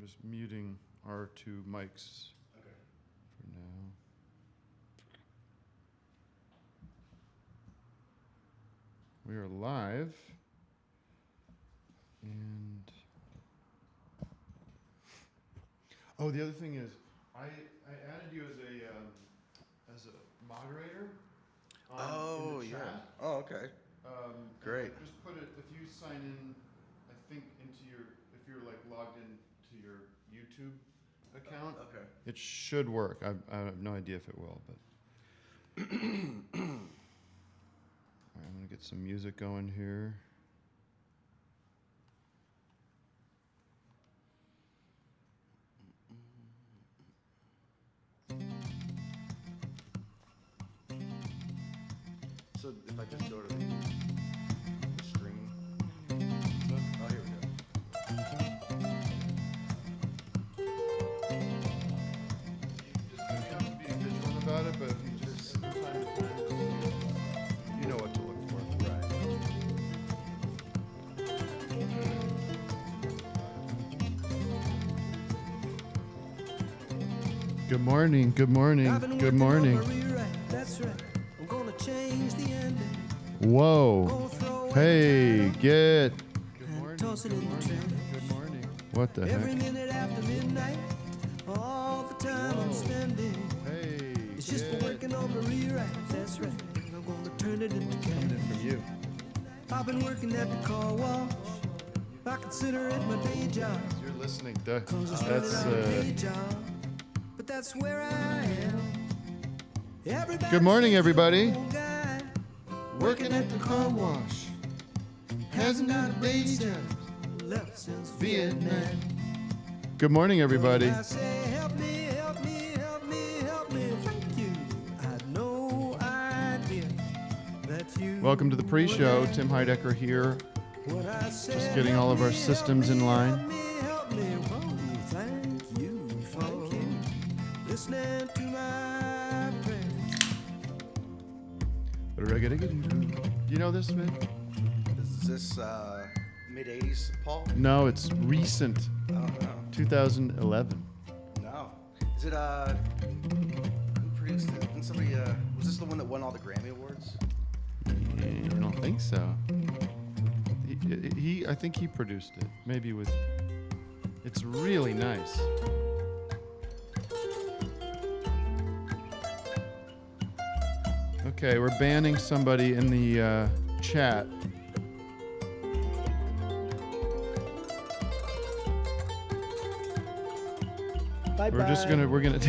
just muting our two mics for now. We are live. And oh, the other thing is, I added you as a moderator. In the chat. Oh, okay. Great. Just put it, if you sign in, I think if you're like logged in to your YouTube account, Okay. it should work. I have no idea if it will, but. All right, I'm gonna get some music going here. So if I just go to the screen. Oh, here we go. You don't have to be vigilant about it, but if you just from time to time, you know what to look for. Right. Good morning. Good morning. Good morning. That's right. I'm gonna change the ending. Whoa. Hey, get. Good morning. Toss it Good in the morning. trash. Good morning. What the Every heck? minute after midnight, all the time I'm Whoa. spending. Hey, It's just for working on the rewrite. That's right. I'm gonna turn it into cash. Coming in from you. I've been working at the car wash. I consider it my day job. You're listening. To, 'Cause it's that's really not a day job. But that's where I am. Everybody Good morning, says everybody. you're an old guy, working at the car wash. Hasn't got a day job. left since Vietnam. Good morning, everybody. I say, help me, help me, help me, help me. Thank you. I had no idea that you. Welcome to the pre-show. Tim Heidecker here. When I said, Just getting all of our systems in line. Help me, help me. Whoa, thank you for listening to my prayers. Do you know this, Vic? Is this mid-'80s, Paul? No, it's recent. I don't know. 2011. No. Is it, who produced it? Didn't somebody, was this the one that won all the Grammy Awards? I don't think so. I think he produced it. Maybe with. It's really nice. Okay, we're banning somebody in the chat. We're gonna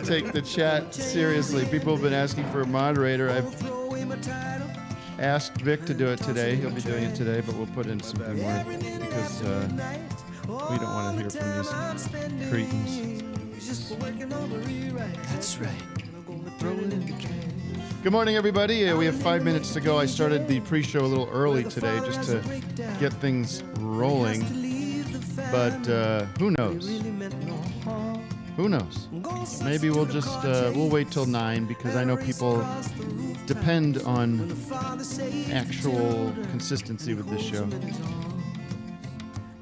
take the chat seriously. People have been asking for a moderator. I've asked Vic to do it today. He'll be doing it today, but we'll put in something more because we don't want to hear from these cretins. That's right. Good morning, everybody. We have 5 minutes to go. I started the pre-show a little early today just to get things rolling. But who knows? Who knows? Maybe we'll just we'll wait till 9 because I know people depend on actual consistency with this show.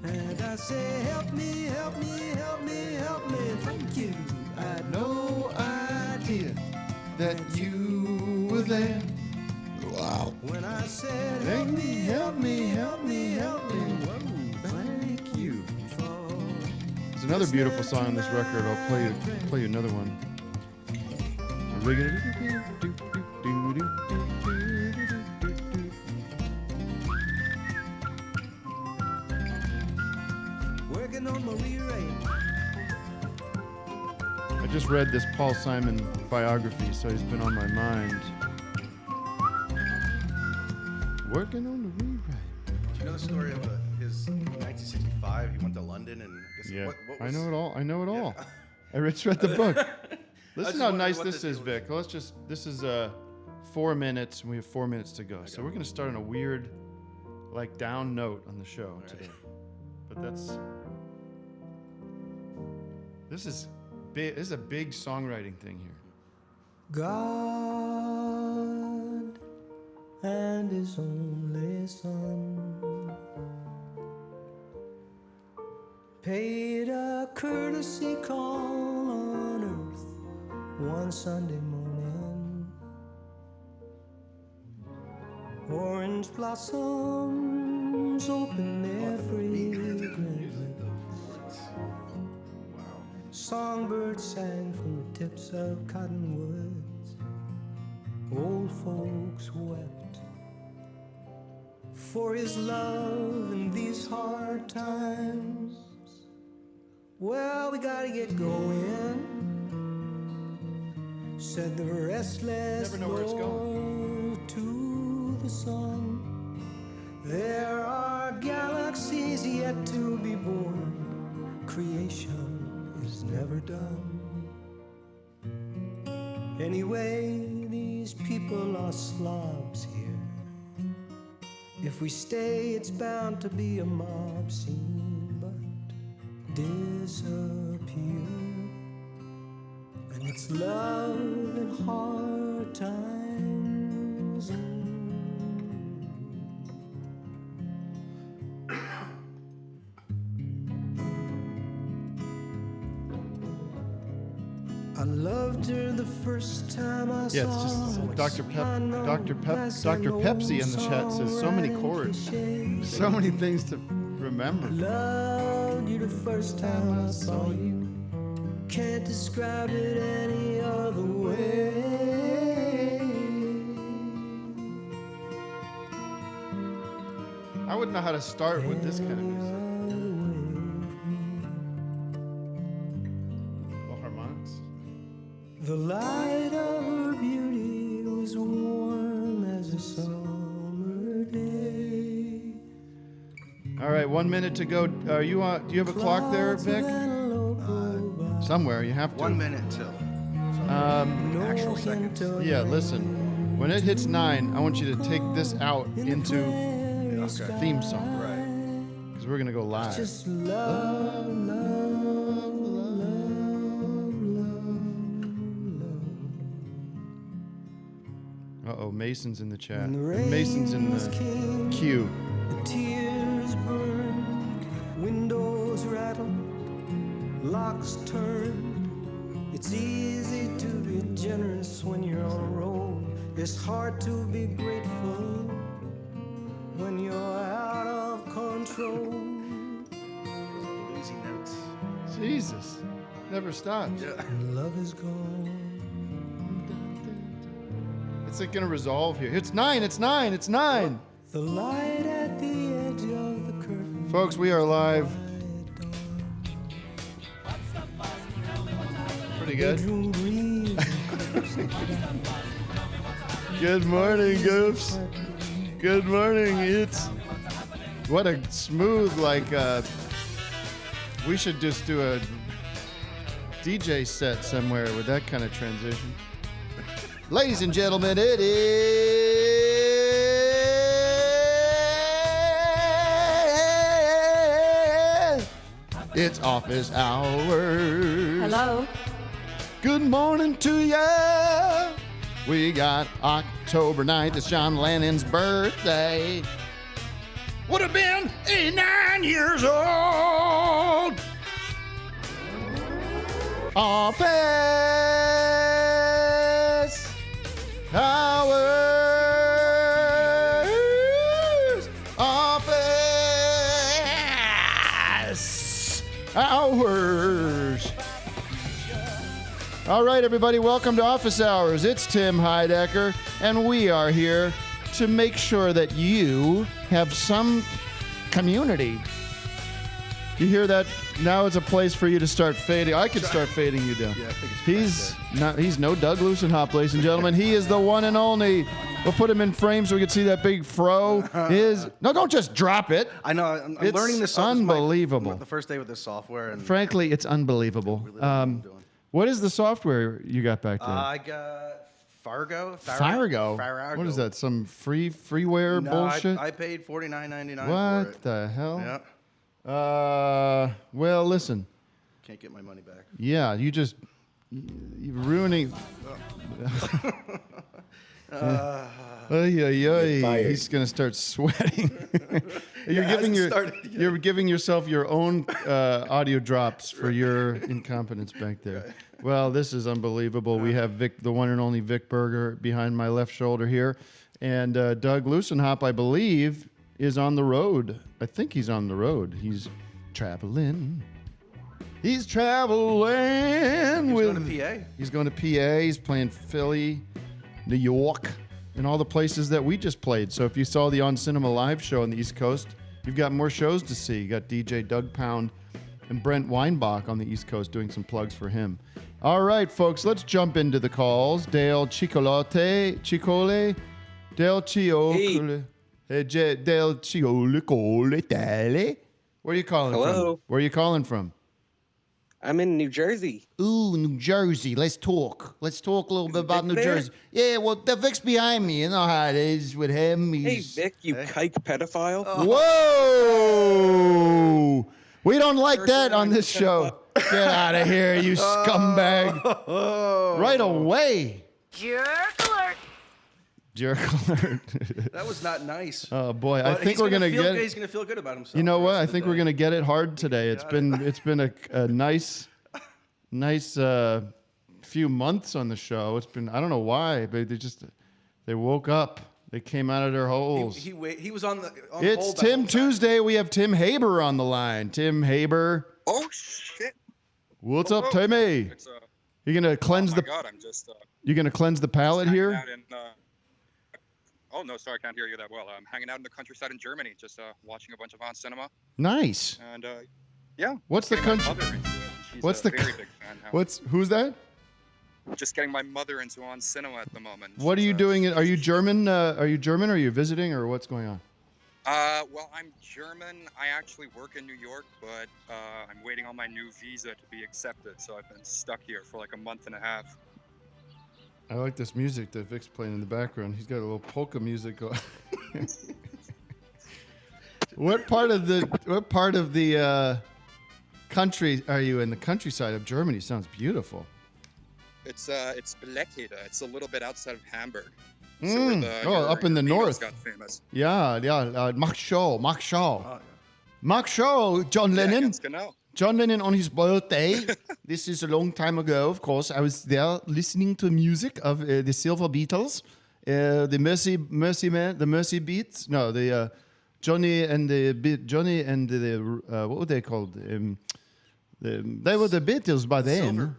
And I say, help me, help me, help me, help me. Thank you. I had no idea that you were there. Wow. when I said, help me, help me, help me, help me. Whoa, thank you for. There's another beautiful song on this record. I'll play you another one. Working on my rewrite. I just read this Paul Simon biography, so he's been on my mind. Working on the rewrite. Do you know the story of his 1965? He went to London and I guess Yeah, what was, I know it all. I know it all. Yeah. I just read the book. Listen just how wondered nice what this the is, deal Vic. This is 4 minutes, and we have 4 minutes to go. So we're going to start on a weird, like, down note on the show today. But this is big. This is a big songwriting thing here. God and His only Son paid a courtesy call on earth one Sunday morning. Orange blossoms open their fragrant lips. Songbirds sang from the tips of cottonwoods. Old folks wept for his love in these hard times. Well, we gotta get going, said the restless Never know where it's going to the sun. There are galaxies yet to be born. Creation is never done. Anyway, these people are slobs here. If we stay, it's bound to be a mob scene, but disappear. And it's love in hard times. I loved her the first time I saw Yeah, it's just her. Dr. Pepsi in the chat says so many chords, so many things to remember. Loved you the first time I saw you. Can't describe it any other way. I wouldn't know how to start with this kind of music. Well, harmonics. The light of her beauty was warm as a summer day. All right, 1 minute to go. Are you on? Do you have a clock there, Vic? Somewhere you have to. 1 minute till. Actual seconds. Yeah, listen. When it hits 9, I want you to take this out into Okay. theme song. Right. Because we're gonna go live. Just love, love, love. Uh-oh, Mason's in the chat. When the Mason's in rains the came, queue. the tears burned, windows rattled, locks turned. It's easy to be generous when you're on a roll. It's hard to be grateful when you're out of control. Easy notes. Jesus, never stops. Yeah. And love is gone. It's like gonna resolve here. It's 9, it's 9, it's 9. The light at the edge of the curtain. Folks, we are live. Pretty good. Bedroom breeze. Good morning, Goofs. Good morning. It's what a smooth, like, we should just do a DJ set somewhere with that kind of transition. Ladies and gentlemen, it is. It's office hours. Hello. Good morning to ya. We got October 9th. It's John Lennon's birthday. Would have been 89 years old. Office hours. Office hours. All right, everybody, welcome to Office Hours. It's Tim Heidecker, and we are here to make sure that you have some community. You hear that? Now it's a place for you to start fading. I could start fading you down. Yeah, I think it's He's no Doug Lucenhop, ladies and gentlemen. He is the one and only. We'll put him in frame so we can see that big fro. No, don't just drop it. I know. I'm It's learning this. This is my- unbelievable. the first day with this software, and Frankly, it's unbelievable. really don't know what I'm doing. What is the software you got back there? I got Fargo. Fargo? What is that? Some freeware No, bullshit? I paid $49.99 for What it. the hell? Yeah. Well, listen. Can't get my money back. Yeah, you're ruining. Ay, ay, ay. Fired. He's gonna start sweating. You're hasn't you're giving yourself your own audio drops for your incompetence back there. Well, this is unbelievable. We have Vic, the one and only Vic Berger, behind my left shoulder here, and Doug Loosenhop, I believe, is on the road. I think he's on the road. He's traveling. He's traveling He's with. going to PA. He's going to PA. He's playing Philly, New York, and all the places that we just played. So if you saw the On Cinema live show on the East Coast, you've got more shows to see. You got DJ Doug Pound and Brent Weinbach on the East Coast doing some plugs for him. All right, folks, let's jump into the calls. Dale Cicole, Dale Ciocole, Dale Ciocole, Dale. Where are you calling from? Hello. Where are you calling from? I'm in New Jersey. Ooh, New Jersey. Let's talk. Let's talk a little bit about New Vic there? Jersey. Yeah, well, the Vic's behind me. You know how it is with him. Hey, He's... Vic, you kike pedophile. Whoa! We don't like First that on line this of show. Get out of here, you scumbag. Right away. Jerk alert. Jerk alert. That was not nice. Oh, boy. I But think he's we're going to feel get good. He's going to feel good about himself. You know the what? rest I of the think we're day. going to get it hard today. It's been a nice few months on the show. It's been, I don't know why, but they woke up. They came out of their holes. He was on the. On It's hold that Tim whole time. Tuesday. We have Tim Haber on the line. Tim Haber. Oh shit! What's up, Timmy? It's You gonna cleanse oh my god! I'm just you gonna cleanse the palate hanging here? out in, oh no, sorry, I can't hear you that well. I'm hanging out in the countryside in Germany, just watching a bunch of On Cinema, Nice. and yeah. What's the getting my country? mother into it. She's What's a the very big fan now. Who's that? Just getting my mother into On Cinema at the moment. What are She's, you doing? Are you German? Are you German? Or are you visiting, or what's going on? Well, I'm German. I actually work in New York, but I'm waiting on my new visa to be accepted. So I've been stuck here for like a month and a half. I like this music that Vic's playing in the background. He's got a little polka music going. What part of the country are you in? The countryside of Germany sounds beautiful. It's Blechede. It's a little bit outside of Hamburg. So where Up in the Beatles north. got famous. Yeah. Mach Shaw. Oh, yeah. Mach Shaw, John Yeah, Lennon. ganz genau. John Lennon on his birthday. This is a long time ago, of course. I was there listening to music of the Silver Beatles, the Mercy Beats. No, the Johnny and the what were they called? They were the Beatles by then.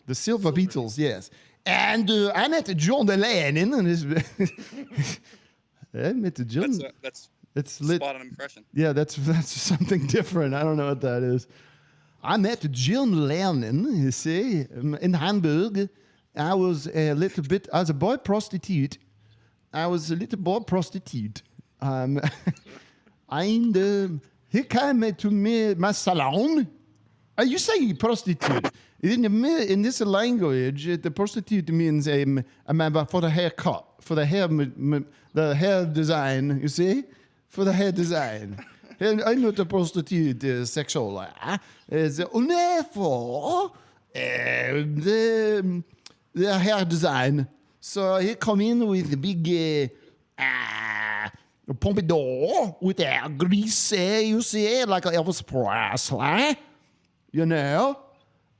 The Silver Beatles, yes. And I met John Lennon. And I met John. That's It's lit. spot on impression. Yeah, that's something different. I don't know what that is. I met John Lennon, you see, in Hamburg. I was a little bit, as a boy prostitute. And he came to my salon. You say prostitute. In this language, the prostitute means for the haircut, for the hair design, you see? For the hair design. I'm not a prostitute sexual. Only for the hair design. So he come in with a big pompadour with a grease, you see, like Elvis Presley, you know.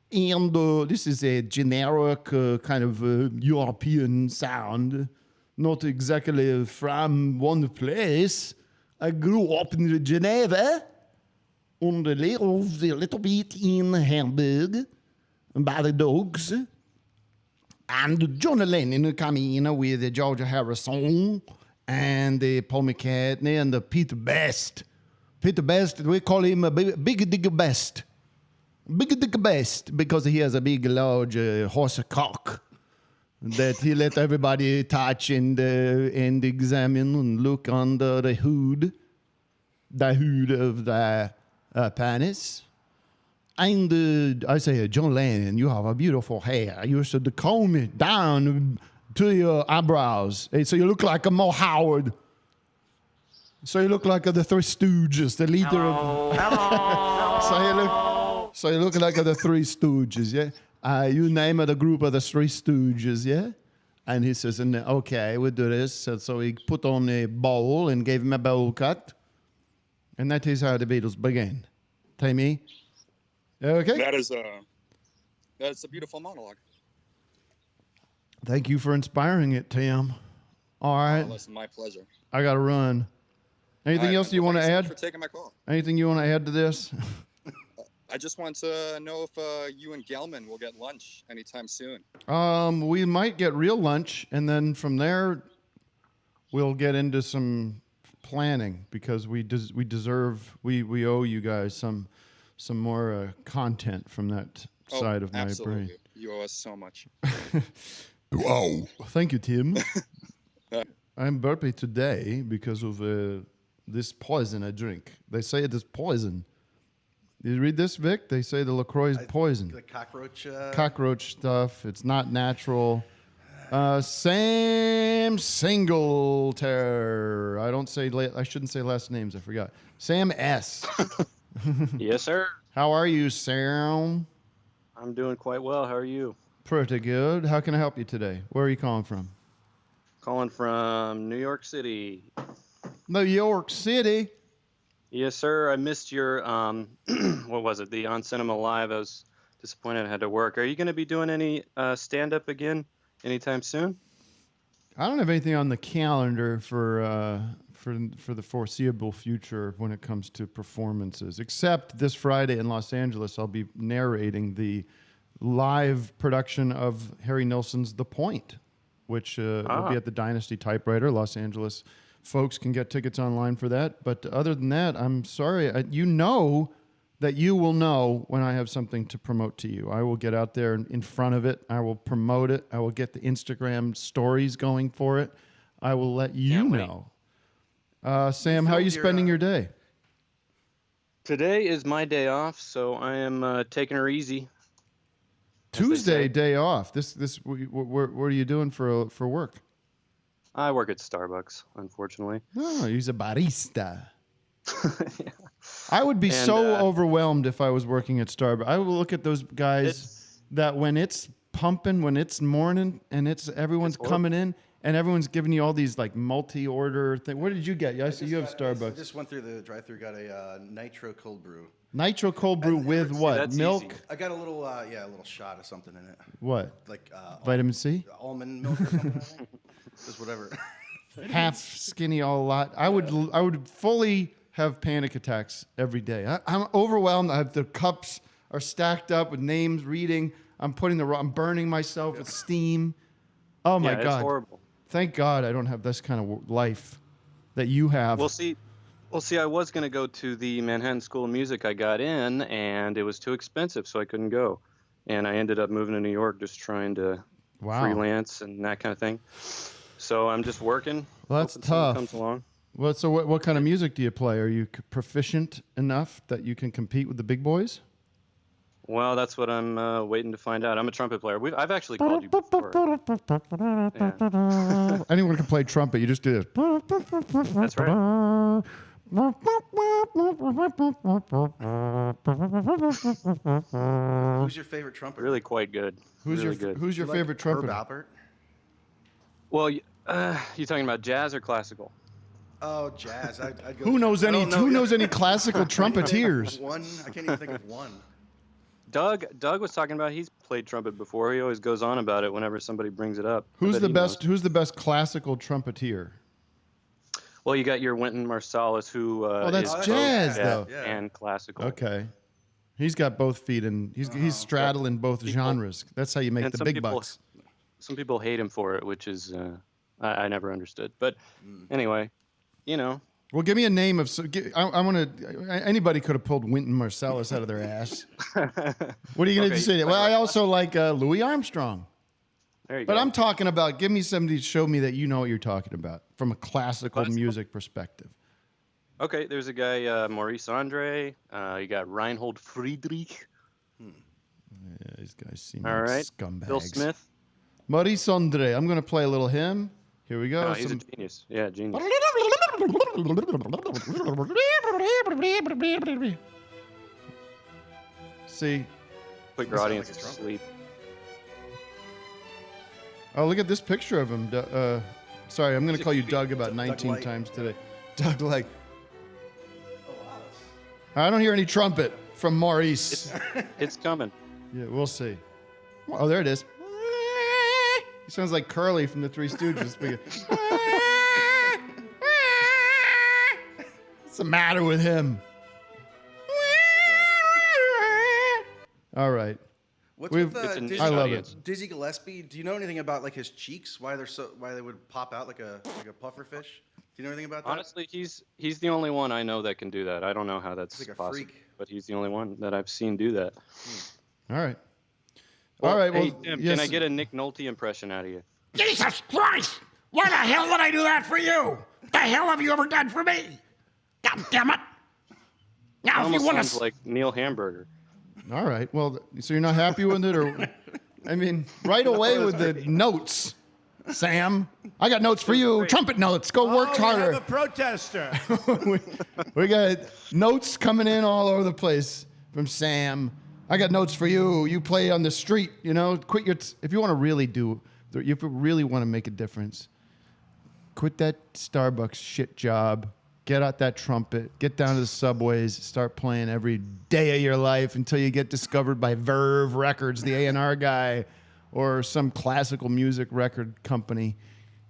And this is a generic kind of European sound, not exactly from one place. I grew up in Geneva and lived a little bit in Hamburg by the dogs. And John Lennon came in with George Harrison and Paul McCartney and Peter Best. Peter Best, we call him a Big Dick Best. Big Dick Best because he has a big, large horse cock that he let everybody touch and examine and look under the hood of the penis. And I say, John Lennon, you have a beautiful hair. You should comb it down to your eyebrows. So you look like a Mo Howard. So you look like the Three Stooges, the leader of... So you look like the Three Stooges, yeah? You name the group of the Three Stooges, yeah? And he says, okay, we'll do this. So he put on a bowl and gave him a bowl cut. And that is how the Beatles began. Timmy? Okay. That's a beautiful monologue. Thank you for inspiring it, Tim. All right. Listen, my pleasure. I got to run. Anything else you want to Thanks so add? much for taking my call. Anything you want to add to this? I just want to know if you and Gelman will get lunch anytime soon. We might get real lunch, and then from there, we'll get into some planning because we owe you guys some more content from that side of my absolutely. brain. You owe us so much. Wow! Thank you, Tim. I'm burpy today because of this poison I drink. They say it is poison. Did you read this, Vic? They say the LaCroix is poison. The cockroach. Cockroach stuff. It's not natural. Sam Singleter. I shouldn't say last names. I forgot. Sam S. Yes, sir. How are you, Sam? I'm doing quite well. How are you? Pretty good. How can I help you today? Where are you calling from? Calling from New York City. New York City. Yes, sir. I missed your, what was it? The On Cinema Live. I was disappointed I had to work. Are you going to be doing any stand-up again anytime soon? I don't have anything on the calendar for the foreseeable future when it comes to performances, except this Friday in Los Angeles, I'll be narrating the live production of Harry Nilsson's The Point, which will be at the Dynasty Typewriter, Los Angeles. Folks can get tickets online for that. But other than that, I'm sorry. You know that you will know when I have something to promote to you. I will get out there in front of it. I will promote it. I will get the Instagram stories going for it. I will let you know. Sam, how are you spending your day? Today is my day off, so I am taking her easy. Tuesday, day off. What are you doing for work? I work at Starbucks, unfortunately. Oh, he's a barista. Yeah. I would be so overwhelmed if I was working at Starbucks. I would look at those guys that when it's pumping, when it's morning, and everyone's coming in, and everyone's giving you all these like multi-order things. What did you get? I see you have Starbucks. I just went through the drive-through, got a nitro cold brew. Nitro cold brew with what? Milk? Easy. I got a little shot of something in it. What? Like vitamin C? Almond milk or something. I think. Just whatever. Half skinny, all lot. I would fully have panic attacks every day. I'm overwhelmed. The cups are stacked up with names, reading. I'm burning myself with steam. Oh my God. It's horrible. Thank God I don't have this kind of life that you have. Well, see, I was going to go to the Manhattan School of Music. I got in, and it was too expensive, so I couldn't go. And I ended up moving to New York, just trying to freelance and that kind of thing. So I'm just working. Well, that's tough. Comes along. Well, so what kind of music do you play? Are you proficient enough that you can compete with the big boys? Well, that's what I'm waiting to find out. I'm a trumpet player. I've actually called you before. Yeah. Anyone can play trumpet. You just do this. That's right. Who's your favorite trumpeter? Really quite good. Who's your favorite trumpeter? Herb Albert? Well, you talking about jazz or classical? Oh, jazz. I'd go. Who knows any classical trumpeteers? I can't even think of one. Doug was talking about he's played trumpet before. He always goes on about it whenever somebody brings it up. Who's the best classical trumpeter? Well, you got your Wynton Marsalis, who that's is jazz both though, jazz and classical. Okay, he's got both feet and he's straddling both genres. That's how you make the big bucks. Some people hate him for it, which is I never understood. But anyway, Well, give me a name of. I want to. Anybody could have pulled Wynton Marsalis out of their ass. What are you going to say? Well, I also like Louis Armstrong. There you But go. I'm talking about. Give me somebody to show me that you know what you're talking about from a classical music perspective. Okay, there's a guy, Maurice Andre. You got Reinhold Friedrich. Yeah, these guys seem All like right. scumbags. Bill Smith. Maurice Andre. I'm going to to play a little him. Here we go. Oh, he's a genius. Yeah, genius. See, Put your audience to sleep. Oh, look at this picture of him. Sorry, I'm going to call you Doug about Doug 19 Light. times today. Doug Light. I don't hear any trumpet from Maurice. It's coming. Yeah, we'll see. Oh, there it is. He sounds like Curly from the Three Stooges. What's the matter with him? All right. What's with I love it. Dizzy Gillespie? Do you know anything about like his cheeks? Why they would pop out like a puffer fish? Do you know anything about that? Honestly, he's the only one I know that can do that. I don't know how that's He's like a possible, freak. but he's the only one that I've seen do that. All right. Well, All right. Hey, Well, Tim, yes. can I get a Nick Nolte impression out of you? Jesus Christ! Why the hell would I do that for you? The hell have you ever done for me? God damn it! Now, if Almost you want sounds like Neil Hamburger. All right. Well, so you're not happy with it, or I mean, right away with the notes, Sam. I got notes for you. Trumpet notes. Go work harder. We have a protester. we got notes coming in all over the place from Sam. I got notes for you. You play on the street. You know, quit your. If you want to really do, if you really want to make a difference, quit that Starbucks shit job. Get out that trumpet. Get down to the subways. Start playing every day of your life until you get discovered by Verve Records, the A&R guy, or some classical music record company.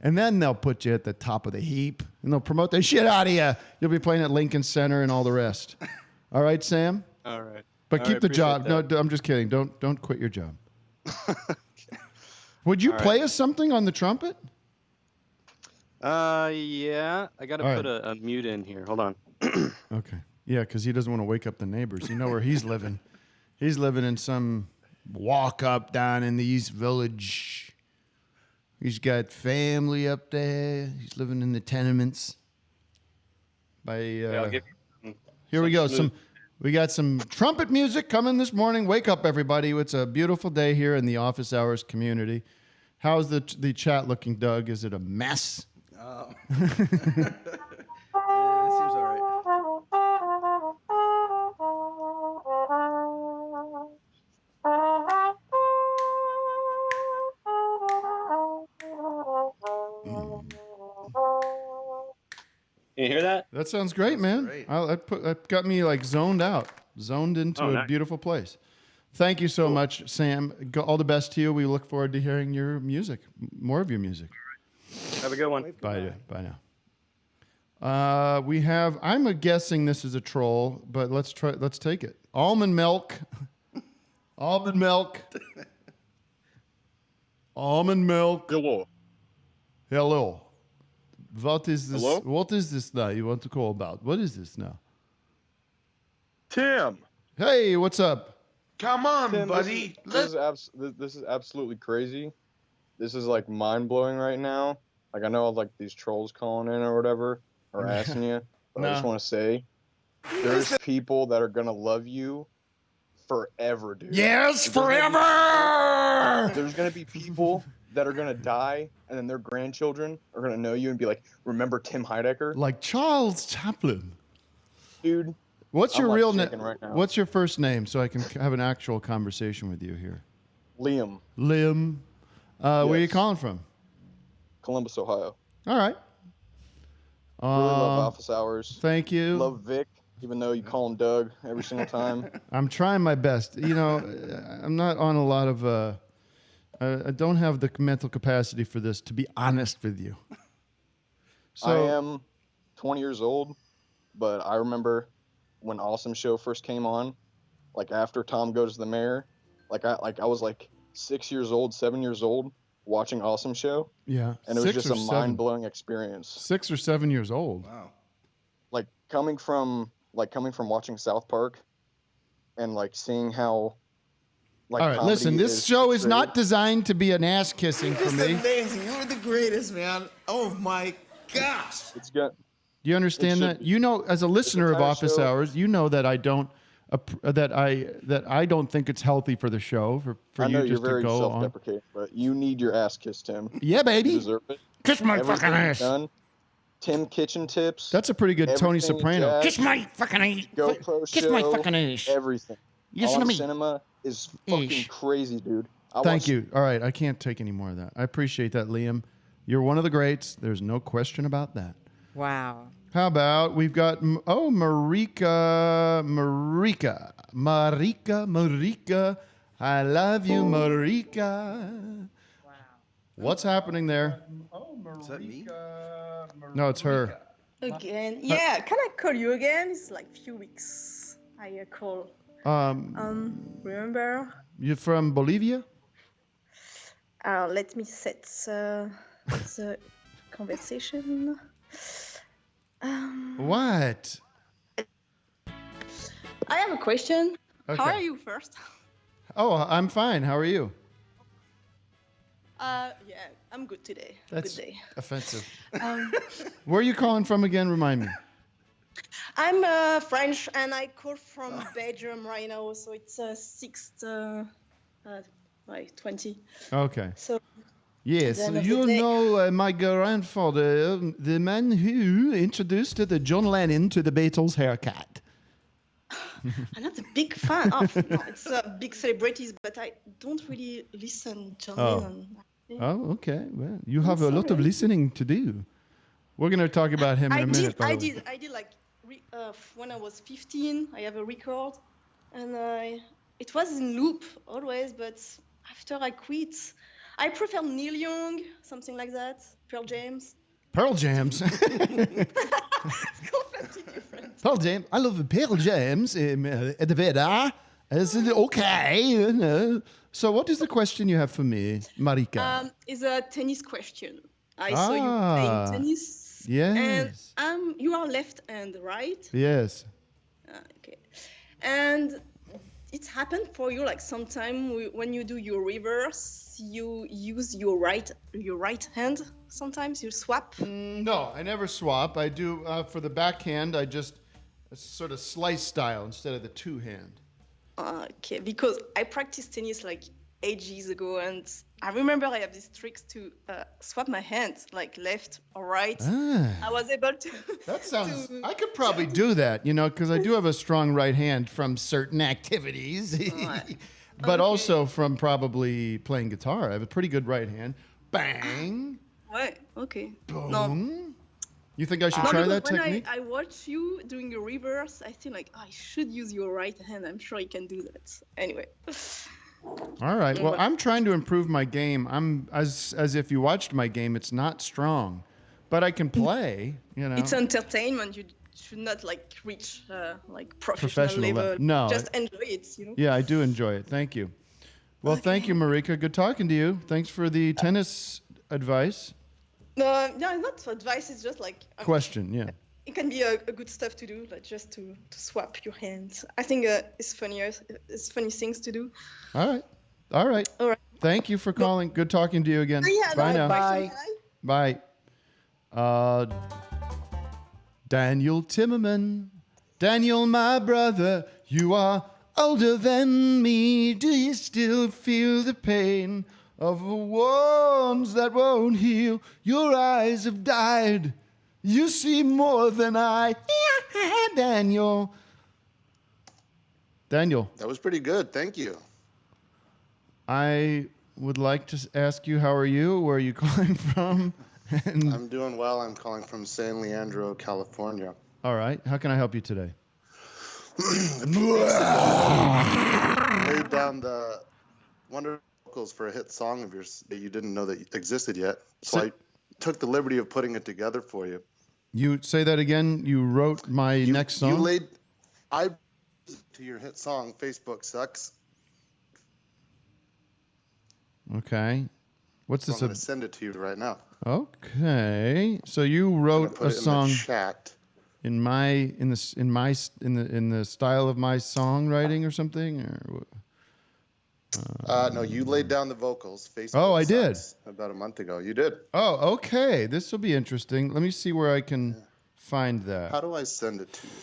And then they'll put you at the top of the heap, and they'll promote the shit out of you. You'll be playing at Lincoln Center and all the rest. All right, Sam? All right. But All keep right, the job. appreciate No, I'm just kidding. Don't quit your job. Would you All play us something on the trumpet? Yeah. I got to All put a mute in here. Hold on. Okay. Yeah, because he doesn't want to wake up the neighbors. You know where he's living. He's living in some walk up down in the East Village. He's got family up there. He's living in the tenements. I'll give you Here we go. We got some trumpet music coming this morning. Wake up, everybody. It's a beautiful day here in the office hours community. How's the chat looking, Doug? Is it a mess? It seems all right. Can you hear that? That sounds great, man. great. That got me like zoned into a nice. beautiful place. Thank you so much, Sam. All the best to you. We look forward to hearing your music, more of your music. Have a good one. Bye now. We have. I'm guessing this is a troll, but let's try. Let's take it. Almond milk. Almond milk. Almond milk. Hello. Hello. What is this? Hello? What is this now? You want to call about? What is this now? Tim. Hey, what's up? Come on, Tim, buddy. This is absolutely crazy. This is like mind blowing right now. Like I know like these trolls calling in or whatever or asking you, but I just No. want to say there's people that are gonna love you forever, dude. Yes, There's gonna be- forever! There's gonna be people that are gonna die, and then their grandchildren are gonna know you and be like, "Remember Tim Heidecker, Like Charles Chaplin. dude?" What's I'm your like real name? shaking right now. What's your first name so I can have an actual conversation with you here? Liam, Liam. Where are you Yes. calling from? Columbus, Ohio. All right. Really love office hours. Thank you. Love Vic, even though you call him Doug every single time. I'm trying my best. You know, I'm not on a lot of. I don't have the mental capacity for this, to be honest with you. So I am 20 years old, but I remember when Awesome Show first came on, like after Tom Goes to the Mayor, I was like 6 years old, 7 years old, watching Awesome Show, yeah, and it was 6 just or a 7. mind-blowing experience. 6 or 7 years old. Wow. Like coming from watching South Park, and like seeing how. Like, All right, listen. comedy This show is portrayed. not designed to be an ass kissing for me. amazing. You're the greatest, man. Oh my gosh. It's good. Do you understand It that? should be. You know, as a listener of entire Office show- Hours, you know that I don't that I don't think it's healthy for the show for I know you you're just to very go on. self-deprecating, but you need your ass kissed, Tim. Yeah, You baby. deserve it. Kiss my Everything fucking you've ass. done. Tim Kitchen tips. That's a pretty good Tony everything Soprano. Jack, Kiss my fucking ass. GoPro Kiss my show, fucking ass. Everything. Listen All to in me. Cinema is fucking Ish. crazy, dude. Thank you. All right, I can't take any more of that. I appreciate that, Liam. You're one of the greats. There's no question about that. Wow. How about we've got, Marika. I love you, Marika. Wow. What's happening there? Is that me? No, it's her. Again. Yeah, can I call you again? It's like few weeks. I call. Remember? You're from Bolivia? Let me set the conversation. What? I have a question. Okay. How are you first? Oh, I'm fine. How are you? Yeah, I'm good today. That's good day. offensive. Where are you calling from again? Remind me. I'm French and I call from Belgium right now, so it's 6:20. Okay. So. Yes, you know my grandfather, the man who introduced the John Lennon to the Beatles haircut. I'm not a big fan of. No, it's big celebrities, but I don't really listen to Lennon. Oh, okay. Well, you have a lot of listening to do. We're going to talk about him in a minute. I did like when I was 15. I have a record, and it was in loop always. But after I quit, I prefer Neil Young, something like that. Pearl Jams. Pearl Jams. It's completely different. Pearl Jams. I love Pearl Jams. At the Veda. Okay. You know. So, what is the question you have for me, Marika? It's a tennis question. I saw you playing tennis. Yes. And you are left hand, right? Yes. Okay. And it happened for you like sometime when you do your reverse, you use your right hand. Sometimes you swap. No, I never swap. I do for the backhand. I just sort of slice style instead of the two hand. Okay, because I practiced tennis like ages ago, and I remember I have these tricks to swap my hands, like left or right. I was able to. That sounds. I could probably do that, because I do have a strong right hand from certain activities, but also from probably playing guitar. I have a pretty good right hand. Bang. Right. Okay. Boom. No. You think I should try that technique? When I watch you doing your reverse, I think like I should use your right hand. I'm sure you can do that. Anyway. All right. Well, I'm trying to improve my game. I'm as if you watched my game. It's not strong, but I can play. It's entertainment. You should not like reach like professional level. No. Just enjoy it. Yeah, I do enjoy it. Thank you. Well, thank you, Marika. Good talking to you. Thanks for the tennis advice. No, not advice. It's just like question. Yeah. It can be a good stuff to do, like just to swap your hands. I think it's funny things to do. All right. Thank you for calling. Good talking to you again. Bye now. Bye. Daniel Timmerman. Daniel, my brother, you are older than me. Do you still feel the pain of wounds that won't heal? Your eyes have died. You see more than I. Daniel. That was pretty good. Thank you. I would like to ask you, how are you? Where are you calling from? I'm doing well. I'm calling from San Leandro, California. All right. How can I help you today? Laid down the wonderful vocals for a hit song of yours that you didn't know that existed yet. So I took the liberty of putting it together for you. You say that again? You wrote my next song? I to your hit song, Facebook Sucks. Okay. What's this? I'm going to send it to you right now. Okay. So you wrote a song in the chat. in the style of my songwriting or something, or no, you laid down the vocals. Facebook I did. About a month ago. You did. Oh, okay. This will be interesting. Let me see where I can find that. How do I send it to you?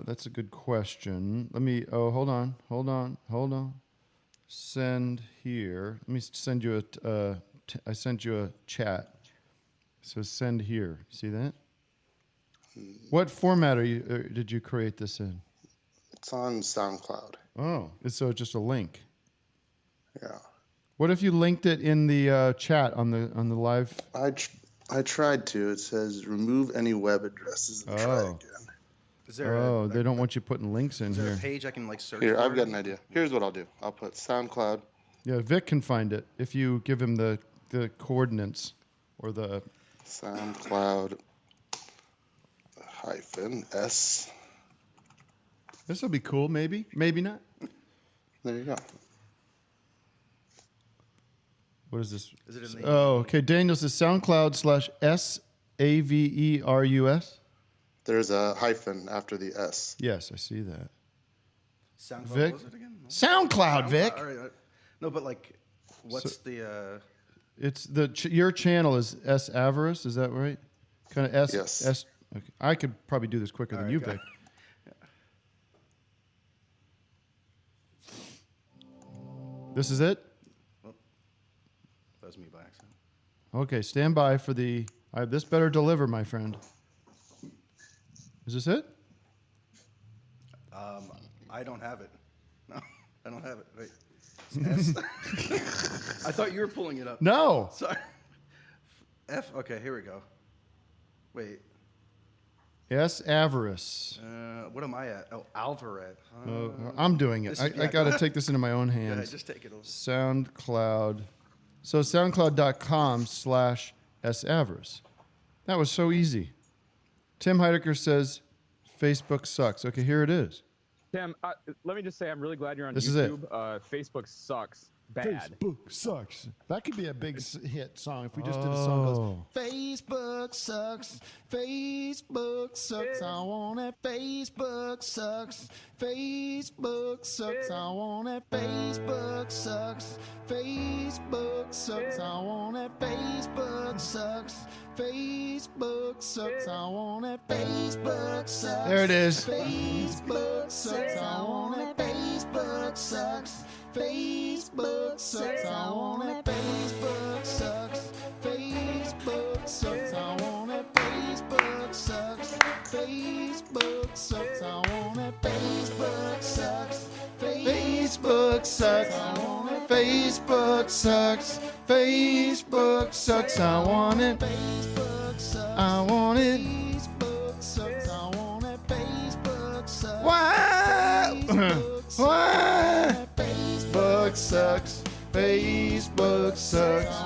That's a good question. Let me. Oh, hold on. Send here. Let me send you I sent you a chat. So send here. See that? What format did you create this in? It's on SoundCloud. Oh, so it's just a link. Yeah. What if you linked it in the chat on the live? I tried to. It says remove any web addresses and try again. Is there they don't want you putting links in is there here. a page I can like search Here, for? I've got an idea. Here's what I'll do. I'll put SoundCloud. Yeah, Vic can find it if you give him the coordinates or the SoundCloud -S. This will be cool, maybe not. There you go. What is this? Is it in the okay. Daniel says SoundCloud /SAVERUS. There's a hyphen after the S. Yes, I see that. SoundCloud. Vic? What was it again? No? SoundCloud, Vic. All right. No, but like, what's the? It's your channel is S Avarice. Is that right? Kind of S. Yes. S. Okay. I could probably do this quicker than you, Vic. This is it? Well, that was me by accident. Okay, stand by for the... this better deliver, my friend. Is this it? I don't have it. No, I don't have it. Wait. S. I thought you were pulling it up. No. Sorry. F. Okay, here we go. Wait. S Avarice. What am I at? Oh, Alvarez. I'm doing it. I got to take this into my own hands. Yeah, just take it over. SoundCloud. So SoundCloud.com/S Avarice. That was so easy. Tim Heidecker says Facebook sucks. Okay, here it is. Tim, let me just say I'm really glad you're on This YouTube. is it. Facebook sucks bad. Facebook sucks. That could be a big hit song if we just did a song that goes, Facebook sucks. Facebook sucks. I want it. Facebook sucks. Facebook sucks. I want it. Facebook sucks. Facebook sucks. I want it. Facebook sucks. Facebook sucks. I want it. Facebook sucks. There it is. Facebook sucks. I want it. Facebook sucks. Facebook sucks. I want it. Facebook sucks. Facebook sucks. I want it. Facebook sucks. Facebook sucks. I want it. Facebook sucks. Facebook sucks. I want it. Facebook sucks. Facebook sucks. I want it. Facebook sucks. I want it. Facebook sucks. I want it. Facebook sucks. Why? Why? Facebook sucks. Facebook sucks.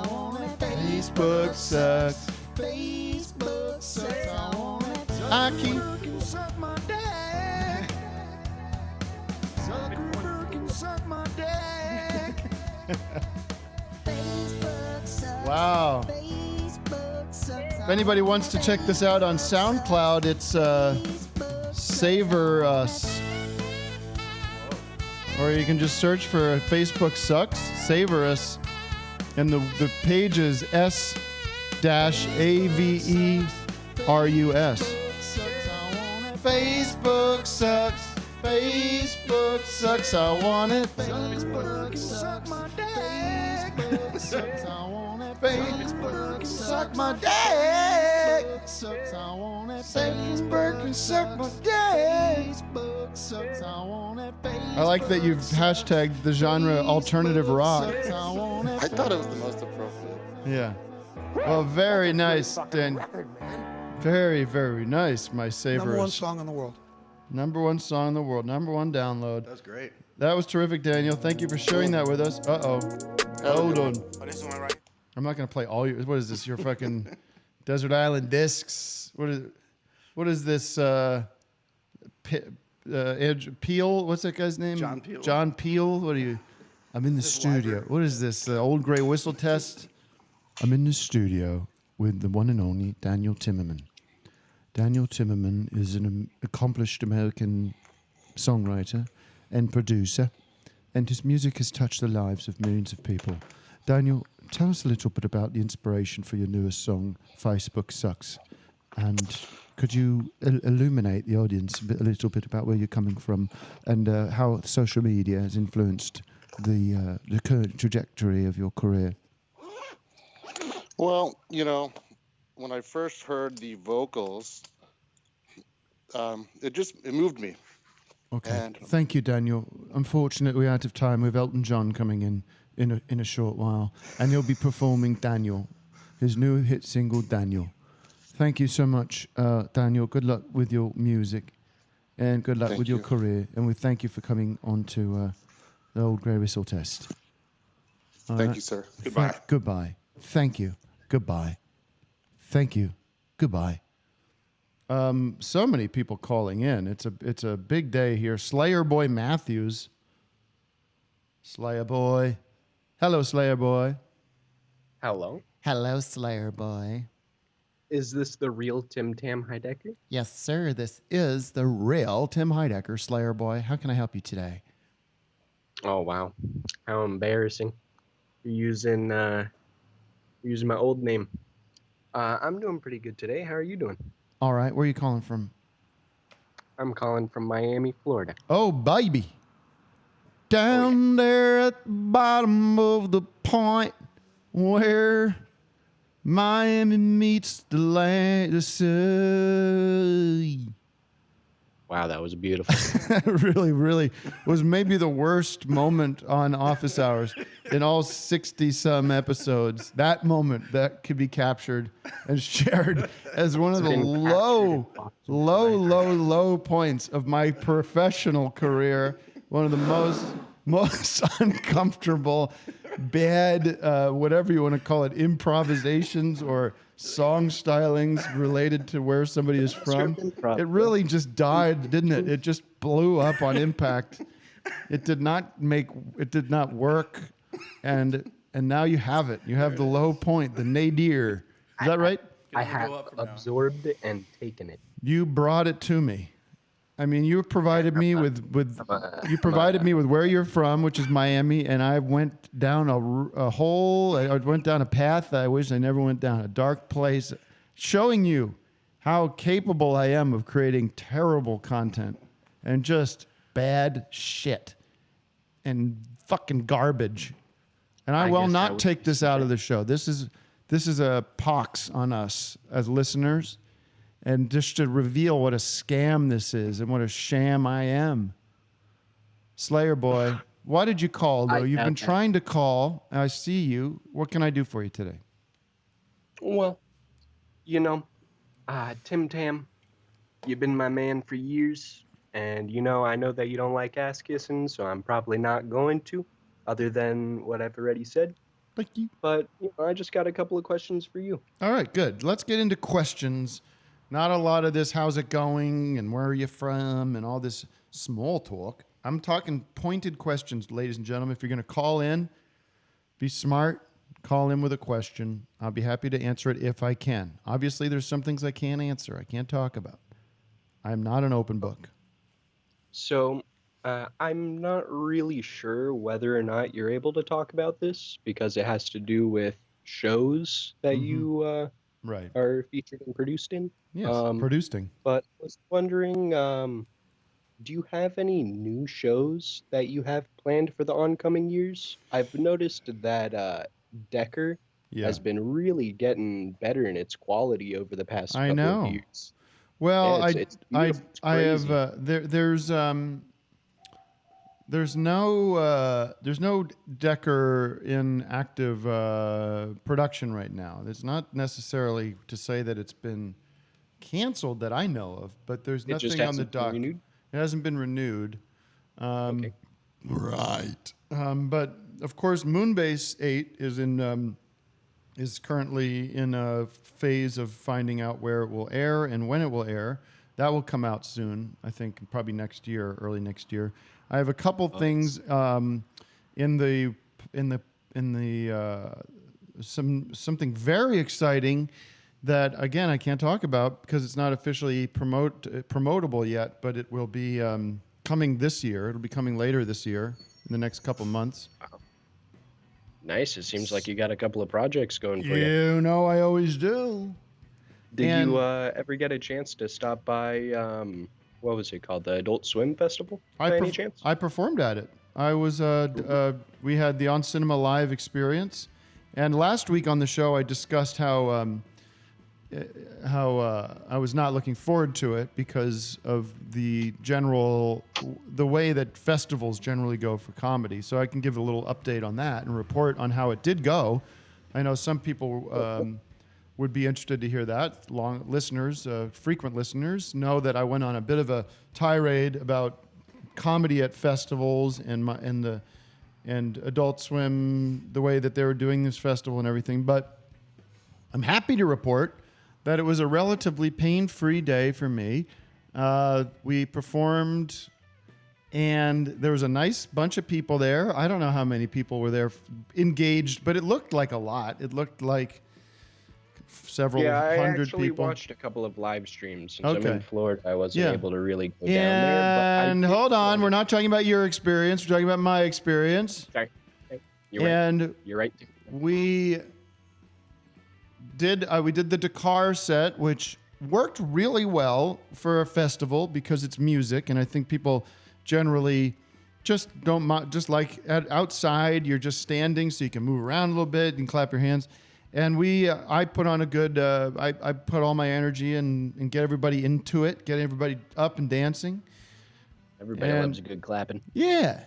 Facebook sucks. Facebook sucks. I want it. I keep. Zuckerberg can suck my dick. Zuckerberg can suck my dick. Wow. If anybody wants to check this out on SoundCloud, it's Savor Us. Or you can just search for Facebook Sucks, Savor Us. And the page is S-AVERUS. Facebook sucks. Facebook sucks. I want it. Facebook suck my dick. Facebook sucks. I want it. Facebook suck my dick. Facebook sucks. I want it. Facebook can suck my dick. Facebook sucks. I want it. I like that you've hashtagged the genre alternative rock. I want it. I thought it was the most appropriate. Yeah. Well, very nice, Dan. Very, very nice, my Savor Number one Us. song in the world. Number one song in the world. Number one download. That was great. That was terrific, Daniel. Thank you for sharing that with us. Uh-oh. Hold on. Oh, this one right. I'm not going to play all your... What is this? Your fucking Desert Island Discs? What is this? Peel? What's that guy's name? John Peel. John Peel? What are you... I'm in the studio. What is this? Old Grey Whistle Test? I'm in the studio with the one and only Daniel Timmerman. Daniel Timmerman is an accomplished American songwriter and producer, and his music has touched the lives of millions of people. Daniel, tell us a little bit about the inspiration for your newest song, Facebook Sucks, and could you illuminate the audience a little bit about where you're coming from and how social media has influenced the current trajectory of your career? Well, you know, when I first heard the vocals, it moved me. Okay. And Thank you, Daniel. Unfortunately, we're out of time with Elton John coming in in a short while, and he'll be performing Daniel, his new hit single, Daniel. Thank you so much, Daniel. Good luck with your music, and good luck with your career. And we thank you for coming on to the Old Grey Whistle Test. Thank you, sir. Goodbye. Goodbye. Thank you. Goodbye. Thank you. Goodbye. So many people calling in. It's a big day here. Slayer Boy Matthews. Slayer Boy. Hello, Slayer Boy. Hello. Hello, Slayer Boy. Is this the real Tim Tam Heidecker? Yes, sir. This is the real Tim Heidecker, Slayer Boy. How can I help you today? Oh, wow. How embarrassing. You're using my old name. I'm doing pretty good today. How are you doing? All right. Where are you calling from? I'm calling from Miami, Florida. Oh, baby. Down there at the bottom of the point where Miami meets the land, the sea. Wow, that was beautiful. Really, really was maybe the worst moment on Office Hours in all 60-some episodes. That moment that could be captured and shared as one of the low points of my professional career. One of the most uncomfortable, bad, whatever you want to call it, improvisations or song stylings related to where somebody is from. It really just died, didn't it? It just blew up on impact. It did not work. And now you have it. You have the low point, the nadir. Is that right? I have absorbed it and taken it. You brought it to me. I mean, you provided me with where you're from, which is Miami, and I went down a hole. I went down a path that I wish I never went down, a dark place, showing you how capable I am of creating terrible content and just bad shit and fucking garbage. And I will not take this out of the show. This is a pox on us as listeners. And just to reveal what a scam this is and what a sham I am. Slayer Boy, why did you call, though? You've been trying to call. I see you. What can I do for you today? Well, Tim Tam, you've been my man for years. And, I know that you don't like ass kissing, so I'm probably not going to, other than what I've already said. Thank you. But, I just got a couple of questions for you. All right, good. Let's get into questions. Not a lot of this, how's it going, and where are you from, and all this small talk. I'm talking pointed questions, ladies and gentlemen. If you're going to call in, be smart, call in with a question. I'll be happy to answer it if I can. Obviously, there's some things I can't answer, I can't talk about. I'm not an open book. So, I'm not really sure whether or not you're able to talk about this, because it has to do with shows that you are featured and produced in. Yes, producing. But I was wondering, do you have any new shows that you have planned for the oncoming years? I've noticed that Decker has been really getting better in its quality over the past couple of years. Well, yeah, I have there's no Decker in active production right now. It's not necessarily to say that it's been canceled that I know of, but there's nothing on the dock. It hasn't been renewed. Okay. Right. But of course, Moonbase 8 is currently in a phase of finding out where it will air and when it will air. That will come out soon. I think probably next year, early next year. I have a couple things something very exciting that again I can't talk about because it's not officially promotable yet, but it will be coming this year. It'll be coming later this year in the next couple months. Wow. Nice. It seems like you got a couple of projects going for you. You know I always do. Did you ever get a chance to stop by what was it called? The Adult Swim Festival? By any chance? I performed at it. I was we had the On Cinema Live experience, and last week on the show I discussed how I was not looking forward to it because of the way that festivals generally go for comedy. So I can give a little update on that and report on how it did go. I know some people would be interested to hear that. Long listeners, frequent listeners, know that I went on a bit of a tirade about comedy at festivals and Adult Swim, the way that they were doing this festival and everything. But I'm happy to report that it was a relatively pain-free day for me. We performed, and there was a nice bunch of people there. I don't know how many people were there engaged, but it looked like a lot. It looked like several hundred I actually people. watched a couple of live streams. Since Okay. I'm in Florida, I wasn't Yeah. able to really go down there. And hold on, we're not talking about your experience. We're talking about my experience. Okay. You're And right. You're right. we did the Dakar set, which worked really well for a festival because it's music, and I think people generally just don't just like outside. You're just standing, so you can move around a little bit and clap your hands. And I put on a good. I put all my energy and get everybody into it, get everybody up and dancing. Everybody loves a good clapping. Yeah.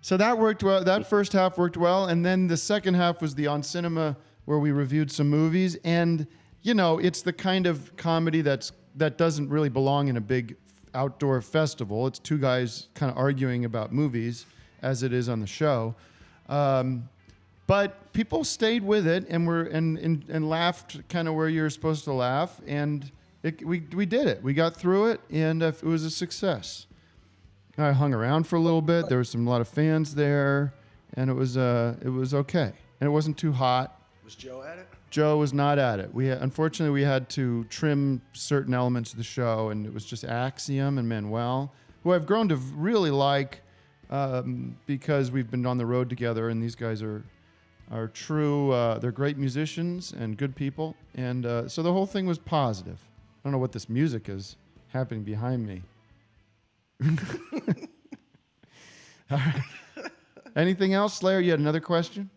So that worked well. That first half worked well. And then the second half was the On Cinema, where we reviewed some movies. And, it's the kind of comedy that doesn't really belong in a big outdoor festival. It's two guys kind of arguing about movies, as it is on the show. But people stayed with it and laughed kind of where you're supposed to laugh. And we did it. We got through it, and it was a success. I hung around for a little bit. There was a lot of fans there, and it was okay. And it wasn't too hot. Was Joe at it? Joe was not at it. Unfortunately, we had to trim certain elements of the show, and it was just Axiom and Manuel, who I've grown to really like because we've been on the road together, and these guys are true. They're great musicians and good people, and so the whole thing was positive. I don't know what this music is happening behind me. All right. Anything else, Slayer? You had another question?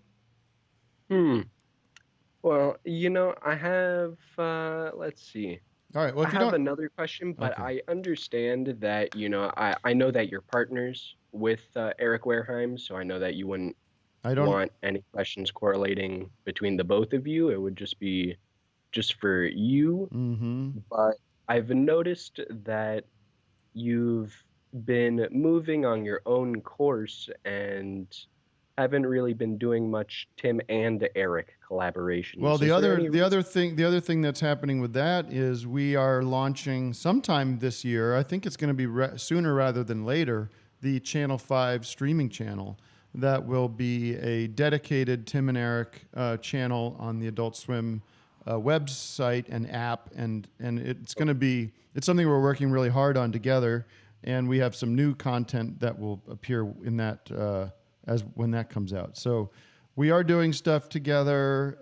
Well, I have, let's see. All right. Well, I have another question, but Okay. I understand that, I know that you're partners with Eric Wareheim, so I know that you wouldn't want any questions correlating between the both of you. It would just be just for you. Mm-hmm. But I've noticed that you've been moving on your own course and haven't really been doing much Tim and Eric collaborations. Well, the Is there any other thing that's happening with that is we are launching sometime this year. I think it's going to be sooner rather than later. The Channel 5 streaming channel that will be a dedicated Tim and Eric channel on the Adult Swim website and app, and it's something we're working really hard on together. And we have some new content that will appear in that as when that comes out. So we are doing stuff together.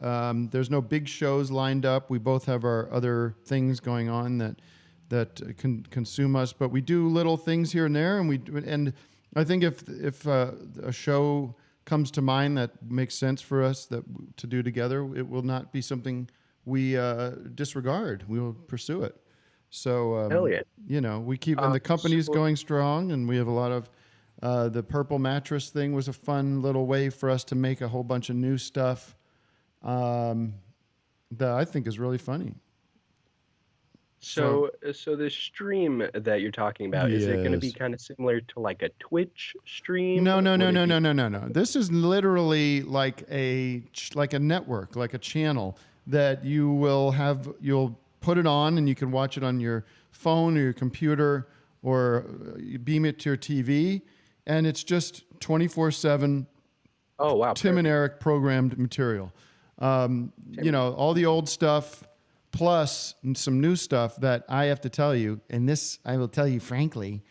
There's no big shows lined up. We both have our other things going on that can consume us, but we do little things here and there. And I think if a show comes to mind that makes sense for us to do together, it will not be something we disregard. We will pursue it. So, Hell yeah. We keep, and the company's going strong, and we have a lot of, the purple mattress thing was a fun little way for us to make a whole bunch of new stuff that I think is really funny. So the stream that you're talking about, is it going to be Yes. kind of similar to like a Twitch stream? No. Would it be- This is literally like a network, like a channel that you'll put it on and you can watch it on your phone or your computer, or you beam it to your TV, and it's just 24/7. Oh wow! Tim and Eric programmed material. All the old stuff plus some new stuff that I have to tell you, and this I will tell you frankly,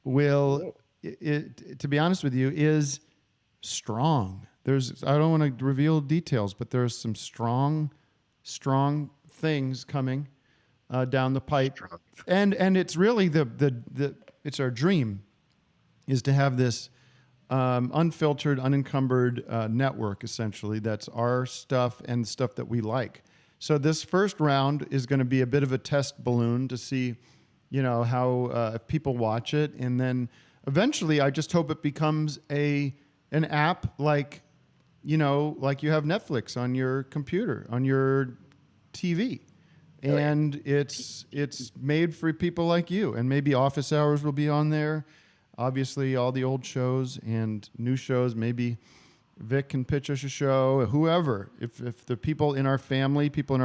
to be honest with you, is strong. I don't want to reveal details, but there's some strong things coming down the pipe, and it's really it's our dream is to have this unfiltered, unencumbered network, essentially, that's our stuff and stuff that we like. So this first round is going to be a bit of a test balloon to see, how if people watch it, and then eventually, I just hope it becomes an app like you have Netflix on your computer, on your TV. And it's made for people like you, and maybe Office Hours will be on there. Obviously, all the old shows and new shows. Maybe Vic can pitch us a show. Whoever, if the people in our family, people in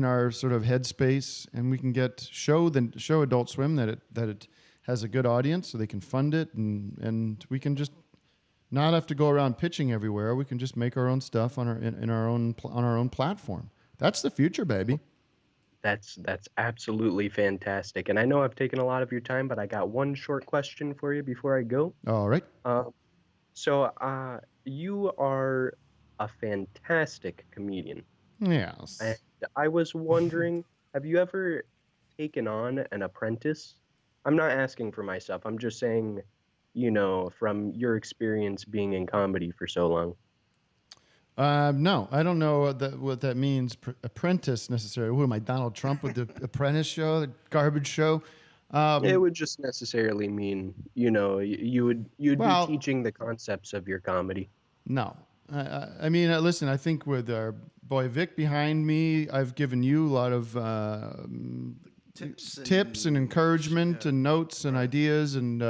our sort of headspace, and we can show Adult Swim that it has a good audience, so they can fund it, and we can just not have to go around pitching everywhere. We can just make our own stuff on our own platform. That's the future, baby. That's absolutely fantastic. And I know I've taken a lot of your time, but I got one short question for you before I go. All right. So you are a fantastic comedian. Yes. And I was wondering, have you ever taken on an apprentice? I'm not asking for myself. I'm just saying, from your experience being in comedy for so long. No, I don't know what that means. Apprentice necessarily. Who am I, Donald Trump with the Apprentice show, the garbage show? It would just necessarily mean, you'd be teaching the concepts of your comedy. No, I mean, listen. I think with our boy Vic behind me, I've given you a lot of tips and encouragement and notes and ideas and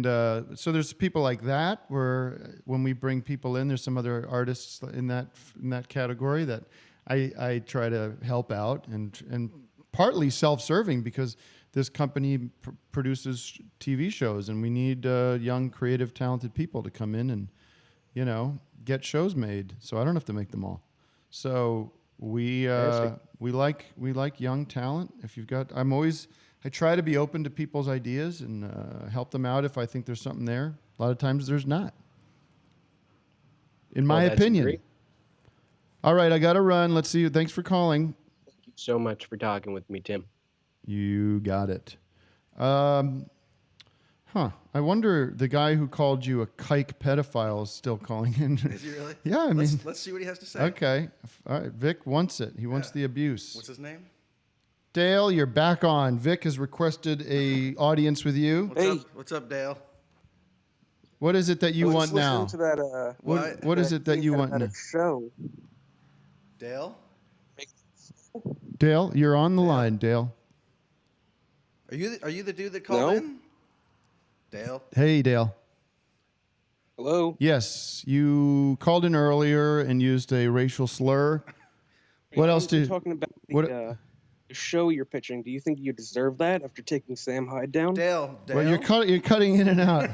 so there's people like that where when we bring people in, there's some other artists in that category that I try to help out and partly self-serving because this company produces TV shows and we need young, creative, talented people to come in and get shows made. So I don't have to make them all. So we like young talent. If you've got, I try to be open to people's ideas and help them out if I think there's something there. A lot of times there's not. In my opinion. Great. All right, I got to run. Let's see. Thanks for calling. Thank you so much for talking with me, Tim. You got it. I wonder the guy who called you a kike pedophile is still calling in. Is he really? Yeah, I mean. Let's see what he has to say. Okay. All right. Vic wants it. He wants the abuse. What's his name? Dale, you're back on. Vic has requested a audience with you. What's up, Dale? What is it that you want now? To that, what is it that you want now? Show. Dale? Dale, you're on the line, Dale. Are you the dude that called in? Dale? Hey, Dale. Hello? Yes, you called in earlier and used a racial slur. What else did you... talking about the show you're pitching. Do you think you deserve that after taking Sam Hyde down? Dale. Well, you're cutting in and out.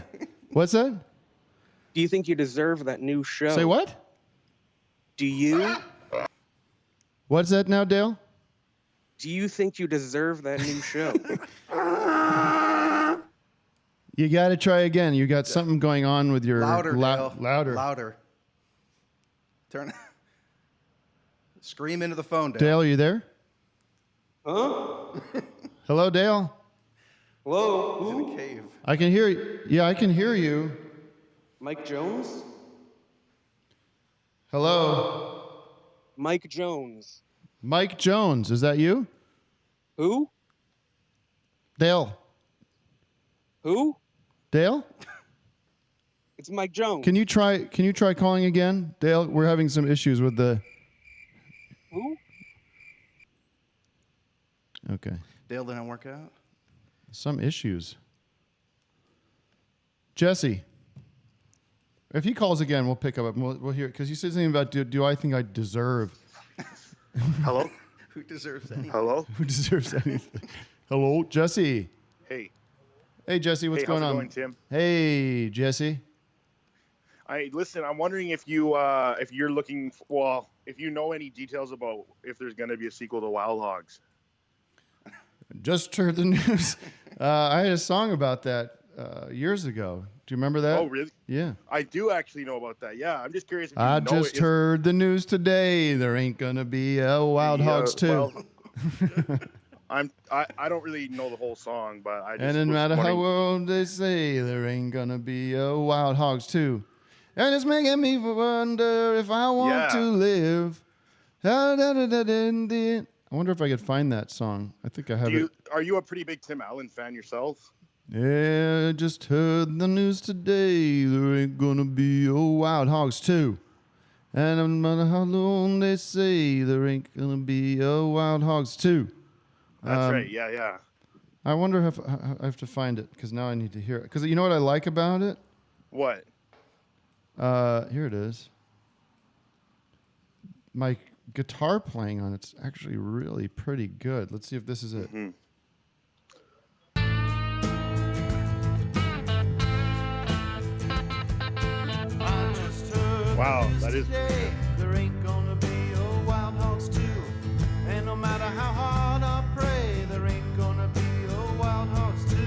What's that? Do you think you deserve that new show? Say what? Do you? What's that now, Dale? Do you think you deserve that new show? You got to try again. You got something going on with your... Louder, Dale. Louder. Turn... Scream into the phone, Dale. Dale, are you there? Huh? Hello, Dale? Hello? He's in a cave. I can hear you. Yeah, I can hear you. Mike Jones? Hello? Mike Jones. Mike Jones, is that you? Who? Dale. Who? Dale? It's Mike Jones. Can you try calling again? Dale, we're having some issues with the... Who? Okay. Dale didn't work out? Some issues. Jesse, if he calls again, we'll pick up. We'll hear it. Because you said something about, do I think I deserve... Hello? Who deserves anything? Hello? Who deserves anything? Hello, Jesse. Hey. Hey, Jesse, what's going on? How's it going, Tim? Hey, Jesse. Listen, I'm wondering if you're looking, if you know any details about if there's going to be a sequel to Wild Hogs. Just heard the news. I had a song about that years ago. Do you remember that? Oh, really? Yeah. I do actually know about that. Yeah, I'm just curious if you I know just heard the news today. There ain't gonna be a Wild Hogs 2. Well, I don't really know the whole song, but I just And no matter how wondering- old they say, there ain't gonna be a Wild Hogs 2. And it's making me wonder if I want to live. I wonder if I could find that song. I think I have it. Are you a pretty big Tim Allen fan yourself? Yeah, just heard the news today. There ain't gonna be a Wild Hogs 2. And no matter how long they say, there ain't gonna be a Wild Hogs 2. That's right. Yeah. I wonder if I have to find it, because now I need to hear it. Because you know what I like about it? What? Here it is. My guitar playing on it's actually really pretty good. Let's see if this is it. Mm-hmm. Wow, that is. There ain't gonna be a Wild Hogs 2. And no matter how hard I pray, there ain't gonna be a Wild Hogs 2.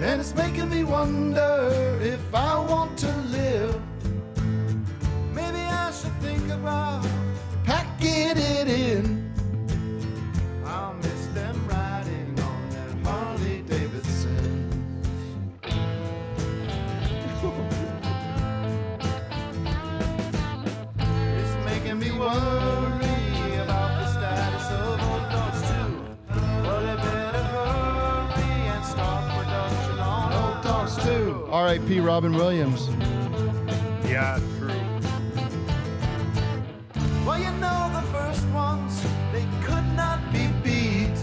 And it's making me wonder if I want to live. Maybe I should think about packing it in. I'll miss them riding on that Harley Davidson. It's making me worry about the status of Old Dogs 2. Well, they better hurry and start production on Old Dogs 2. R.I.P. Robin Williams. Yeah, true. Well, you know the first ones, they could not be beat.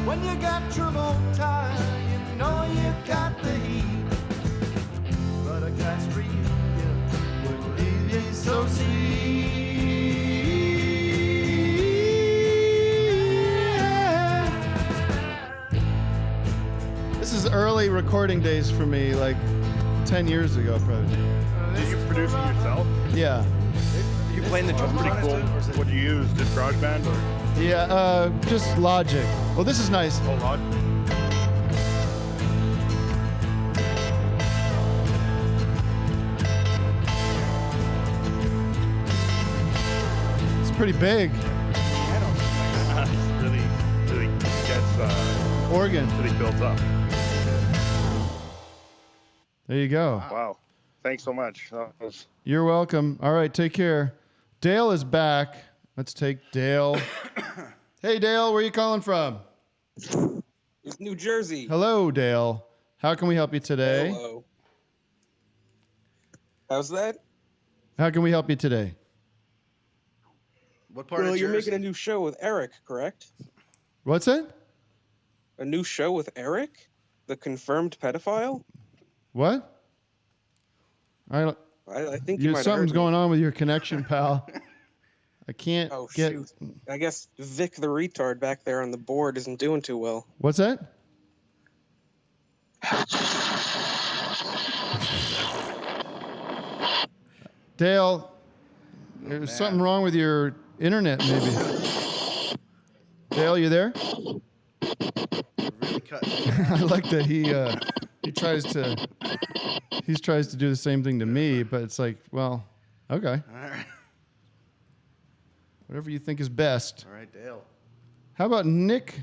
When you got Travolta, you know you got the heat. But a cast reunion would leave you so This is early recording days for me, like 10 years ago, probably. Did you produce it yourself? Yeah. Are you playing the drums Pretty on cool. it, or is it? What do you use? Just GarageBand or? Yeah, just Logic. Well, this is nice. Oh, Logic. It's pretty big. really gets Organ. really built up. There you go. Wow. Thanks so much. That was... You're welcome. All right, take care. Dale is back. Let's take Dale. Hey, Dale, where are you calling from? It's New Jersey. Hello, Dale. How can we help you today? Hello. How's that? How can we help you today? What part Well, of you're Jersey? making a new show with Eric, correct? What's it? A new show with Eric? The confirmed pedophile? What? I think you might have something's heard me. going on with your connection, pal. I can't Oh, get. shoot. I guess Vic the retard back there on the board isn't doing too well. What's that? Dale, there's something wrong with your internet, maybe. Dale, you there? Really cutting. I like that he tries to do the same thing to me, but it's like, well, okay. All right. Whatever you think is best. All right, Dale. How about Nick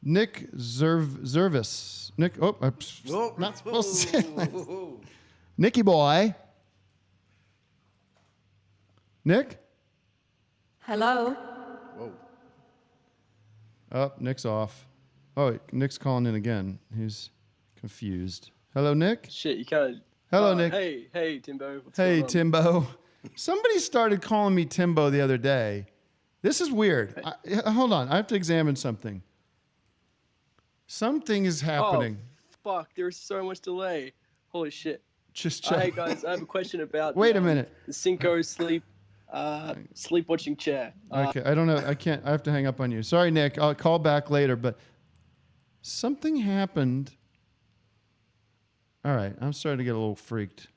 Zervis? Nick, I'm not supposed to say it. Nicky boy. Nick? Hello? Whoa. Oh, Nick's off. Oh, Nick's calling in again. He's confused. Hello, Nick? Shit, you can't. Hello, Nick. Hey, Timbo. What's Hey, going on? Timbo. Somebody started calling me Timbo the other day. This is weird. Hold on. I have to examine something. Something is happening. Oh, fuck, there's so much delay. Holy shit. Just Hey, check. guys, I have a question about Wait a minute. the Cinco sleep-watching chair. Okay, I don't know. I can't. I have to hang up on you. Sorry, Nick. I'll call back later, but something happened. All right, I'm starting to get a little freaked.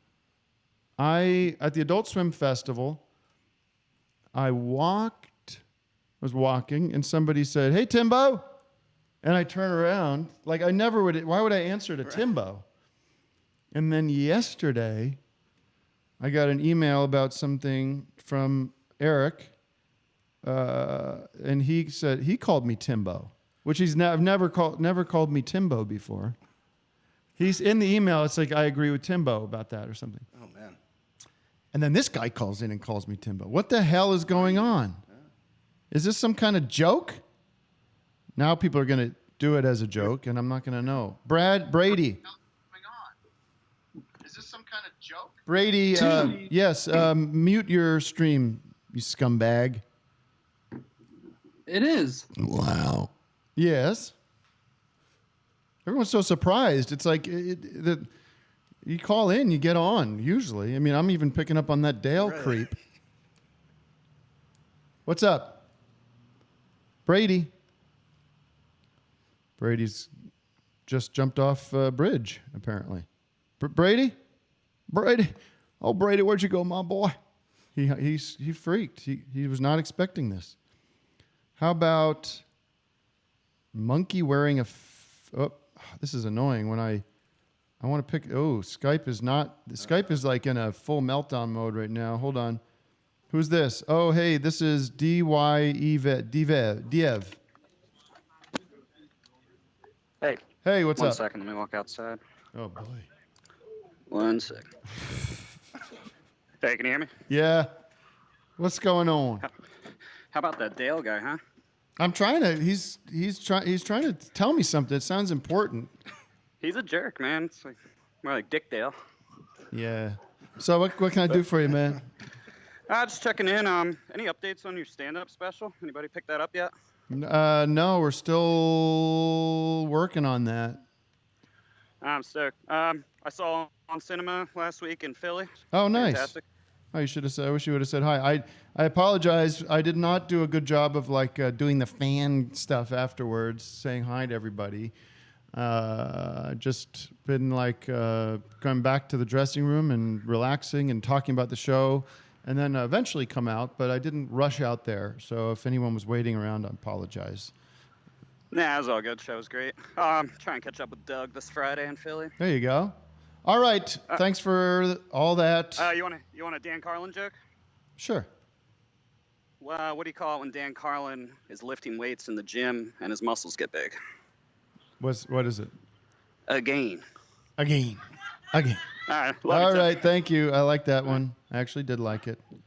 At the Adult Swim Festival, I was walking, and somebody said, "Hey, Timbo," and I turn around. Like I never would. Why would I answer to Timbo? And then yesterday, I got an email about something from Eric, and he said he called me Timbo, which I've never called me Timbo before. He's in the email. It's like, I agree with Timbo about that or something. Oh, man. And then this guy calls in and calls me Timbo. What the hell is going on? Is this some kind of joke? Now people are going to do it as a joke, and I'm not going to know. Brady. Is this some kind of joke? Brady, yes, mute your stream, you scumbag. It is. Wow. Yes. Everyone's so surprised. It's like you call in, you get on, usually. I mean, I'm even picking up on that Dale creep. What's up? Brady. Brady's just jumped off a bridge, apparently. Brady? Oh, Brady, where'd you go, my boy? He freaked. He was not expecting this. How about monkey wearing a... oh, this is annoying. When I want to pick... oh, Skype is not... Skype is like in a full meltdown mode right now. Hold on. Who's this? Oh, hey, this is Diev. Hey. Hey, what's up? 1 second, let me walk outside. Oh, boy. 1 second. Hey, can you hear me? Yeah. What's going on? How about that Dale guy, huh? I'm trying to... He's trying to tell me something. It sounds important. He's a jerk, man. It's like more like Dick Dale. Yeah. So what can I do for you, man? Just checking in. Any updates on your stand-up special? Anybody pick that up yet? No, we're still working on that. I'm stoked. I saw on cinema last week in Philly. Oh, nice. Fantastic. Oh, you should have said. I wish you would have said hi. I apologize. I did not do a good job of doing the fan stuff afterwards, saying hi to everybody. Just been going back to the dressing room and relaxing and talking about the show, and then eventually come out. But I didn't rush out there. So if anyone was waiting around, I apologize. Nah, it was all good. Show was great. Try and catch up with Doug this Friday in Philly. There you go. All right. Thanks for all that. You want a Dan Carlin joke? Sure. Well, what do you call it when Dan Carlin is lifting weights in the gym and his muscles get big? What is it? Again. All right. All right. Thank you. I like that one. I actually did like it. You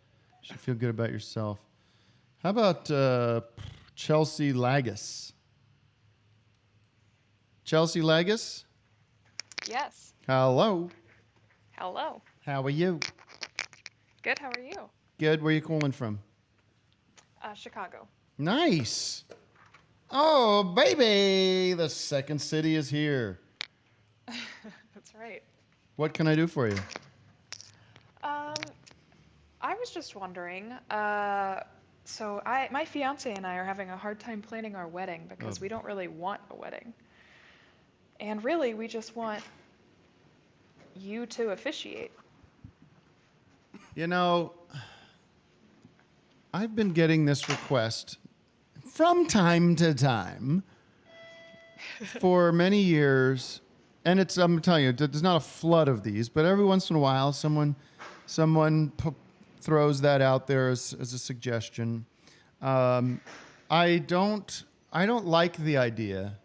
should feel good about yourself. How about Chelsea Lagos? Chelsea Lagos? Yes. Hello. Hello. How are you? Good. How are you? Good. Where are you calling from? Chicago. Nice. Oh, baby. The second city is here. That's right. What can I do for you? I was just wondering, so my fiance and I are having a hard time planning our wedding because we don't really want a wedding. And really, we just want you to officiate. You know, I've been getting this request from time to time for many years, and I'm telling you, there's not a flood of these, but every once in a while, someone throws that out there as a suggestion. I don't like the idea.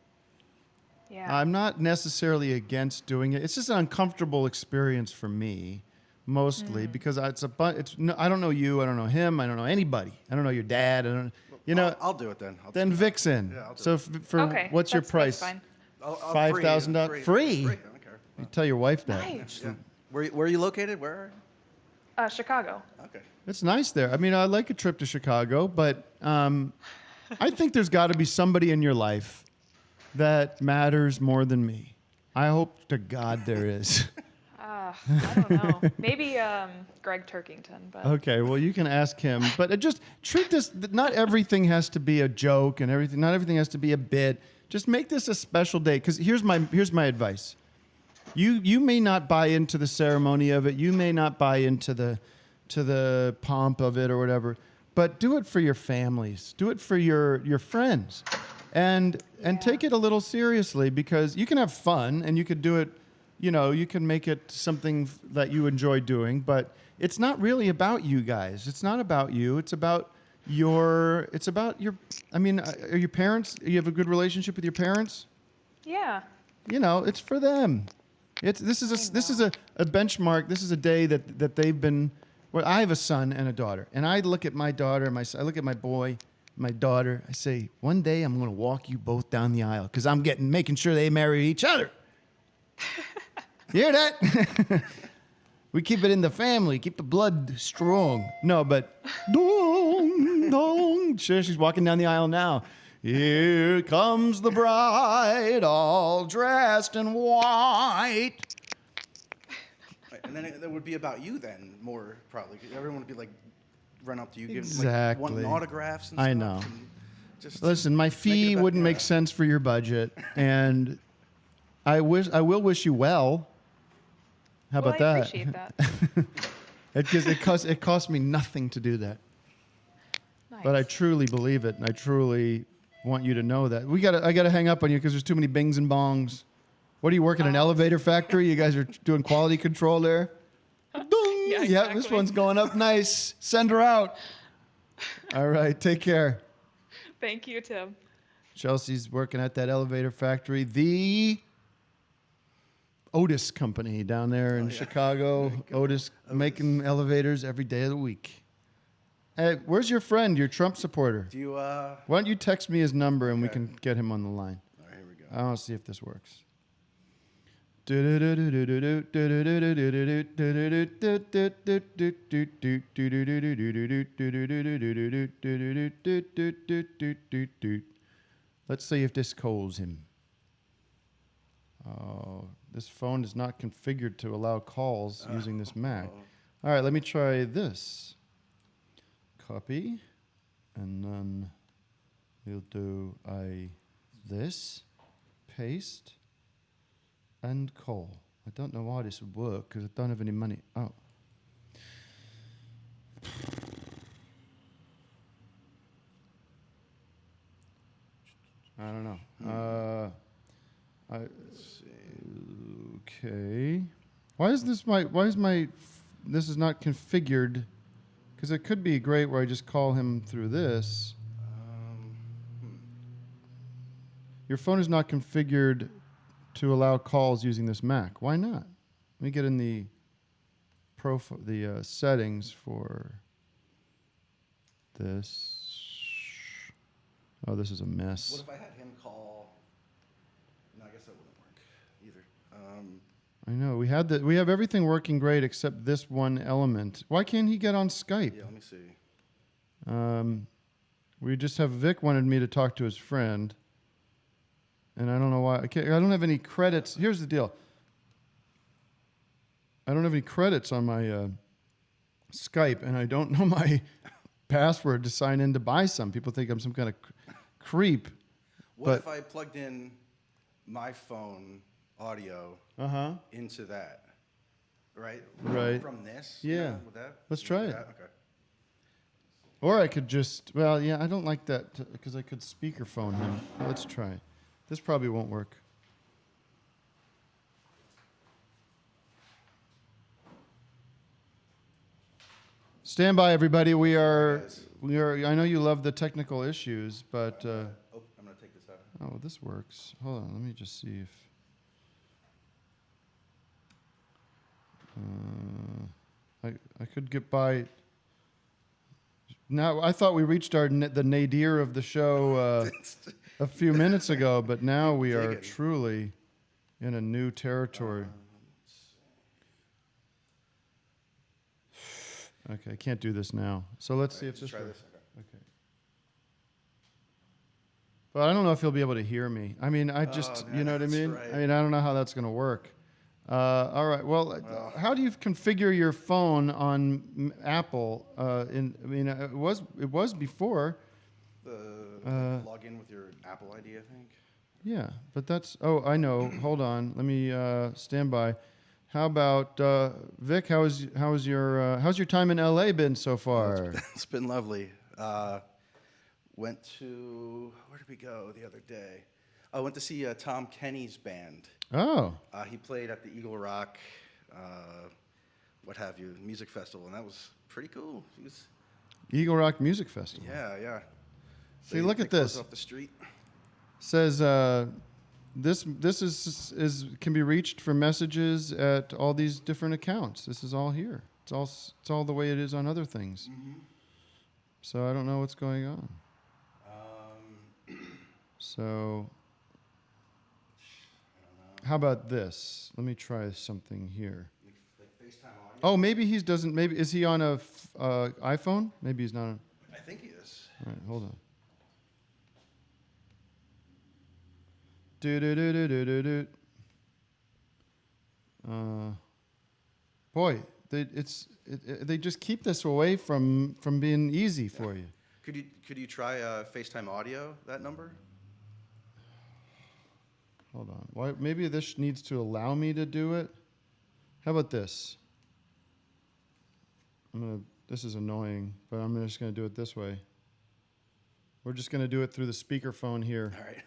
Yeah. I'm not necessarily against doing it. It's just an uncomfortable experience for me, mostly because I don't know you, I don't know him, I don't know anybody. I don't know your dad. I'll do it then. Then Vixen. Yeah, I'll do so it. What's your price? That's fine. $5,000 free. I don't care. You tell your wife that. Nice. Yeah. Where are you located? Where are you? Chicago. Okay. It's nice there. I mean, I like a trip to Chicago, but I think there's got to be somebody in your life that matters more than me. I hope to God there is. I don't know. Maybe Greg Turkington. But Okay, well, you can ask him. But just treat this, not everything has to be a joke and everything. Not everything has to be a bit. Just make this a special day. Because here's my advice. You may not buy into the ceremony of it. You may not buy into the pomp of it or whatever. But do it for your families. Do it for your friends. And take it a little seriously, because you can have fun and you could do it, you can make it something that you enjoy doing, but it's not really about you guys. It's not about you. It's about your, are your parents, you have a good relationship with your parents? yeah. It's for them. This is a benchmark. This is a day that they've been. Well, I have a son and a daughter, and I look at my daughter, I look at my boy, my daughter. I say, one day I'm going to walk you both down the aisle because I'm making sure they marry each other. You hear that? We keep it in the family, keep the blood strong. No, but dong, dong. Sure, she's walking down the aisle now. Here comes the bride, all dressed in white. Right, and then it would be about you then, more probably. Everyone would be like, run up to you, Exactly. wanting autographs and I stuff. know. And just Listen, my fee wouldn't make sense for your budget, and I will wish you well. How about that? I appreciate that. It costs me nothing to do that. Nice. But I truly believe it, and I truly want you to know that. I gotta hang up on you because there's too many bings and bongs. What, do you work in an elevator factory? You guys are doing quality control there? Ding! Yeah, Yep, this one's going up nice. Send her out. All right, take care. Thank you, Tim. Chelsea's working at that elevator factory. The Otis Company down there in Chicago. Otis making elevators every day of the week. Hey, where's your friend, your Trump supporter? Do you, Why don't you text me his number and we can get him on the line? All right, here we go. I want to see if this works. Let's see if this calls him. Oh, this phone is not configured to allow calls using this Mac. All right, let me try this. Copy, and then we'll do this, paste, and call. I don't know why this would work because I don't have any money. Oh. I don't know. Okay. Why is this this is not configured? Because it could be great where I just call him through this. Your phone is not configured to allow calls using this Mac. Why not? Let me get in the settings for this. Oh, this is a mess. What if I had him call? No, I guess that wouldn't work either. I know we have everything working great except this one element. Why can't he get on Skype? Yeah, let me see. We just have Vic wanted me to talk to his friend, and I don't know why. I don't have any credits. Here's the deal. I don't have any credits on my Skype, and I don't know my password to sign in to buy some. People think I'm some kind of creep. What if I plugged in my phone audio into that? Right? Right. From this? Yeah. With that? Let's try it. Okay. Or I could just, well, yeah, I don't like that because I could speakerphone him. Let's try it. This probably won't work. Stand by, everybody. We are. I know you love the technical issues, but. I'm gonna take this out. Oh, this works. Hold on. Let me just see if. I could get by. Now I thought we reached the nadir of the show a few minutes ago, but now we are truly in a new territory. Okay, I can't do this now. So let's see if this works. Okay. But I don't know if he'll be able to hear me. I mean, you know what I mean? Right. I mean, I don't know how that's going to work. All right. Well, how do you configure your phone on Apple? It was before. Log in with your Apple ID, I think. Yeah, but that's. Oh, I know. Hold on. Let me stand by. How about Vic? How's your time in LA been so far? It's been lovely. Went to, where did we go the other day? I went to see Tom Kenny's band. Oh. He played at the Eagle Rock, what have you, music festival, and that was pretty cool. Eagle Rock Music Festival. Yeah. See, look at this. Off the street. Says This is can be reached for messages at all these different accounts. This is all here. It's all the way it is on other things. Mm-hmm. So I don't know what's going on. So how about this? Let me try something here. Like FaceTime audio? Oh, maybe he doesn't. Maybe is he on a iPhone? Maybe he's not. I think he is. All right, hold on. Boy, they just keep this away from being easy for you. Could you try FaceTime audio, that number? Hold on. Why? Maybe this needs to allow me to do it. How about this? This is annoying, but I'm just gonna do it this way. We're just gonna do it through the speakerphone here. All right.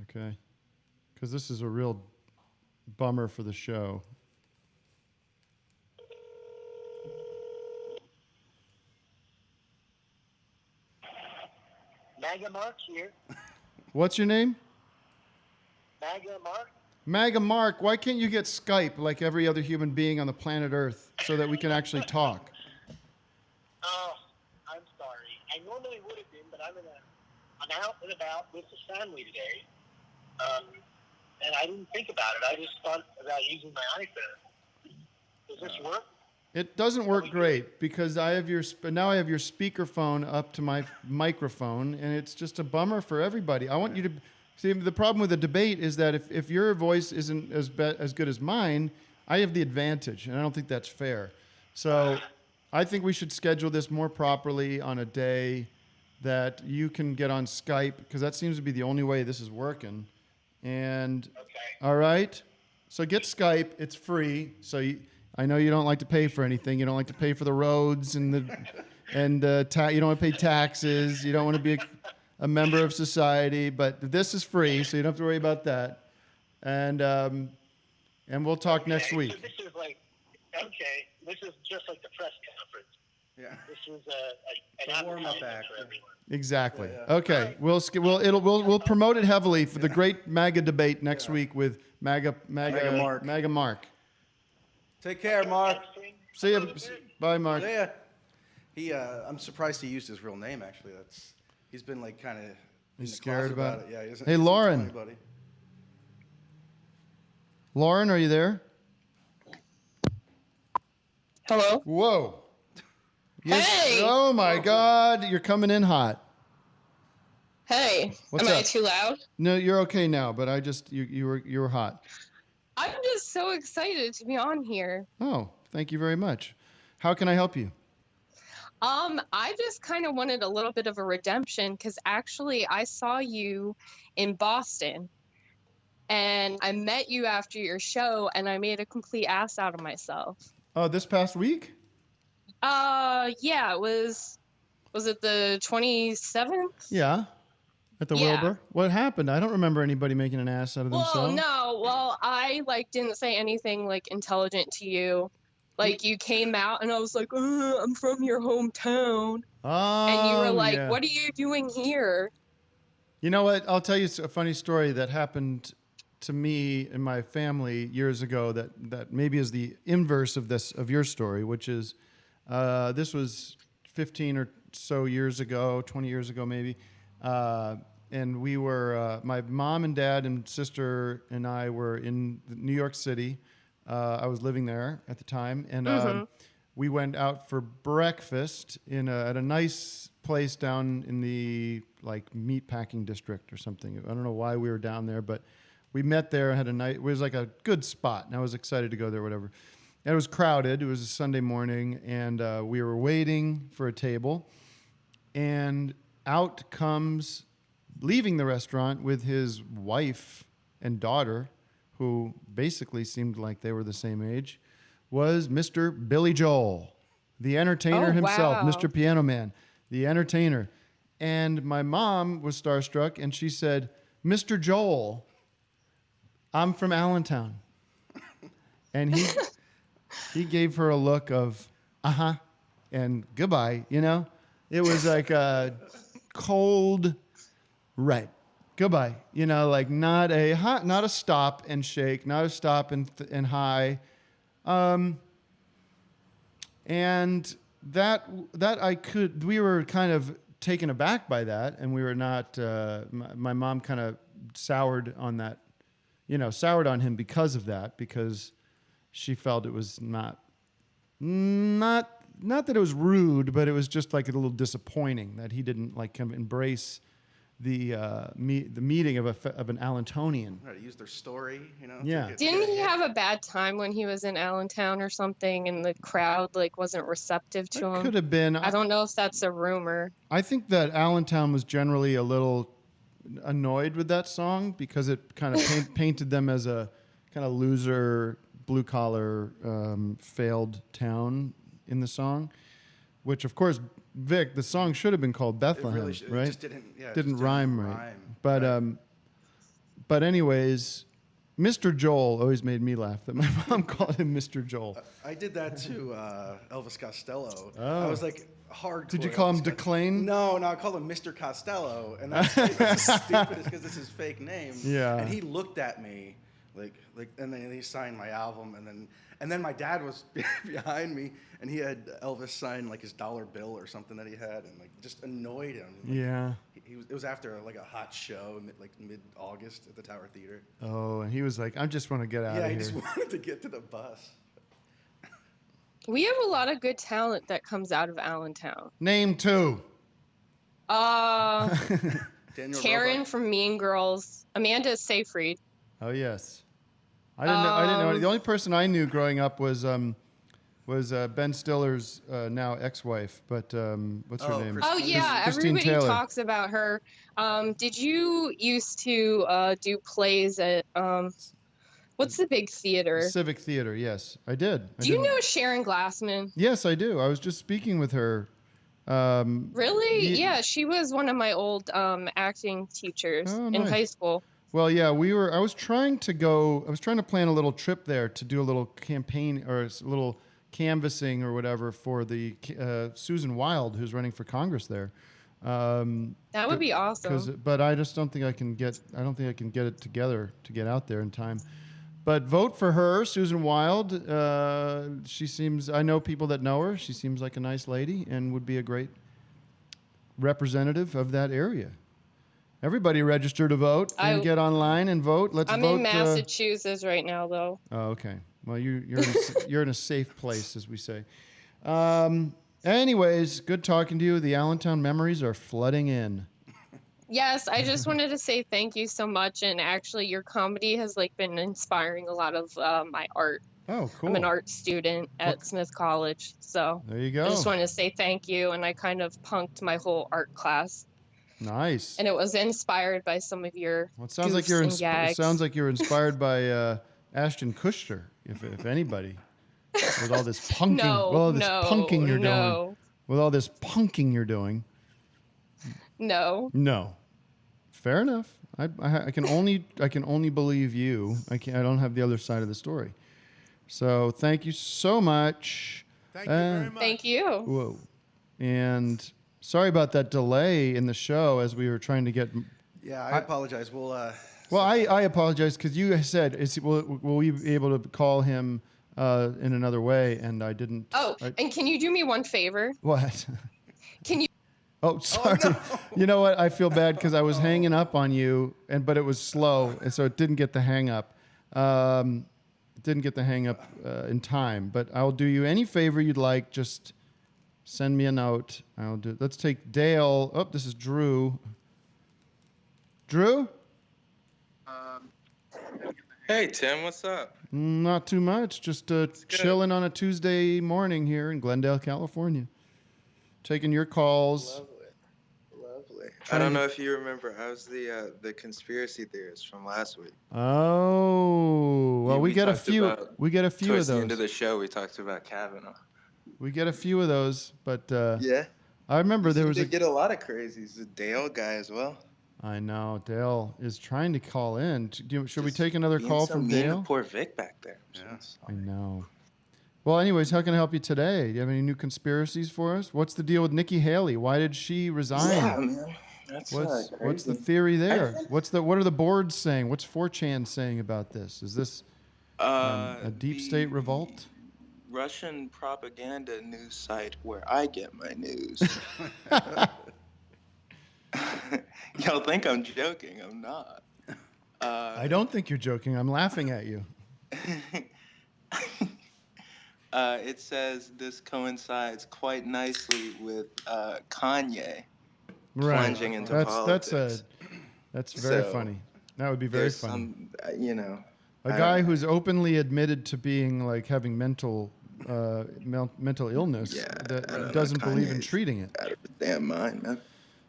Okay. Because this is a real bummer for the show. MAGA Mark here. What's your name? MAGA Mark. MAGA Mark, why can't you get Skype like every other human being on the planet Earth so that we can actually talk? Oh, I'm sorry. I normally would have been, but I'm out and about with the family today. And I didn't think about it. I just thought about using my iPhone. Does this work? It doesn't work great because now I have your speakerphone up to my microphone, and it's just a bummer for everybody. I want you to see, the problem with the debate is that if your voice isn't as good as mine, I have the advantage, and I don't think that's fair. So I think we should schedule this more properly on a day that you can get on Skype, because that seems to be the only way this is working. And all right, so get Skype. It's free. So I know you don't like to pay for anything. You don't like to pay for the roads and you don't want to pay taxes. You don't want to be a member of society. But this is free, so you don't have to worry about that. And we'll talk next week. So this is like, this is just like the press conference. Yeah. This is an warm-up advertisement act. for everyone. Exactly. Yeah. Okay. We'll promote it heavily for the great MAGA debate next week with MAGA Mark. Take care, Mark. See you. Bye, Mark. See ya. I'm surprised he used his real name. Actually, he's been like kind of. He's scared about it. Yeah. Hey, Lauren. Lauren, are you there? Hello. Whoa. Yes. Hey. Oh my God, you're coming in hot. Hey. What's Am up? I too loud? No, you're okay now, but you were hot. I'm just so excited to be on here. Oh, thank you very much. How can I help you? I just kind of wanted a little bit of a redemption because actually I saw you in Boston and I met you after your show and I made a complete ass out of myself. Oh, this past week? Yeah, it was it the 27th? Yeah. At the Wilbur? What happened? I don't remember anybody making an ass out of themselves. Well, I didn't say anything intelligent to you. You came out and I was like, I'm from your hometown. Oh, and you were like, yeah. what are you doing here? You know what? I'll tell you a funny story that happened to me and my family years ago that maybe is the inverse of your story, which is this was 15 or so years ago, 20 years ago maybe. And we were, my mom and dad and sister and I were in New York City. I was living there at the time. And we went out for breakfast at a nice place down in the meatpacking district or something. I don't know why we were down there, but we met there, had a night. It was a good spot, and I was excited to go there, whatever. And it was crowded. It was a Sunday morning, and we were waiting for a table. And out comes, leaving the restaurant with his wife and daughter, who basically seemed like they were the same age, was Mr. Billy Joel, the entertainer himself, wow. Mr. Piano Man, the entertainer. And my mom was starstruck, and she said, Mr. Joel, I'm from Allentown. And he gave her a look of, and goodbye, It was like a cold, right. goodbye. You know, like not a stop and shake, not a stop and hi. And we were kind of taken aback by that, and we were not, my mom kind of soured on that, soured on him because of that, because she felt it was not that it was rude, but it was just like a little disappointing that he didn't like kind of embrace the meeting of an Allentonian. Right, to use their story, Yeah. Didn't he have a bad time when he was in Allentown or something, and the crowd like wasn't receptive to him? Could have been. I don't know if that's a rumor. I think that Allentown was generally a little annoyed with that song because it kind of painted them as a kind of loser, blue collar, failed town in the song, which of course, Vic, the song should have been called Bethlehem, really right? It just didn't rhyme right. But anyways, Mr. Joel always made me laugh that my mom called him Mr. Joel. I did that to Elvis Costello. Oh. I was like hardcore. Did you call him Elvis DeClane? No, I called him Mr. Costello, and that's the stupidest because this is his fake name. Yeah. And he looked at me like, and then he signed my album, and then my dad was behind me, and he had Elvis sign like his dollar bill or something that he had, and like just annoyed him. Like, Yeah. It was after like a hot show, mid-August at the Tower Theater. Oh, and he was like, I just want to get out of here. Yeah, he just wanted to get to the bus. We have a lot of good talent that comes out of Allentown. Name two. Karen Roebuck. from Mean Girls, Amanda Seyfried. Oh yes, I didn't know. The only person I knew growing up was Ben Stiller's now ex-wife, but what's her name? Oh yeah, Christine everybody Taylor. talks about her. Did you used to do plays at what's the big theater? Civic Theater. Yes, I did. Do you know Sharon Glassman? Yes, I do. I was just speaking with her. Really? Yeah, she was one of my old acting teachers in nice. high school. Well, yeah, I was trying to plan a little trip there to do a little campaign or a little canvassing or whatever for the Susan Wild, who's running for Congress there. That would be awesome. But I just don't think I can get it together to get out there in time. But vote for her, Susan Wild. I know people that know her. She seems like a nice lady and would be a great representative of that area. Everybody register to vote and get online and vote. I'm vote. in Massachusetts right now, though. Oh, okay. Well, you're in a safe place, as we say. Anyways, good talking to you. The Allentown memories are flooding in. Yes, I just wanted to say thank you so much. And actually, your comedy has been inspiring a lot of my art. Oh, cool. I'm an art student at Smith College, so there you go. I just wanted to say thank you. And I kind of punked my whole art class. Nice. And it was inspired by some of your. Well, it sounds like you're inspired by Ashton Kutcher, if anybody, with all this punking. Punking you're doing. With all this punking you're doing. No. No. Fair enough. I can only believe you. I don't have the other side of the story. So thank you so much. Thank you very much. Thank you. Whoa. And sorry about that delay in the show as we were trying to get. Yeah, I apologize. We'll. Well, I apologize because you said, will we be able to call him in another way? And I didn't. Oh, and can you do me one favor? What? Can you? Oh, sorry. Oh, no. You know what? I feel bad because I was hanging up on you, but it was slow, and so it didn't get the hang up. In time. But I'll do you any favor you'd like. Just send me a note. I'll do. Let's take Dale. Oh, this is Drew. Drew? Hey, Tim. What's up? Not too much. Just chilling on a Tuesday morning here in Glendale, California. Taking your calls. Lovely. I don't know if you remember. I was the conspiracy theorist from last week. Oh, well, we get a few. We get a few of Towards those. the end of the show, we talked about Kavanaugh. We get a few of those, but yeah. I remember there was a get a lot of crazies. The Dale guy as well. I know Dale is trying to call in. Should we take another call from Dale? Poor Vic back there. Yeah. I know. Well, anyways, how can I help you today? Do you have any new conspiracies for us? What's the deal with Nikki Haley? Why did she resign? Yeah, man. That's What's the crazy. theory there? think- What are the boards saying? What's 4chan saying about this? Is this a deep state revolt? Russian propaganda news site where I get my news. Y'all think I'm joking. I'm not. I don't think you're joking. I'm laughing at you. It says this coincides quite nicely with Kanye plunging into politics. That's very So, funny. That would be very There's funny. some, you know. A I guy don't know. who's openly admitted to being like having mental illness that doesn't believe in Kanye's treating it. Out of his damn mind, man.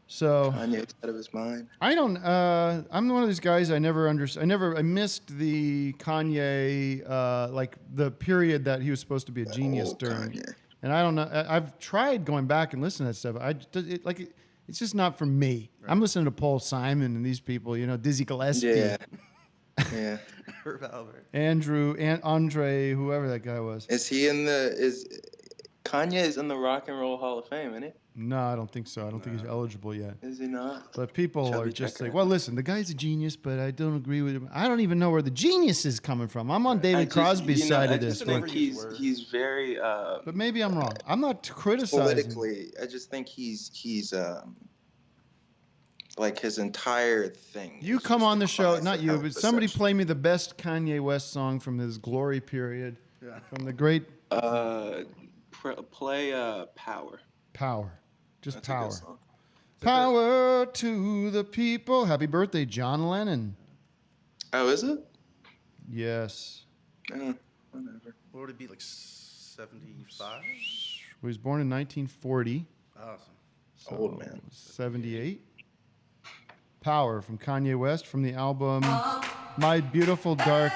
So Kanye's out of his mind. I don't. I'm one of these guys. I missed the Kanye like the period that he was supposed to be a genius during. Kanye. And I don't know. I've tried going back and listening to that stuff. It's just not for me. I'm listening to Paul Simon and these people. You know, Dizzy Gillespie. Yeah. Yeah. Herb Albert. Andrew and Andre, whoever that guy was. Is Kanye is in the Rock and Roll Hall of Fame, isn't he? No, I don't think so. I don't think he's eligible yet. Is he not? But people Shall are we just check like, it well, listen, the guy's a genius, but I don't agree with him. I don't even know where the genius is coming from. I'm on David Crosby's side of this. I think he's very. But maybe I'm wrong. I'm not criticizing. Politically, I just think he's like his entire thing. You come on the show, not you, but somebody play me the best Kanye West song from his glory period, from the great. Play Power. Power, just That's a good power. song. Power to the people. Happy birthday, John Lennon. Oh, is it? Yes. Whatever. What would it be, like 75? He was born in 1940. Awesome. So Old man. 78. Power from Kanye West from the album My Beautiful Dark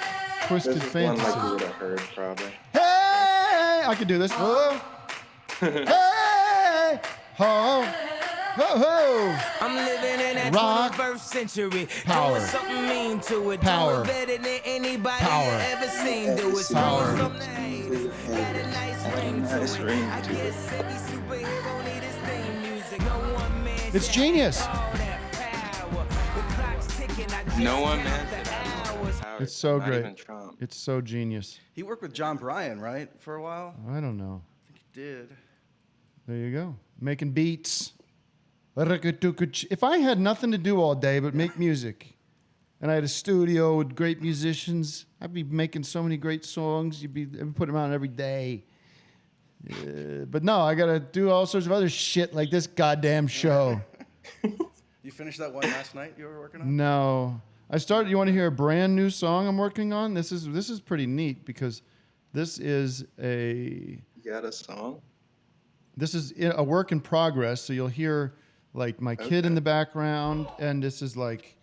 Twisted This is one Fantasy. like you would have heard, probably. Hey, I could do this. Whoa. Hey, ho, ho, ho. I'm living in that Rock. 21st century. Power. Doing something mean to it. Power. Doing better than anybody Power. you ever seen. Do it. Power. From the haters. Got a nice ring to Nice it. ring I to it. guess every superhero need his theme music. No one man It's should genius. have all that power. The clock's ticking. I just No one count man the should have more hours. power. It's so Not great. even Trump. It's so genius. He worked with John Bryan, right, for a while? I don't know. I think he did. There you go. Making beats. If I had nothing to do all day but make music, and I had a studio with great musicians, I'd be making so many great songs. I'd be putting them out every day. But no, I got to do all sorts of other shit like this goddamn show. You finished that one last night you were working on? No. You want to hear a brand new song I'm working on? This is pretty neat because this is You got a song? This is a work in progress, so you'll hear like my kid in the background, and this is like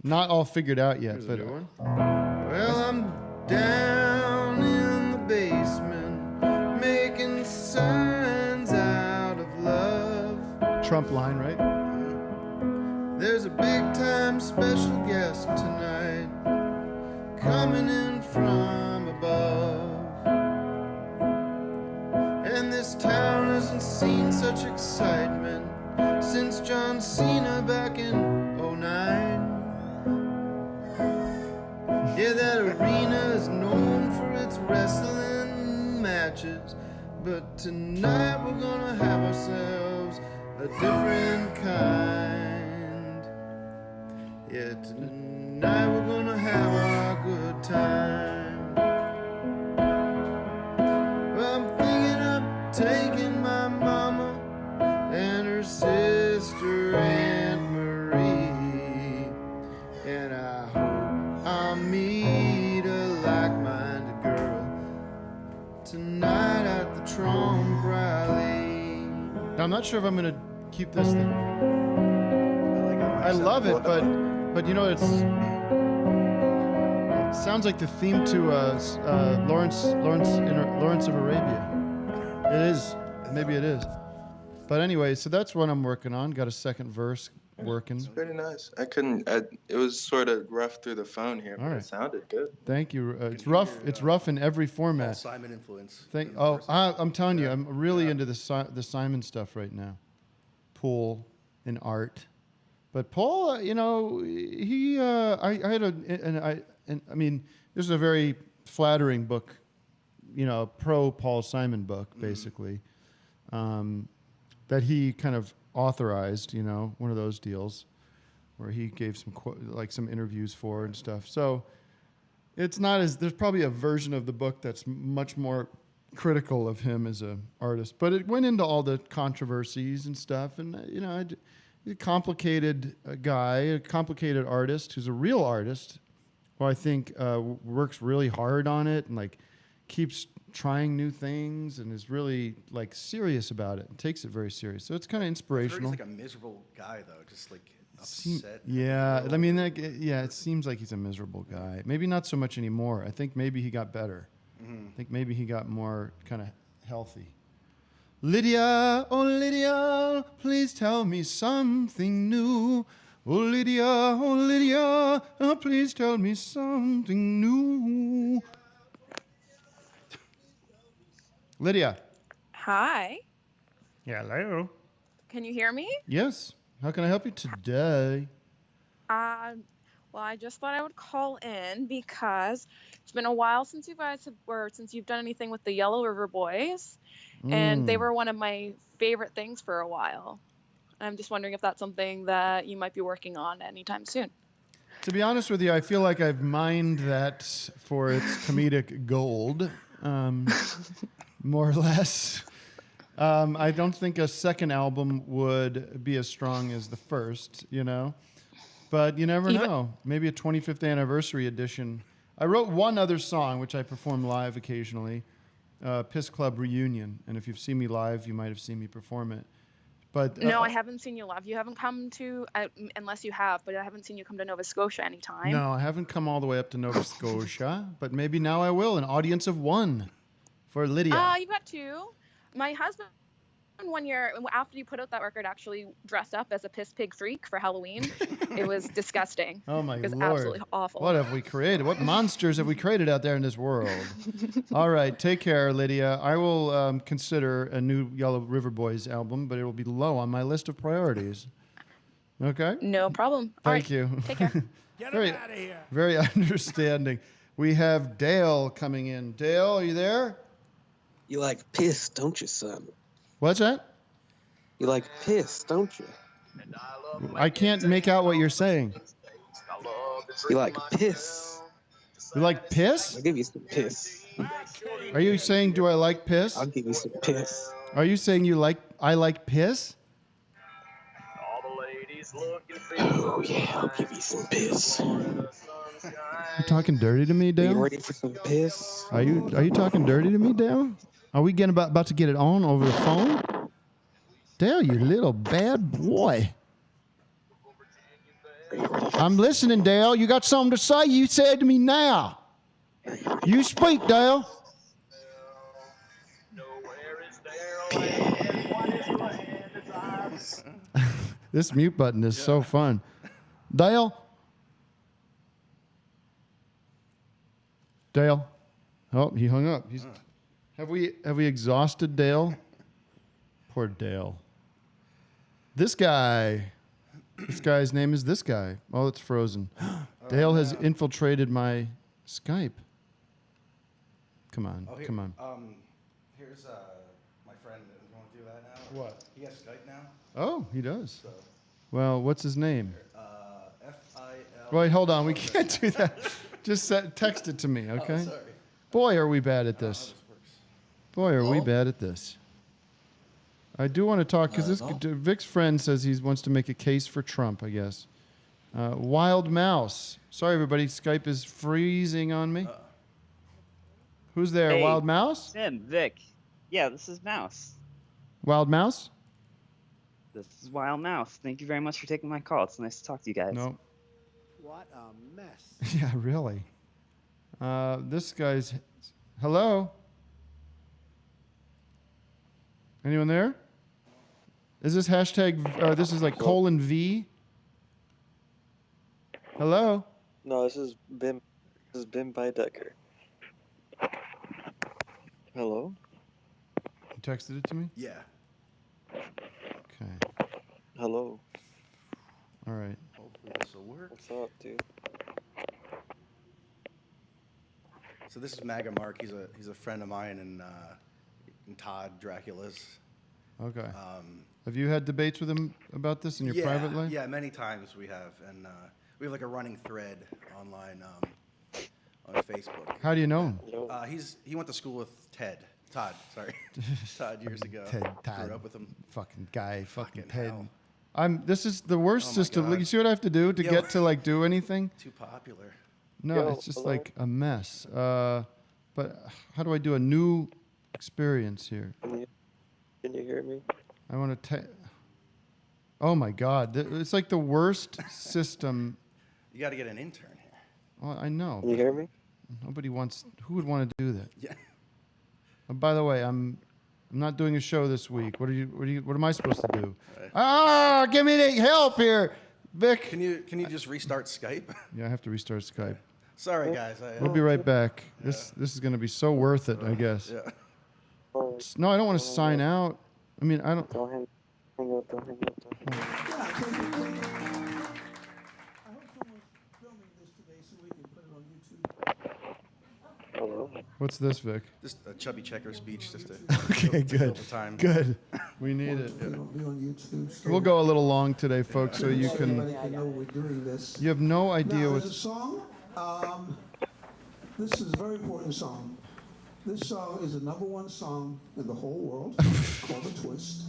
not all figured out yet. Here's a But new one. well, I'm down in the basement making signs out of love. Trump line, right? There's a big time special guest tonight coming in from above. And this town hasn't seen such excitement since John Cena back in '09. Yeah, that arena is known for its wrestling matches, but tonight we're gonna have ourselves a different kind. Yeah, tonight we're gonna have a good time. Well, I'm thinking of taking my mama and her sister Aunt Marie, and I hope I'll meet a like-minded girl tonight at the Trump rally. Now, I'm not sure if I'm gonna keep this thing. I love it, but you know it sounds like the theme to Lawrence of Arabia. It is. Maybe it is. But anyway, so that's what I'm working on. Got a second verse working. It's pretty nice. It was sort of rough through the phone here, but All right. it sounded good. Thank you. It's rough. It's rough in every format. Paul Simon influence. I'm telling you, I'm really into the Simon stuff right now. Pool and art. But Paul, you know, he, I had I mean, this is a very flattering book, you know, pro Paul Simon book, basically, that he kind of authorized, you know, one of those deals where he gave some interviews for and stuff. So it's not as, there's probably a version of the book that's much more critical of him as an artist, but it went into all the controversies and stuff. And, you know, he's a complicated guy, a complicated artist who's a real artist who I think works really hard on it and like keeps trying new things and is really like serious about it and takes it very serious. So it's kind of inspirational. He's like a miserable guy though, just like upset. Yeah, I mean, it seems like he's a miserable guy. Maybe not so much anymore. I think maybe he got better. I think maybe he got more kind of healthy. Lydia, oh Lydia, please tell me something new. Oh Lydia, oh, please tell me something new. Lydia. Hi. Hello. Can you hear me? Yes. How can I help you today? Well, I just thought I would call in because it's been a while since you guys since you've done anything with the Yellow River Boys, and they were one of my favorite things for a while. I'm just wondering if that's something that you might be working on anytime soon. To be honest with you, I feel like I've mined that for its comedic gold, more or less. I don't think a second album would be as strong as the first, you know? But you never know. Maybe a 25th anniversary edition. I wrote one other song, which I perform live occasionally, Piss Club Reunion. And if you've seen me live, you might have seen me perform it. But No, I haven't seen you live. You haven't come to, unless you have, but I haven't seen you come to Nova Scotia anytime. No, I haven't come all the way up to Nova Scotia, but maybe now I will. An audience of one for Lydia. You've got two. My husband, one year after you put out that record, actually dressed up as a piss pig freak for Halloween. It was disgusting. Oh my It was Lord. absolutely awful. What have we created? What monsters have we created out there in this world? All right, take care, Lydia. I will consider a new Yellow River Boys album, but it will be low on my list of priorities. Okay? No problem. Thank you. Take care. Get him out of here. Very understanding. We have Dale coming in. Dale, are you there? You like piss, don't you, son? What's that? You like piss, don't you? I can't make out what you're saying. You like piss. You like piss? I'll give you some piss. Are you saying, do I like piss? I'll give you some piss. Are you saying I like piss? Oh yeah, I'll give you some piss. You talking dirty to me, Dale? Are you ready for some piss? Are you talking dirty to me, Dale? Are we getting about to get it on over the phone? Dale, you little bad boy. I'm listening, Dale. You got something to say? You said to me now. You speak, Dale. This mute button is so fun. Dale? Dale? Oh, he hung up. Have we exhausted Dale? Poor Dale. This guy's name is this guy. Oh, it's frozen. Dale has infiltrated my Skype. Come on, come on. Here's my friend. You want to do that now? What? He has Skype now. Oh, he does. So. Well, what's his name? F-I-L. Wait, hold on. We can't do that. Just text it to me, okay? Sorry. Boy, are we bad at this. Boy, are we bad at this. I do want to talk, because Vic's friend says he wants to make a case for Trump, I guess. Wild Mouse. Sorry, everybody. Skype is freezing on me. Who's there? Hey, Wild Mouse? Tim, Vic. Yeah, this is Mouse. Wild Mouse? This is Wild Mouse. Thank you very much for taking my call. It's nice to talk to you guys. No. What a mess. Yeah, really. This guy's... Hello? Anyone there? Is this hashtag... this is like :V? Hello? No, this is Bim. This is Bim Heidecker. Hello? You texted it to me? Yeah. Okay. Hello. All right. Hopefully this will work. What's up, dude? So this is MAGA Mark. He's a friend of mine and Todd Dracula's. Okay. Have you had debates with him about this in your private life? Yeah, many times we have, and we have like a running thread online on Facebook. How do you know him? He went to school with Todd, Todd years ago. Todd. Grew up with him. Fucking guy, fucking Ted. hell. This is the worst Oh my system. God. Look, you see what I have to do to Yo. get to like do anything? Too popular. No, it's just like a mess. But how do I do a new experience here? Can you hear me? I want to Oh my God. It's like the worst system. You got to get an intern here. Well, I know. Can you hear me? Nobody wants. Who would want to do that? Yeah. By the way, I'm not doing a show this week. What am I supposed to do? Ah, give me the help here, Vic. Can you just restart Skype? Yeah, I have to restart Skype. Sorry, guys. We'll be right back. This is going to be so worth it, I guess. Yeah. No, I don't want to sign out. I mean, I don't. Don't hang up. Don't hang up. Hello. What's this, Vic? Just a chubby checker speech, just to Okay, to fill good. the time. Good. We need it. We'll go a little long today, folks, so you can. You have no idea Now, what. there's a song. This is a very important song. This song is the #1 song in the whole world, called The Twist.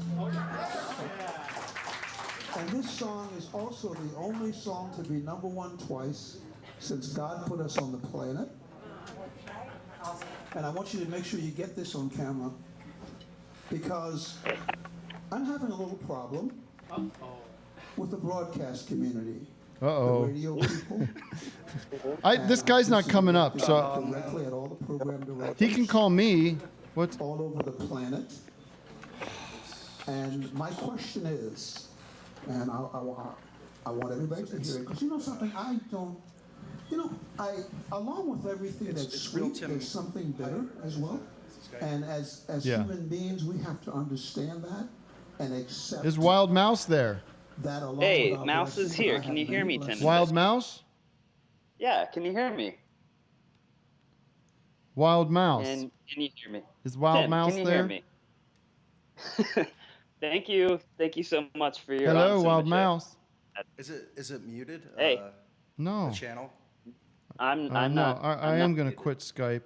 And this song is also the only song to be #1 twice since God put us on the planet. And I want you to make sure you get this on camera because I'm having a little problem with the broadcast community. Uh-oh. The radio people. This guy's not coming up, so Directly at all the program directors. he can call me. What? All over the planet. And my question is, and I want everybody to hear it, because you know something, I don't, along with everything that's sweet, there's something bitter as well. And as Yeah. human beings, we have to understand that and accept Is Wild Mouse there? that along Hey, with our Mouse is blessings, here. I Can have you hear many me, Tim? blessings. Wild Mouse? Yeah, can you hear me? Wild Mouse. And can you hear me? Is Wild Tim, Mouse can you there? hear me? Thank you. Thank you so much for your Hello, so Wild much, Mouse. Is it muted? Hey. No. The channel. I'm no, not. I am going to quit Skype.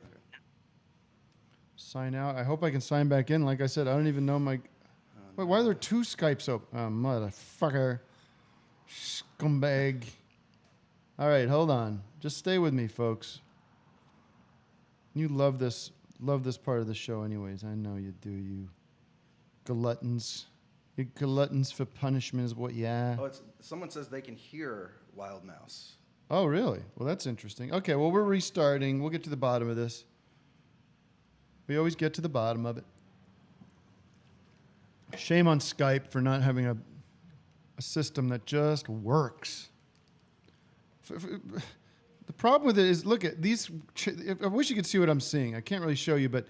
Sign out. I hope I can sign back in. Like I said, I don't even know my. Wait, why are there 2 Skypes open? Oh, motherfucker. Scumbag. All right, hold on. Just stay with me, folks. You love this part of the show anyways. I know you do, you gluttons. You gluttons for punishment is what, yeah. Oh, someone says they can hear Wild Mouse. Oh, really? Well, that's interesting. Okay, well, we're restarting. We'll get to the bottom of this. We always get to the bottom of it. Shame on Skype for not having a system that just works. The problem with it is, look at these. I wish you could see what I'm seeing. I can't really show you, but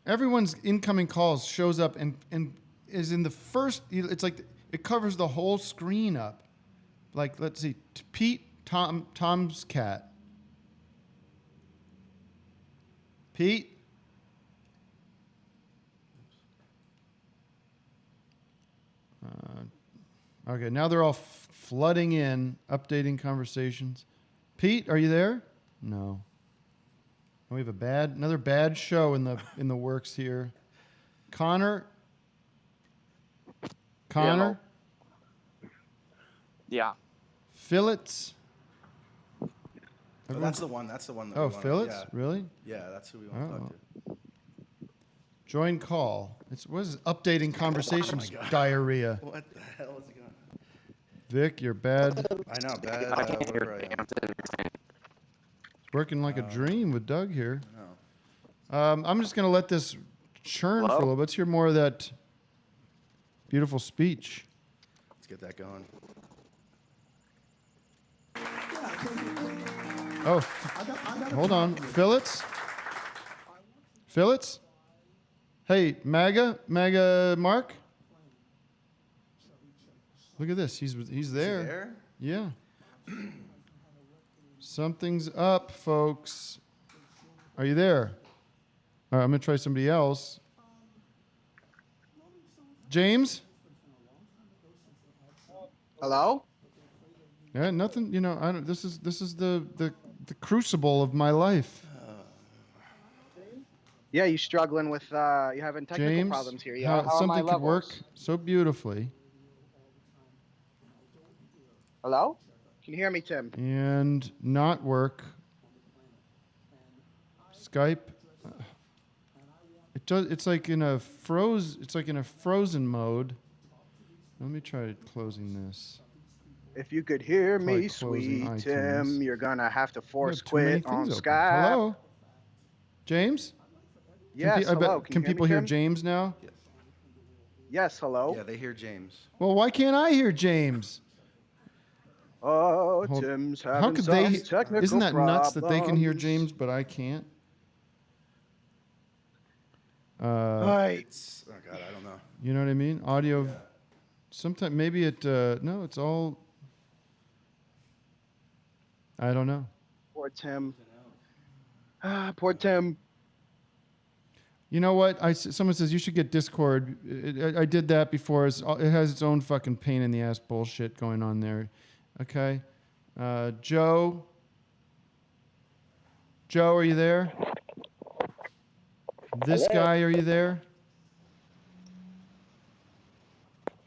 everyone's incoming calls shows up and is in the first. It's like it covers the whole screen up. Like, let's see, Pete, Tom's cat. Pete. Okay, now they're all flooding in, updating conversations. Pete, are you there? No. We have another bad show in the works here. Connor. Yeah. Phillits. Oh, that's the one. That's the one. That Oh, we wanna, Phillits? yeah. Really? Yeah, that's who we want to talk to. Join call. What is updating conversations Oh my God. diarrhea? What the hell is it going? Vic, you're bad. I know, bad. Whatever I am. It's working like a dream with Doug here. I'm just going to let this churn for a little bit. Let's hear more of that beautiful speech. Let's get that going. Oh, hold on. Phillits? Phillits? Hey, MAGA Mark? Look at this. He's there. Is he there? Yeah. Something's up, folks. Are you there? All right, I'm gonna try somebody else. James? Hello? Yeah, nothing. You know, I don't. This is the crucible of my life. Yeah, you struggling with you having technical James, problems here. Yeah, how are my something could work levels? so beautifully Hello? Can you hear me, Tim? and not work. Skype. It does. It's like in a frozen mode. Let me try closing this. If you could hear Try me, closing sweet iTunes. Tim, you're gonna have to force have too many quit on things open. Skype. Hello, James. Yes, hello. Can you hear people me, hear Tim? James now? Yes, hello. Yeah, they hear James. Well, why can't I hear James? Oh, Hold- Tim's How having could some they? technical Isn't that nuts that they can hear problems. James but I can't? Right. Oh God, I don't know. You know what I mean? Audio. Sometimes maybe it. No, it's all. I don't know. Poor Tim. Poor Tim. You know what? Someone says you should get Discord. I did that before. It has its own fucking pain in the ass bullshit going on there. Okay, Joe. Joe, are you there? This Hello? guy, are you there?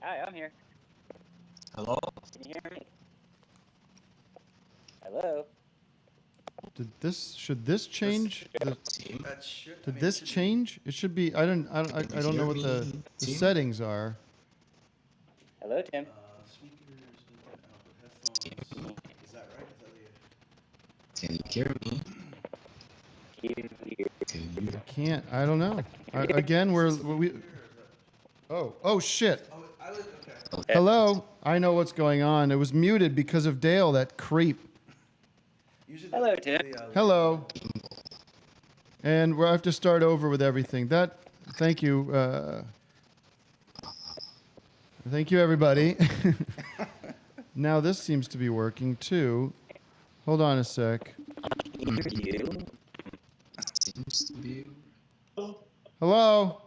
Hi, I'm here. Hello? Can you hear me? Hello? Should this change? Should Did this change? It should be. I don't know what the settings are. Hello, Tim. Is that right? Can you hear me? I can't. I don't know. Again, we. Oh shit. Hello. I know what's going on. It was muted because of Dale, that creep. Hello, Tim. Hello. And we'll have to start over with everything. Thank you. Thank you, everybody. Now this seems to be working too. Hold on a sec. Hello.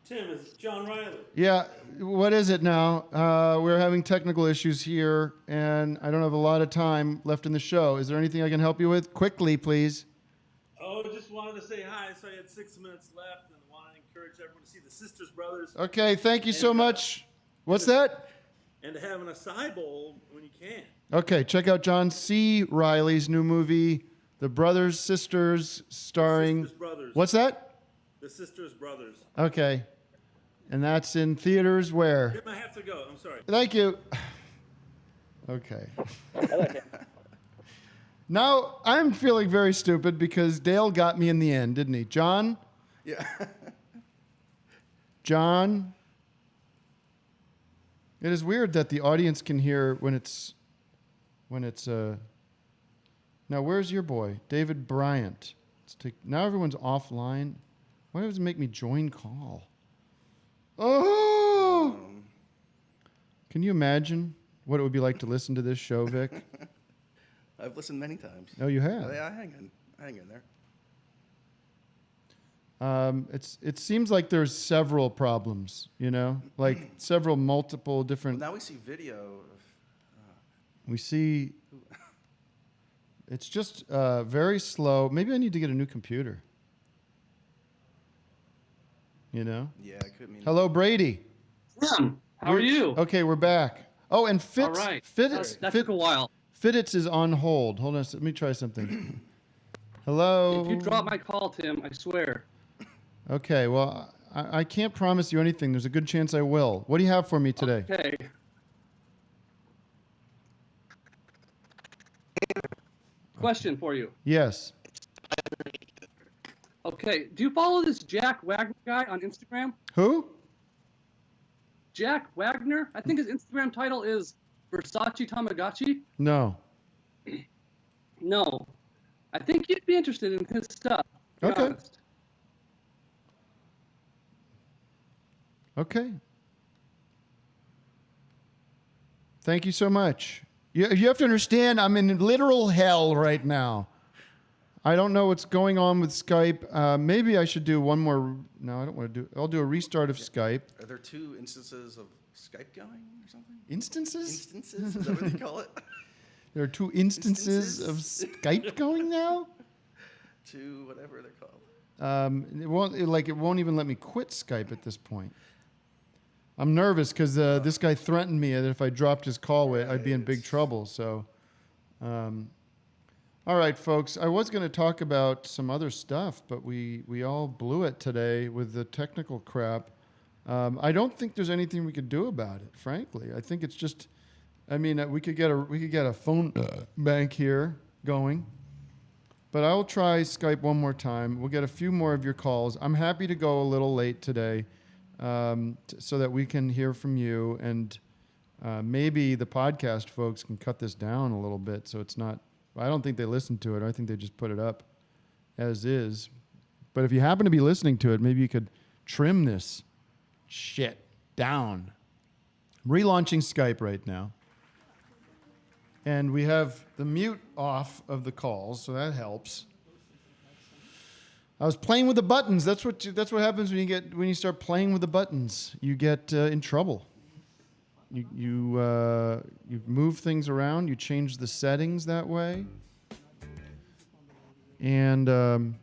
Tim, it's John Riley. Yeah, what is it now? We're having technical issues here, and I don't have a lot of time left in the show. Is there anything I can help you with? Quickly, please. Oh, just wanted to say hi. So I had 6 minutes left, and want to encourage everyone to see the Sisters Brothers. Okay, thank you so much. What's that? And to have an acai bowl when you can. Okay, check out John C. Reilly's new movie, The Brothers Sisters, starring. Sisters Brothers. What's that? The Sisters Brothers. Okay, and that's in theaters where? Tim, I have to go. I'm sorry. Thank you. Okay. Now I'm feeling very stupid because Dale got me in the end, didn't he? John? Yeah. John? It is weird that the audience can hear when it's Now where's your boy? David Bryant. Now everyone's offline. Why does it make me join call? Oh! Can you imagine what it would be like to listen to this show, Vic? I've listened many times. Oh, you have? I hang in there. It seems like there's several problems, like several multiple different. Well, now we see video. We see. It's just very slow. Maybe I need to get a new computer. Yeah, it could mean. Hello, Brady. Tim, how are you? Okay, we're back. Oh, and Fitz. All right. Fitz. That took a while. Fittitz is on hold. Hold on. Let me try something. Hello. If you drop my call, Tim, I swear. Okay. Well, I can't promise you anything. There's a good chance I will. What do you have for me today? Okay. Question for you. Yes. Okay. Do you follow this Jack Wagner guy on Instagram? Who? Jack Wagner. I think his Instagram title is Versace Tamagotchi. No. No. I think you'd be interested in his stuff. To be Okay. honest. Okay. Thank you so much. You have to understand, I'm in literal hell right now. I don't know what's going on with Skype. Maybe I should do one more. No, I don't want to do. I'll do a restart of Skype. Are there 2 instances of Skype going or something? Instances? Instances? Is that what they call it? There are 2 instances of Skype going now? 2, whatever they're called. It won't even let me quit Skype at this point. I'm nervous because this guy threatened me that if I dropped his call, I'd be in big trouble. So, all right, folks. I was going to talk about some other stuff, but we all blew it today with the technical crap. I don't think there's anything we could do about it, frankly. I think it's just, we could get a phone bank here going. But I will try Skype one more time. We'll get a few more of your calls. I'm happy to go a little late today so that we can hear from you. And maybe the podcast folks can cut this down a little bit so it's not... I don't think they listen to it. I think they just put it up as is. But if you happen to be listening to it, maybe you could trim this shit down. I'm relaunching Skype right now. And we have the mute off of the calls, so that helps. I was playing with the buttons. That's what happens when you start playing with the buttons. You get in trouble. You move things around. You change the settings that way. And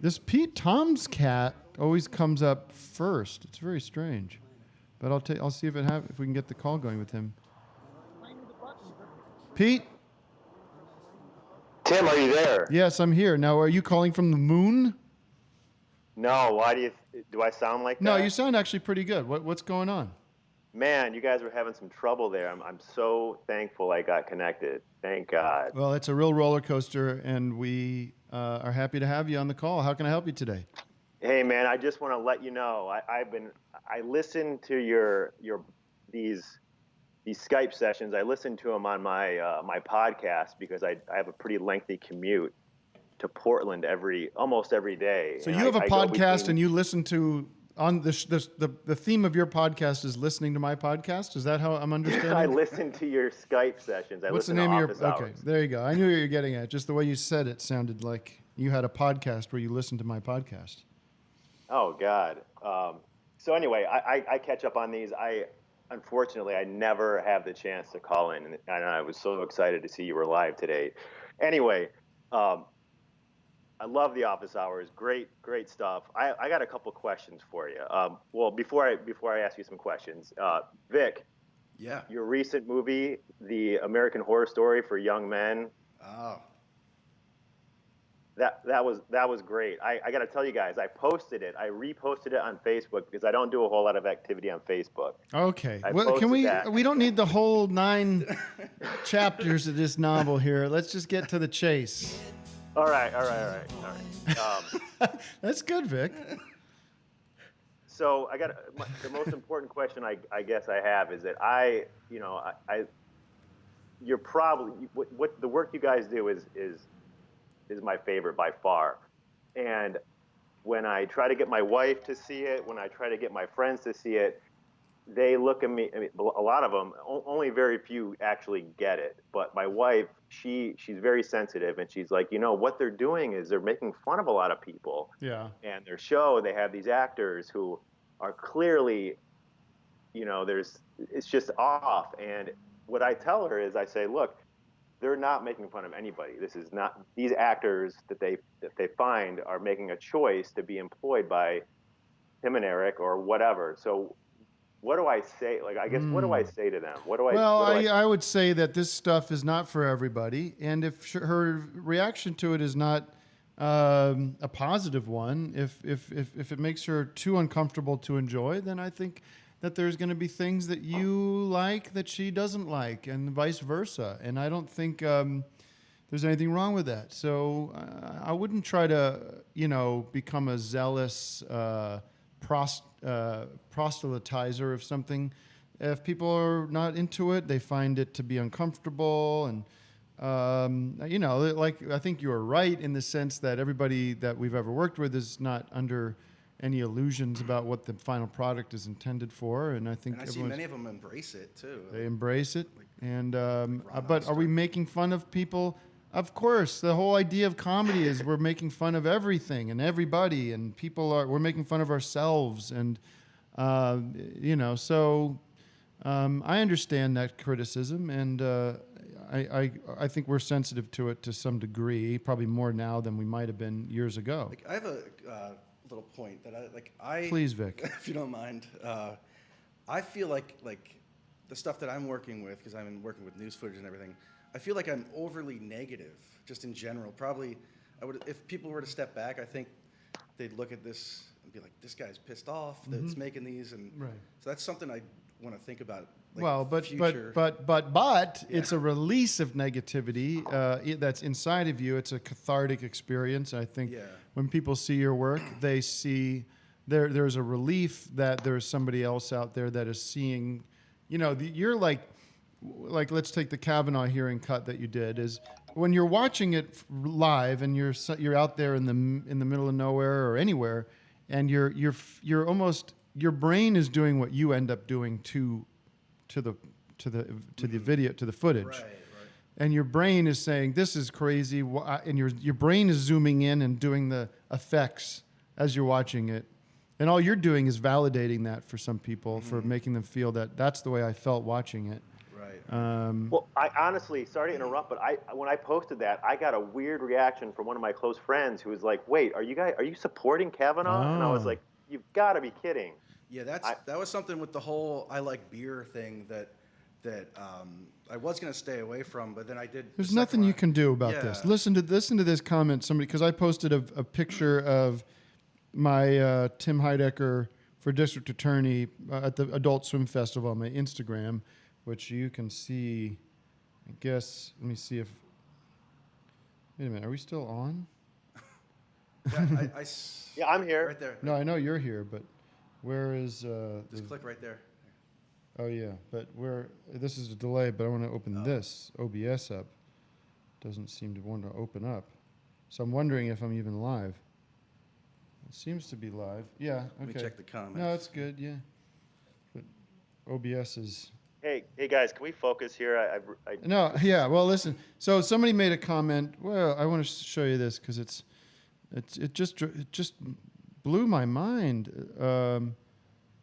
this Pete Tom's cat always comes up first. It's very strange, but I'll see if we can get the call going with him. Pete? Tim, are you there? Yes, I'm here. Now, are you calling from the moon? No. Why do I sound like that? No, you sound actually pretty good. What's going on? Man, you guys were having some trouble there. I'm so thankful I got connected. Thank God. Well, it's a real roller coaster, and we are happy to have you on the call. How can I help you today? Hey, man, I just want to let you know I listened to these Skype sessions. I listen to them on my podcast because I have a pretty lengthy commute to Portland almost every day. So you have a podcast and you listen to the theme of your podcast is listening to my podcast. Is that how I'm understanding? I listen to your Skype sessions. What's the name of your? Okay, there you go. I knew what you were getting at. Just the way you said it sounded like you had a podcast where you listened to my podcast. Oh God. So anyway, I catch up on these. Unfortunately, I never have the chance to call in, and I was so excited to see you were live today. Anyway, I love the office hours. Great stuff. I got a couple questions for you. Well, before I ask you some questions, Vic. Yeah. Your recent movie, The American Horror Story for Young Men. Oh. That was great. I got to tell you guys, I posted it. I reposted it on Facebook because I don't do a whole lot of activity on Facebook. Okay. Well, can we? We don't need the whole 9 chapters of this novel here. Let's just get to the chase. All right. That's good, Vic. So I got the most important question I guess I have is that you're probably what the work you guys do is my favorite by far. And when I try to get my wife to see it, when I try to get my friends to see it, they look at me. I mean, a lot of them, only very few actually get it. But my wife, she's very sensitive, and she's like, what they're doing is they're making fun of a lot of people. Yeah. And their show, they have these actors who are clearly, it's just off. And what I tell her is, I say, look, they're not making fun of anybody. This is not, these actors that they find are making a choice to be employed by Tim and Eric or whatever. So what do I say? Like, I guess, what do I say to them? I would say that this stuff is not for everybody. And if her reaction to it is not a positive one, if it makes her too uncomfortable to enjoy, then I think that there's going to be things that you like that she doesn't like, and vice versa. And I don't think there's anything wrong with that. So I wouldn't try to, become a zealous proselytizer of something. If people are not into it, they find it to be uncomfortable. And, I think you are right in the sense that everybody that we've ever worked with is not under any illusions about what the final product is intended for. And I think And I see many of them embrace it too. they embrace it. And but are we making fun of people? Of course, the whole idea of comedy is we're making fun of everything and everybody, and we're making fun of ourselves, and so I understand that criticism, and I think we're sensitive to it to some degree, probably more now than we might have been years ago. Like, I have a little point that I Please, Vic. if you don't mind. I feel like the stuff that I'm working with, because I'm working with news footage and everything, I feel like I'm overly negative, just in general. Probably, if people were to step back, I think they'd look at this and be like, "This guy's pissed off that's making these," and so that's something I want to think about. Like future. But it's a release of negativity that's inside of you. It's a cathartic experience. I think when people see your work, they see there's a relief that there's somebody else out there that is seeing. You're like let's take the Kavanaugh hearing cut that you did. Is when you're watching it live and you're out there in the middle of nowhere or anywhere, and you're almost, your brain is doing what you end up doing to the video, to the footage. Right. And your brain is saying, this is crazy, and your brain is zooming in and doing the effects as you're watching it. And all you're doing is validating that for some people, for making them feel that that's the way I felt watching it. Right. Well, I honestly, sorry to interrupt, but when I posted that, I got a weird reaction from one of my close friends who was like, "Wait, are you supporting Kavanaugh?" And I was like, "You've got to be kidding." Yeah, that was something with the whole I like beer thing that I was going to stay away from, but then I did. There's nothing you can do about this. Listen to this comment, somebody, because I posted a picture of my Tim Heidecker for district attorney at the Adult Swim Festival on my Instagram, which you can see. I guess, let me see if. Wait a minute, are we still on? Yeah, I'm here. Right there. No, I know you're here, but where is? Just click right there. Oh yeah, but this is a delay, but I want to open this OBS up. Doesn't seem to want to open up. So I'm wondering if I'm even live. It seems to be live. Yeah, okay. Let me check the comments. No, it's good, yeah. But OBS is... Hey guys, can we focus here? No, yeah, well listen. So somebody made a comment. Well, I want to show you this because it just blew my mind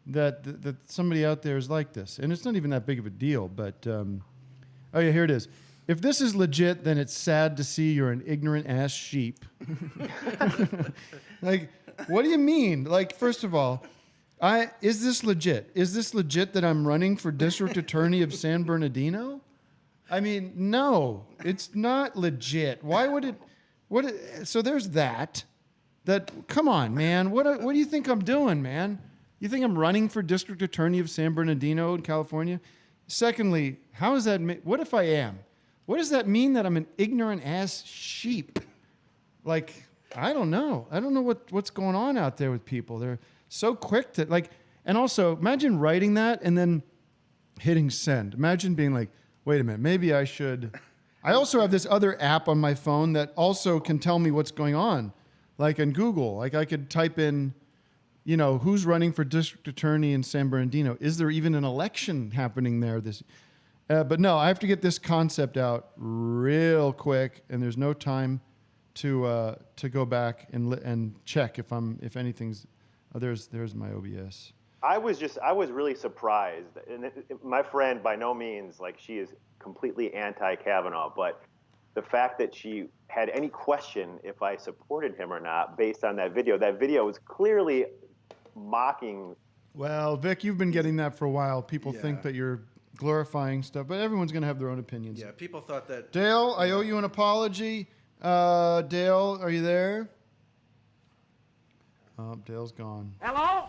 that somebody out there is like this. And it's not even that big of a deal, but oh yeah, here it is. If this is legit, then it's sad to see you're an ignorant ass sheep. Like, what do you mean? Like, first of all, is this legit? Is this legit that I'm running for district attorney of San Bernardino? I mean, no, it's not legit. Why would it? So there's that. Come on, man. What do you think I'm doing, man? You think I'm running for district attorney of San Bernardino in California? Secondly, how is that? What if I am? What does that mean that I'm an ignorant ass sheep? Like, I don't know. I don't know what's going on out there with people. They're so quick to and also imagine writing that and then hitting send. Imagine being like, wait a minute, maybe I should. I also have this other app on my phone that also can tell me what's going on. Like in Google, like I could type in, who's running for district attorney in San Bernardino? Is there even an election happening there? But no, I have to get this concept out real quick, and there's no time to go back and check if anything's. Oh, there's my OBS. I was really surprised, and my friend by no means she is completely anti-Kavanaugh, but the fact that she had any question if I supported him or not based on that video was clearly mocking. Well, Vic, you've been getting that for a while. People think that you're glorifying stuff, but everyone's going to have their own opinions. Yeah, people thought that. Dale, I owe you an apology. Dale, are you there? Oh, Dale's gone. Hello?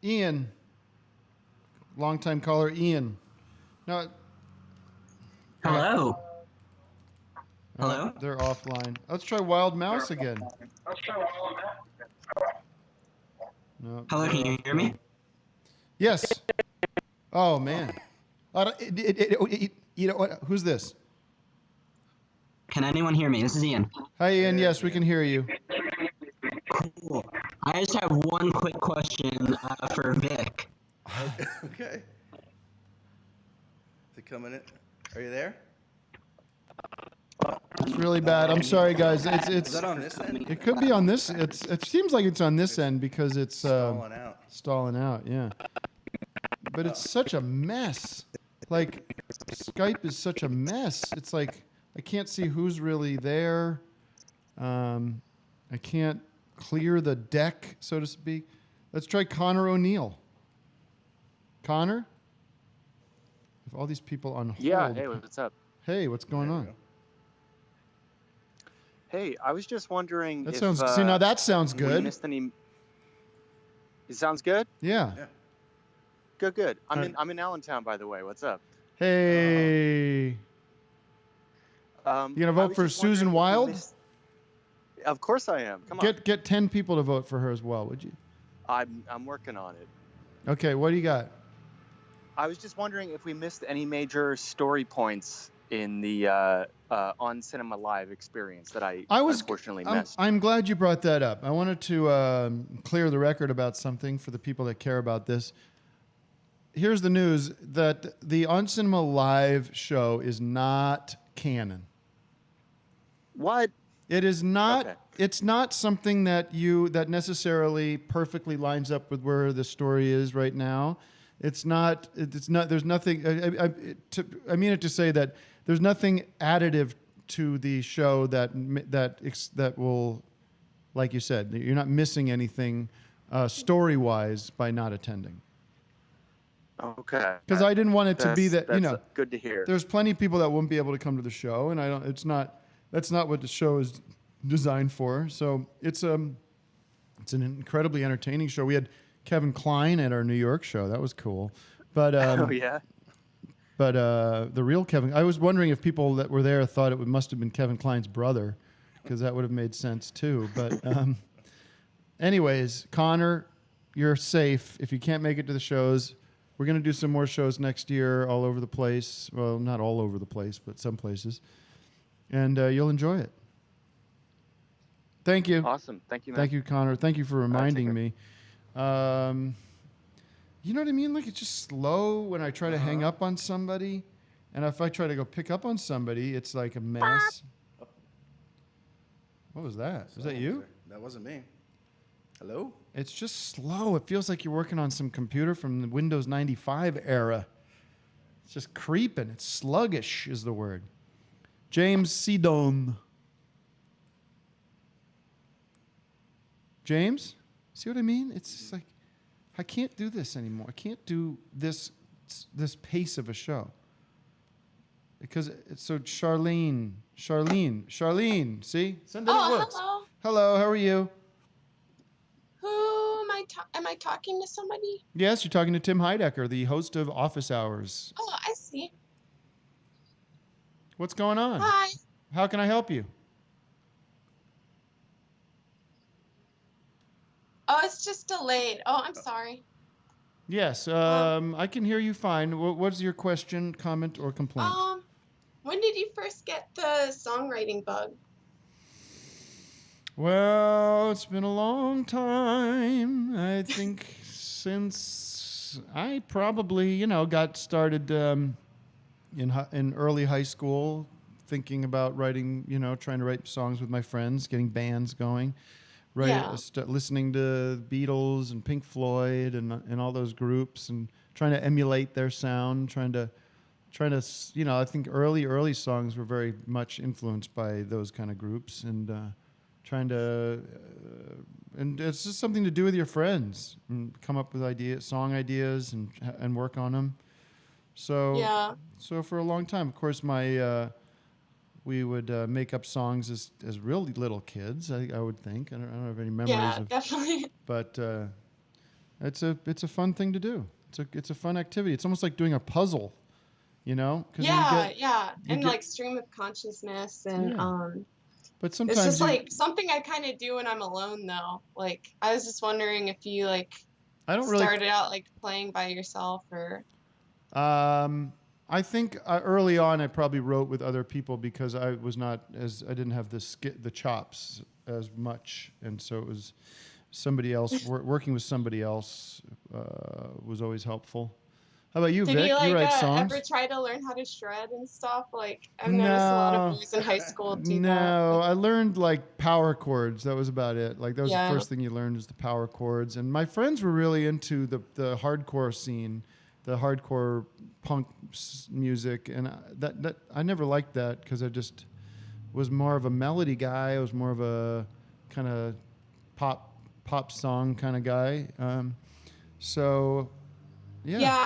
Ian. Longtime caller, Ian. No. Hello. Hello? They're offline. Let's try Wild Mouse again. No, Hello, can you hear me? Yes. Oh, man. You know what? Who's this? Can anyone hear me? This is Ian. Hi, Ian. Yes, we can hear you. Cool. I just have one quick question for Vic. Okay. Is it coming in? Are you there? It's really bad. I'm sorry, guys. It's Is that on this end? It could be on this. It seems like it's on this end because it's Stalling out. Stalling out, yeah. But it's such a mess. Like Skype is such a mess. It's like I can't see who's really there. I can't clear the deck, so to speak. Let's try Connor O'Neill. Connor? If all these people on hold. Yeah, hey, what's up? Hey, what's going on? Hey, I was just wondering That if, sounds. See, now that sounds we good. missed any... It sounds good? Yeah. Good. I'm in Allentown, by the way. What's up? Hey. You gonna vote for Susan Wild? Of course I am. Come on. Get 10 people to vote for her as well, would you? I'm working on it. Okay, what do you got? I was just wondering if we missed any major story points in the On Cinema Live experience that I unfortunately missed. I'm glad you brought that up. I wanted to clear the record about something for the people that care about this. Here's the news that the On Cinema Live show is not canon. What? It is not. Okay. It's not something that necessarily perfectly lines up with where the story is right now. It's not. There's nothing. I mean it to say that there's nothing additive to the show that will, like you said, you're not missing anything story-wise by not attending. Okay. Because I didn't want it to be that, that's good to hear. There's plenty of people that won't be able to come to the show, and that's not what the show is designed for. So it's an incredibly entertaining show. We had Kevin Kline at our New York show. That was cool. But oh yeah. But the real Kevin, I was wondering if people that were there thought it must have been Kevin Kline's brother, because that would have made sense too. But anyways, Connor, you're safe. If you can't make it to the shows, we're going to do some more shows next year all over the place. Well, not all over the place, but some places. And you'll enjoy it. Thank you. Awesome. Thank you, man. Thank you, Connor. Thank you for reminding me. You know what I mean? Like, it's just slow when I try to hang up on somebody. And if I try to go pick up on somebody, it's like a mess. What was that? Was that you? That wasn't me. Hello? It's just slow. It feels like you're working on some computer from the Windows 95 era. It's just creeping. It's sluggish is the word. James Sidon. James? See what I mean? It's just like, I can't do this anymore. I can't do this pace of a show. Because it's so Charlene, see? Send it works. Hello. Hello, how are you? Who am I talking to somebody? Yes, you're talking to Tim Heidecker, the host of Office Hours. Oh, I see. What's going on? Hi. How can I help you? Oh, it's just delayed. Oh, I'm sorry. Yes, I can hear you fine. What's your question, comment, or complaint? When did you first get the songwriting bug? Well, it's been a long time. I think since I probably, got started in early high school, thinking about writing, trying to write songs with my friends, getting bands going. Listening to Beatles and Pink Floyd and all those groups and trying to emulate their sound, trying to, I think early songs were very much influenced by those kind of groups and trying to, and it's just something to do with your friends and come up with song ideas and work on them. So for a long time, of course, we would make up songs as really little kids. I would think. I don't have any memories. Yeah, definitely. But it's a fun thing to do. It's a fun activity. It's almost like doing a puzzle, Yeah, and like stream of consciousness and But sometimes it's just like something I kind of do when I'm alone though. Like I was just wondering if you started out like playing by yourself or. I think early on I probably wrote with other people because I didn't have the chops as much, and so it was somebody else working with somebody else was always helpful. How about you, Did Vic? you You write songs? ever try to learn how to shred and stuff? Like I've noticed a lot of boys in high school do that. No, I learned like power chords. That was about it. Like that was the Yeah. first thing you learned, is the power chords. And my friends were really into the hardcore scene, the hardcore punk music, and that I never liked that because I just was more of a melody guy. I was more of a kind of pop song kind of guy. So yeah. Yeah,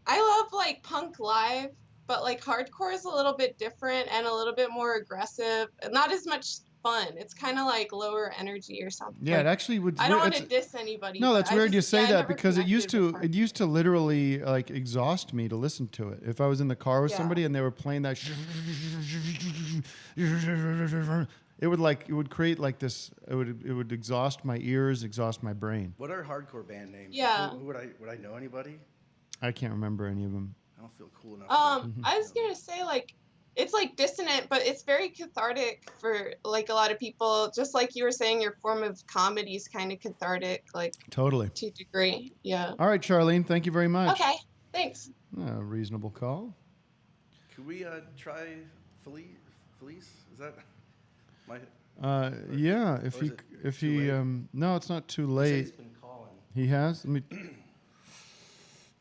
I love like punk live, but like hardcore is a little bit different and a little bit more aggressive. Not as much fun. It's kind of like lower energy or something. Yeah, it actually would. I don't want to diss anybody. No, but that's I weird you just- say yeah, I that never because it used connected with to literally like exhaust me to listen to it. If I was in the car with Yeah. somebody and they were playing that, it would create like this. It would exhaust my ears, exhaust my brain. What are hardcore band names? Yeah. Who would I know anybody? I can't remember any of them. I don't feel cool enough. I was gonna say like it's like dissonant, but it's very cathartic for like a lot of people. Just like you were saying, your form of comedy is kind of cathartic, like Totally. to a degree. Yeah. All right, Charlene. Thank you very much. Okay. Thanks. Reasonable call. Could we try Felice? Is that my? Yeah. or is it too late? No, it's not too He said late. he's been calling. He has.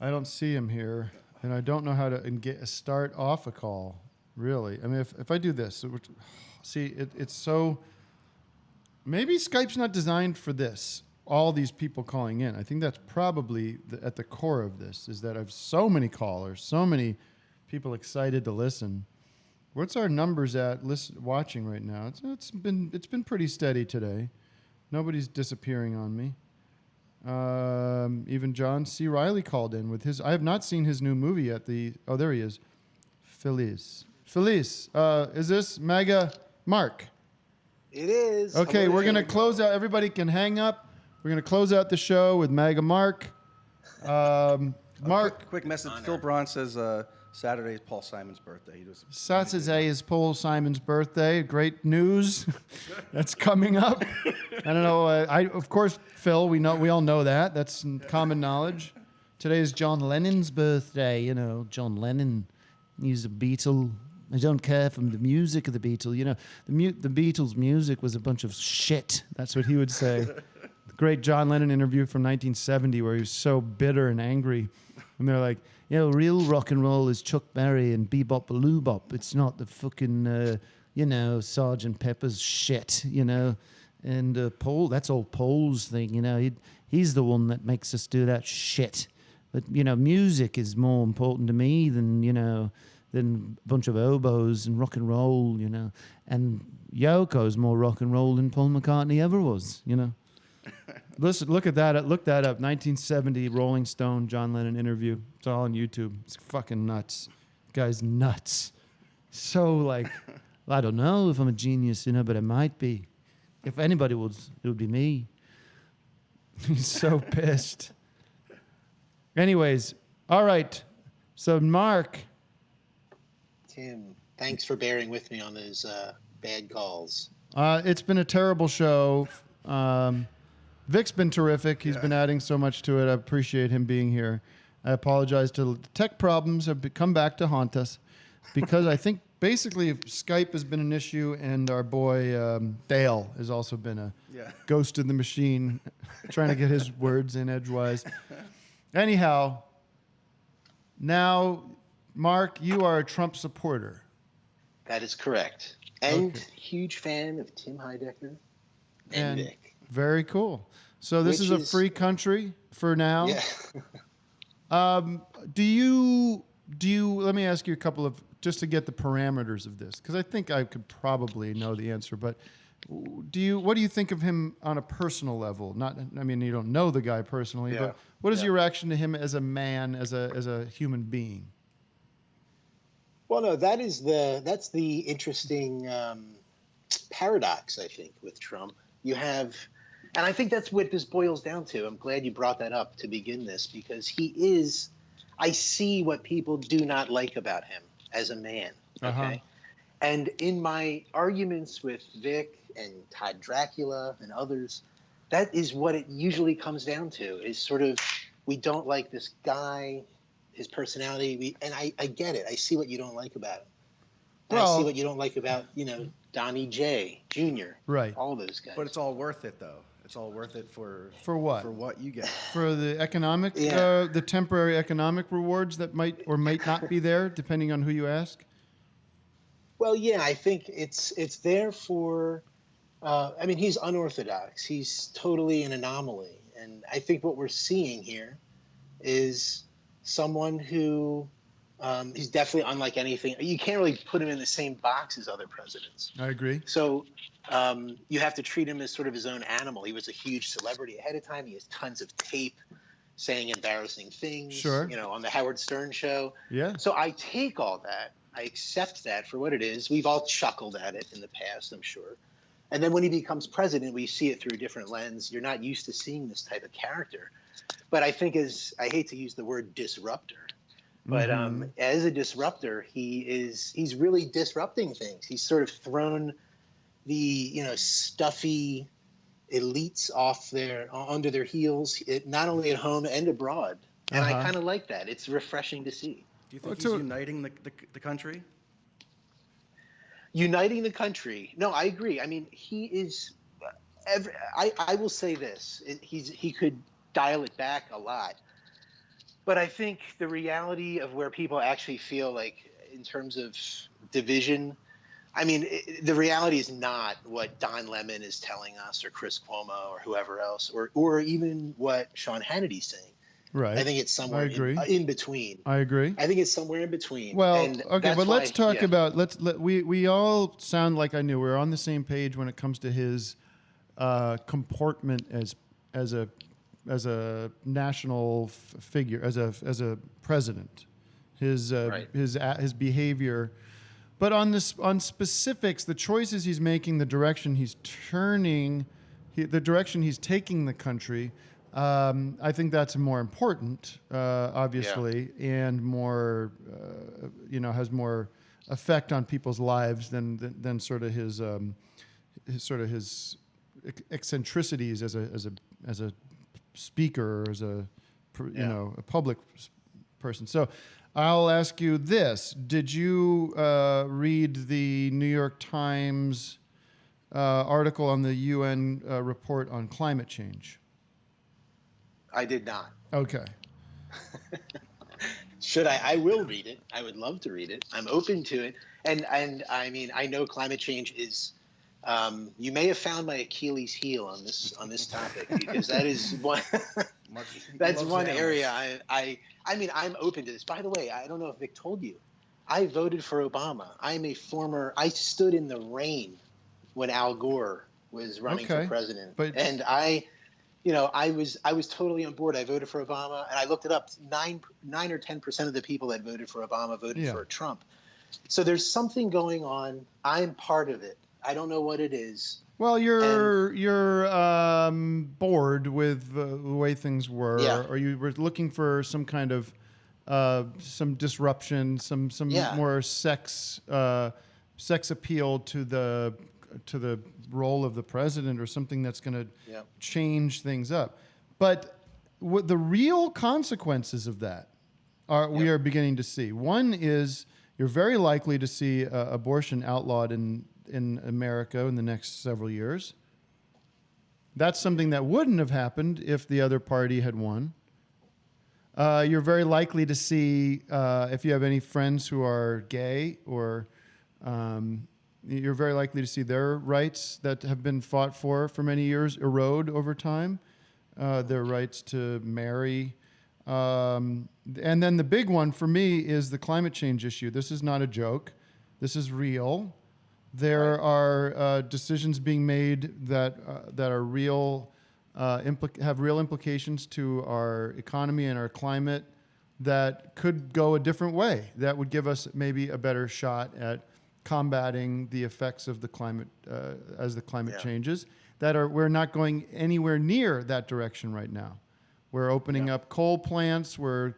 I don't see him here, and I don't know how to start off a call. Really, I mean, if I do this, it's so. Maybe Skype's not designed for this. All these people calling in. I think that's probably at the core of this, is that I have so many callers, so many people excited to listen. What's our numbers at watching right now? It's been pretty steady today. Nobody's disappearing on me. Even John C. Riley called in with his. I have not seen his new movie yet. Oh, there he is. Felice, is this Mega Mark? It is. Okay, we're gonna close out. Everybody can hang up. We're gonna close out the show with Mega Mark. Mark. Quick message. Phil Braun says Saturday is Paul Simon's birthday. Saturday is Paul Simon's birthday. Great news. That's coming up. I don't know. Of course, Phil. We all know that. That's common knowledge. Today is John Lennon's birthday. You know, John Lennon. He's a Beatle. I don't care for the music of the Beatles. You know, the Beatles' music was a bunch of shit. That's what he would say. The great John Lennon interview from 1970 where he was so bitter and angry. And they're like, you know, real rock and roll is Chuck Berry and Bebop Baloo-Bop. It's not the fucking, Sgt. Pepper's shit, you know. And Paul, that's old Paul's thing, you know. He's the one that makes us do that shit. But, you know, music is more important to me than, than a bunch of oboes and rock and roll, you know. And Yoko's more rock and roll than Paul McCartney ever was, you know. Listen, look at that. Look that up. 1970 Rolling Stone John Lennon interview. It's all on YouTube. It's fucking nuts. Guy's nuts. So like, I don't know if I'm a genius, you know, but I might be. If anybody was, it would be me. He's so pissed. Anyways, all right. So Mark. Tim, thanks for bearing with me on those bad calls. It's been a terrible show. Vic's been terrific. He's been adding so much to it. I appreciate him being here. I apologize to the tech problems have come back to haunt us because I think basically Skype has been an issue, and our boy Dale has also been a ghost in the machine trying to get his words in edgewise. Anyhow, now, Mark, you are a Trump supporter. That is correct. And huge fan of Tim Heidecker and Vic. Very cool. So this is a free country for now. Yeah. Do you let me ask you a couple of, just to get the parameters of this, because I think I could probably know the answer, but what do you think of him on a personal level? I mean, you don't know the guy personally, but what is your reaction to him as a man, as a human being? Well, no, that's the interesting paradox, I think, with Trump. You have, and I think that's what this boils down to. I'm glad you brought that up to begin this, because he is, I see what people do not like about him as a man. Okay. And in my arguments with Vic and Todd Dracula and others, that is what it usually comes down to, is sort of, we don't like this guy, his personality. And I get it. I see what you don't like about him. And I see what you don't like about, Donnie J. Jr. Right. All those guys. But it's all worth it, though. It's all worth it for what? For what you get. For the economic, the temporary economic rewards that might or might not be there, depending on who you ask. Well, yeah, I think it's there for. I mean, he's unorthodox. He's totally an anomaly, and I think what we're seeing here is someone who he's definitely unlike anything. You can't really put him in the same box as other presidents. I agree. So you have to treat him as sort of his own animal. He was a huge celebrity ahead of time. He has tons of tape saying embarrassing things. Sure. On the Howard Stern show. Yeah. So I take all that. I accept that for what it is. We've all chuckled at it in the past, I'm sure. And then when he becomes president, we see it through a different lens. You're not used to seeing this type of character. But I think I hate to use the word disruptor, but as a disruptor, he's really disrupting things. He's sort of thrown the, stuffy elites under their heels, not only at home and abroad. And I kind of like that. It's refreshing to see. Do you think he's uniting the country? Uniting the country? No, I agree. I mean, he is. I will say this: he could dial it back a lot, but I think the reality of where people actually feel like, in terms of division, I mean, the reality is not what Don Lemon is telling us, or Chris Cuomo, or whoever else, or even what Sean Hannity's saying. Right. I think it's somewhere in between. I agree. I think it's somewhere in between. Well, and okay, but let's talk about we all sound like I knew we're on the same page when it comes to his comportment as a national figure, as a president, his behavior. But on specifics, the choices he's making, the direction he's turning, the direction he's taking the country. I think that's more important, obviously, and more, has more effect on people's lives than sort of his eccentricities as a speaker, or as a public person. So I'll ask you this: did you read the New York Times article on the UN report on climate change? I did not. Okay. Should I? I will read it. I would love to read it. I'm open to it. And I mean, I know climate change is. You may have found my Achilles heel on this topic, because that is one. That's one area I mean, I'm open to this. By the way, I don't know if Vic told you, I voted for Obama. I stood in the rain when Al Gore was running for president, and I was totally on board. I voted for Obama, and I looked it up. 9 or 10% of the people that voted for Obama voted for Trump. So there's something going on. I'm part of it. I don't know what it is. Well, you're bored with the way things were, or you were looking for some kind of some disruption, some more sex appeal to the role of the president, or something that's going to change things up. But what the real consequences of that we are beginning to see. One is you're very likely to see abortion outlawed in America in the next several years. That's something that wouldn't have happened if the other party had won. You're very likely to see, if you have any friends who are gay, or you're very likely to see their rights that have been fought for many years erode over time, their rights to marry. And then the big one for me is the climate change issue. This is not a joke. This is real. There are decisions being made that are real, have real implications to our economy and our climate, that could go a different way. That would give us maybe a better shot at combating the effects of the climate as the climate changes. We're not going anywhere near that direction right now. We're opening up coal plants. We're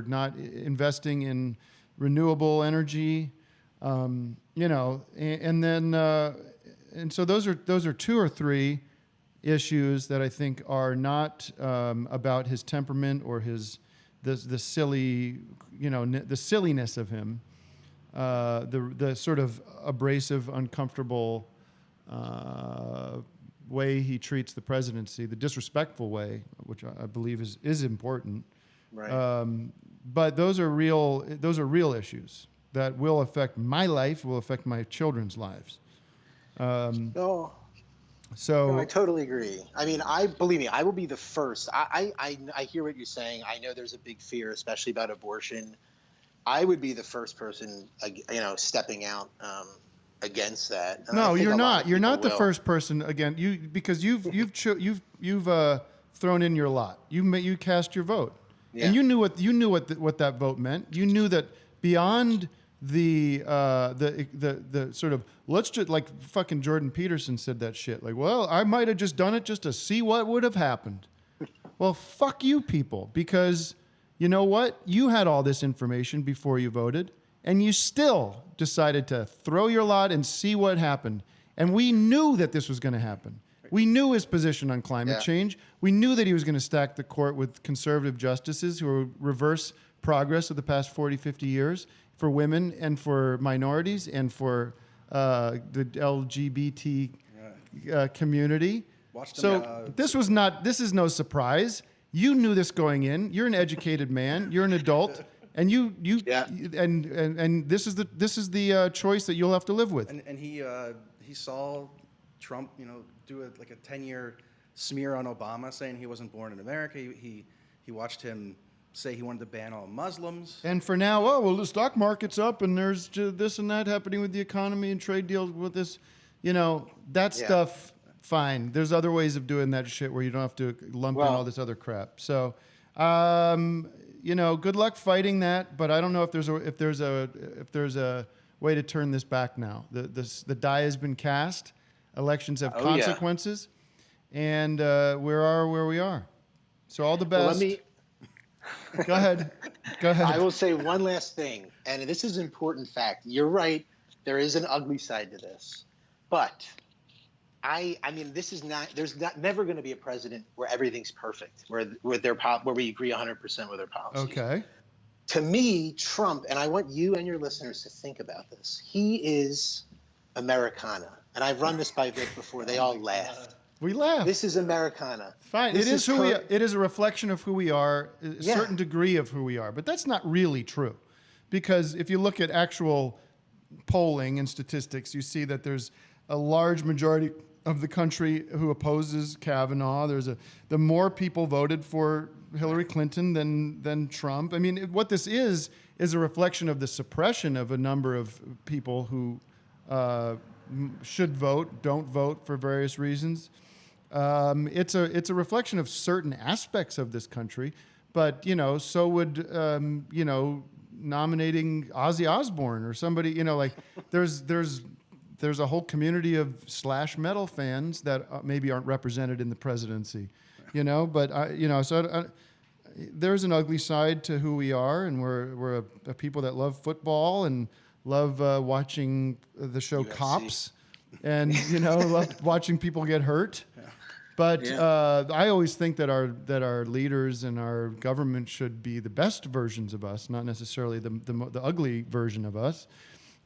not investing in renewable energy. You know, and then and so those are two or three issues that I think are not about his temperament or the silly, you know, the silliness of him, the sort of abrasive, uncomfortable way he treats the presidency, the disrespectful way, which I believe is important. Right. But those are real issues that will affect my life, will affect my children's lives. No, So I totally agree. I mean, believe me, I will be the first. I hear what you're saying. I know there's a big fear, especially about abortion. I would be the first person, you know, stepping out against that. And I no, think you're a lot not. of You're people not the will. first person again. Because you've thrown in your lot. You cast your vote, and you knew what that vote meant. You knew that beyond the sort of, let's just, like fucking Jordan Peterson said that shit. Like, well, I might have just done it just to see what would have happened. Well, fuck you people, because you know what? You had all this information before you voted, and you still decided to throw your lot and see what happened. And we knew that this was going to happen. We knew his position on climate change. We knew that he was going to stack the court with conservative justices who would reverse progress of the past 40, 50 years for women and for minorities and for the LGBT community. This is no surprise. You knew this going in. You're an educated man. You're an adult, and and this is the choice that you'll have to live with. And he saw Trump, you know, do a 10-year smear on Obama, saying he wasn't born in America. He watched him say he wanted to ban all Muslims. And for now, oh, well, the stock market's up and there's this and that happening with the economy and trade deals with this, you know, that stuff, fine. There's other ways of doing that shit where you don't have to lump in all this other crap. So, you know, good luck fighting that, but I don't know if there's a way to turn this back now. The die has been cast. Elections have consequences, and we are where we are. So all the best. Well, Go ahead. I will say one last thing, and this is an important fact. You're right. There is an ugly side to this, but I mean, this is not. There's never going to be a president where everything's perfect, where we agree 100% with their policies. Okay. To me, Trump, and I want you and your listeners to think about this. He is Americana, and I've run this by Vic before. They all laughed. We laugh. This is Americana. Fine. It is who we are. It is a reflection of who we are, a certain degree of who we are. But that's not really true. Because if you look at actual polling and statistics, you see that there's a large majority of the country who opposes Kavanaugh. The more people voted for Hillary Clinton than Trump. I mean, what this is a reflection of the suppression of a number of people who should vote, don't vote for various reasons. It's a reflection of certain aspects of this country, but you know, so would you know, nominating Ozzy Osbourne or somebody. You know, like there's a whole community of slash metal fans that maybe aren't represented in the presidency. You know, but you know, so there's an ugly side to who we are, and we're a people that love football and love watching the show UFC. Cops, and you know, love watching people get hurt. But I always think that our leaders and our government should be the best versions of us, not necessarily the ugly version of us,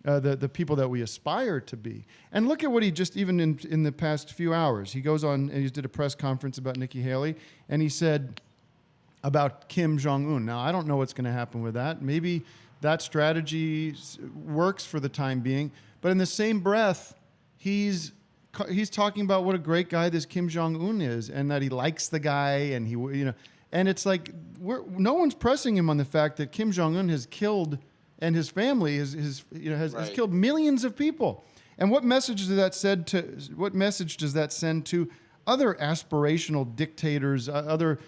the people that we aspire to be. And look at what he just, even in the past few hours, he goes on and he did a press conference about Nikki Haley, and he said about Kim Jong-un. Now, I don't know what's going to happen with that. Maybe that strategy works for the time being, but in the same breath, he's talking about what a great guy this Kim Jong-un is, and that he likes the guy, and he, you know, and it's like no one's pressing him on the fact that Kim Jong-un has killed, and his family has killed millions of people. And what message does that send to other aspirational dictators, other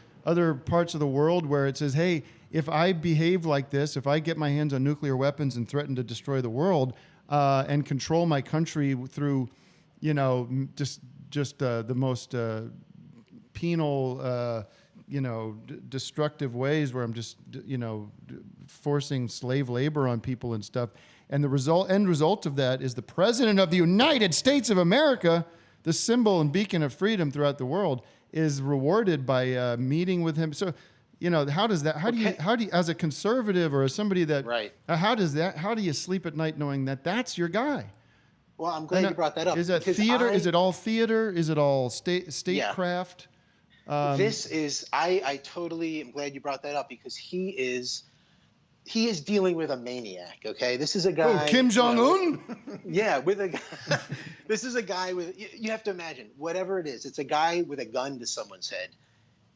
parts of the world where it says, hey, if I behave like this, if I get my hands on nuclear weapons and threaten to destroy the world and control my country through, you know, just the most penal destructive ways where I'm just, forcing slave labor on people and stuff. And the end result of that is the President of the United States of America, the symbol and beacon of freedom throughout the world, is rewarded by meeting with him. So, how does that? How do you, as a conservative or as somebody that, how do you sleep at night knowing that that's your guy? Well, I'm glad you brought that up. Is that theater? Is it all theater? Is it all statecraft? This is, I totally am glad you brought that up because he is dealing with a maniac. Okay, this is a guy. Oh, Kim Jong-un. Yeah, with a guy. This is a guy with. You have to imagine whatever it is. It's a guy with a gun to someone's head.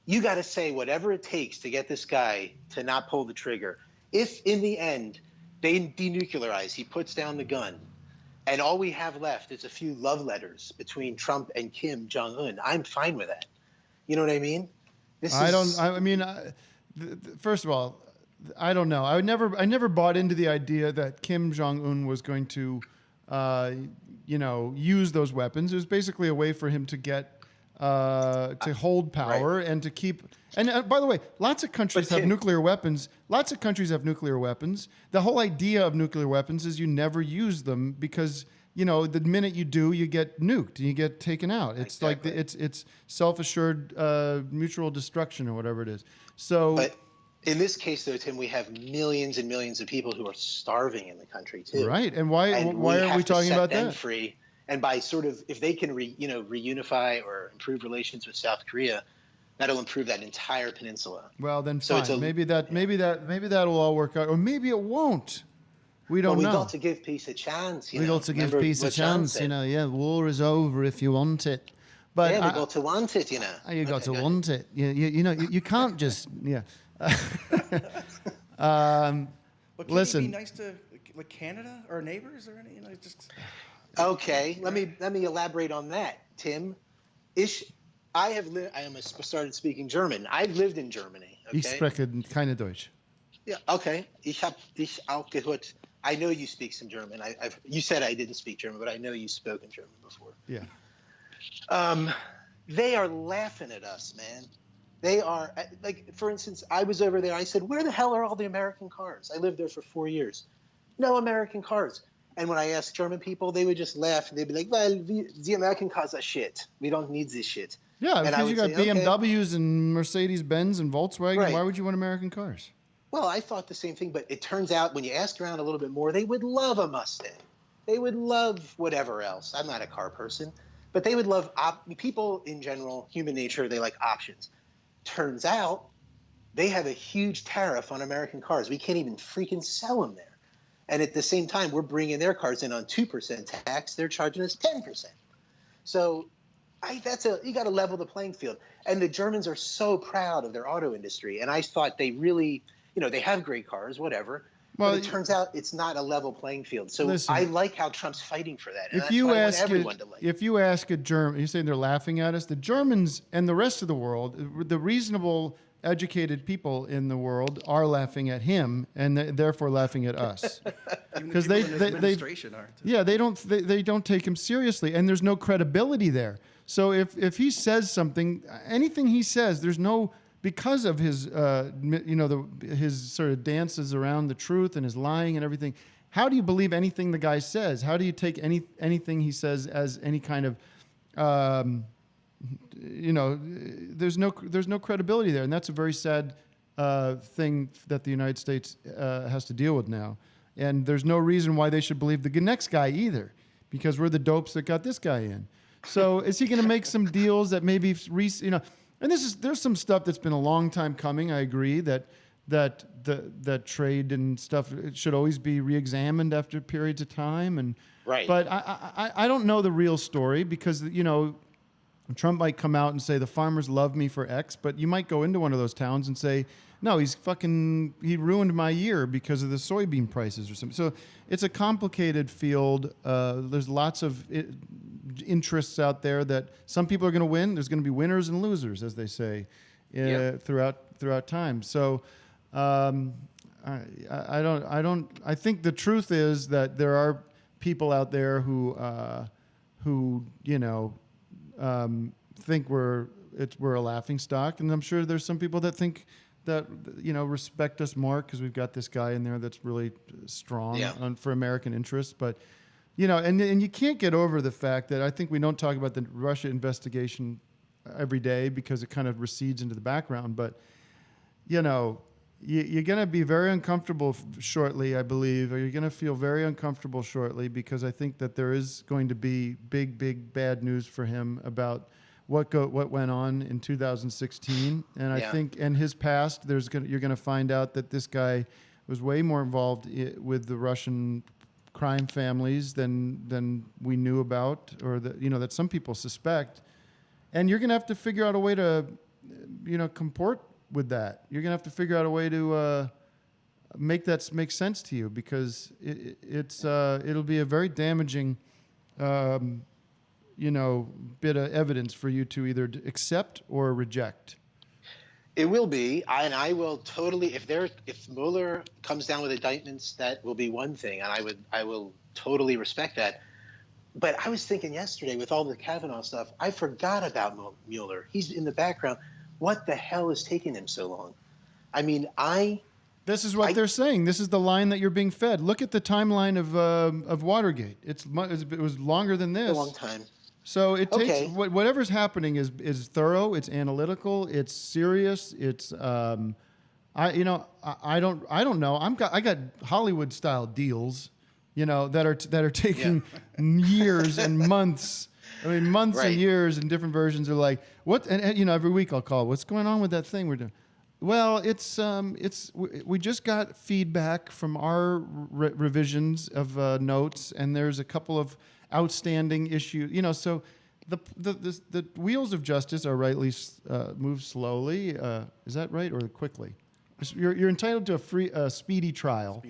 You got to say whatever it takes to get this guy to not pull the trigger. If in the end they denuclearize, he puts down the gun, and all we have left is a few love letters between Trump and Kim Jong-un, I'm fine with that. You know what I mean? First of all, I don't know. I never bought into the idea that Kim Jong-un was going to, use those weapons. It was basically a way for him to get, to hold power and to keep. And by the way, lots of countries have nuclear weapons. Lots of countries have nuclear weapons. The whole idea of nuclear weapons is you never use them because, the minute you do, you get nuked and you get taken out. It's exactly. It's self-assured mutual destruction or whatever it is. So. But in this case, though, Tim, we have millions and millions of people who are starving in the country too. Right, and why are we talking about that? Free, and by sort of if they can reunify or improve relations with South Korea, that'll improve that entire peninsula. Well, then fine. Maybe that'll all work out, or maybe it won't. We don't know. We got to give peace a chance. We got to give peace a chance. War is over if you want it. But we got to want it. You got to want it. You can't just But listen. Can you be nice to like Canada or neighbors or any? Just. Okay, let me elaborate on that, Tim. I almost started speaking German. I've lived in Germany. Okay? Ich spreche keine Deutsch. Yeah. Okay. Ich habe dich auch gehört. I know you speak some German. You said I didn't speak German, but I know you spoke in German before. Yeah. They are laughing at us, man. They are like, for instance, I was over there. I said, "Where the hell are all the American cars?" I lived there for 4 years. No American cars. And when I asked German people, they would just laugh. They'd be like, "Well, the American cars are shit. We don't need this shit." Yeah, because you got BMWs and Mercedes-Benz and Volkswagen. Right. Why would you want American cars? Well, I thought the same thing, but it turns out when you ask around a little bit more, they would love a Mustang. They would love whatever else. I'm not a car person, but they would love people in general, human nature, they like options. Turns out they have a huge tariff on American cars. We can't even freaking sell them there. And at the same time, we're bringing their cars in on 2% tax. They're charging us 10%. So you got to level the playing field. And the Germans are so proud of their auto industry. And I thought they really, they have great cars, whatever. Well, but it turns out it's not a level playing field. So listen, I like how Trump's fighting for that. And if you ask a German, you're saying they're laughing at us. The Germans and the rest of the world, the reasonable, educated people in the world are laughing at him and therefore laughing at us because they don't take him seriously and there's no credibility there. So if he says something, anything he says, there's no. Because of his, his sort of dances around the truth and his lying and everything, how do you believe anything the guy says? How do you take anything he says as any kind of, there's no credibility there, and that's a very sad thing that the United States has to deal with now. And there's no reason why they should believe the next guy either, because we're the dopes that got this guy in. So is he going to make some deals that maybe And there's some stuff that's been a long time coming. I agree that trade and stuff should always be reexamined after periods of time. And right. But I don't know the real story because Trump might come out and say the farmers love me for X, but you might go into one of those towns and say, no, he ruined my year because of the soybean prices or something. So it's a complicated field. There's lots of interests out there that some people are going to win. There's going to be winners and losers, as they say, throughout time. So I think the truth is that there are people out there who think we're we're a laughing stock, and I'm sure there's some people that think that respect us more because we've got this guy in there that's really strong for American interests. But and you can't get over the fact that I think we don't talk about the Russia investigation every day because it kind of recedes into the background. But you're going to be very uncomfortable shortly, I believe, or you're going to feel very uncomfortable shortly because I think that there is going to be big bad news for him about what went on in 2016, and I think in his past, you're going to find out that this guy was way more involved with the Russian crime families than we knew about, or that some people suspect, and you're going to have to figure out a way to, comport with that. You're going to have to figure out a way to make sense to you because it'll be a very damaging. Bit of evidence for you to either accept or reject. It will be, and I will totally. If Mueller comes down with indictments, that will be one thing, and I will totally respect that. But I was thinking yesterday with all the Kavanaugh stuff, I forgot about Mueller. He's in the background. What the hell is taking him so long? I mean, This is what they're saying. This is the line that you're being fed. Look at the timeline of Watergate. It was longer than this. A long time. So it takes whatever's happening is thorough. It's analytical. It's serious. It's I don't know. I got Hollywood style deals, that are taking years and months. I mean, months and years, and different versions are like what. And every week I'll call. What's going on with that thing we're doing? Well, we just got feedback from our revisions of notes, and there's a couple of outstanding issues. So the wheels of justice are rightly move slowly. Is that right or quickly? You're entitled to a speedy trial.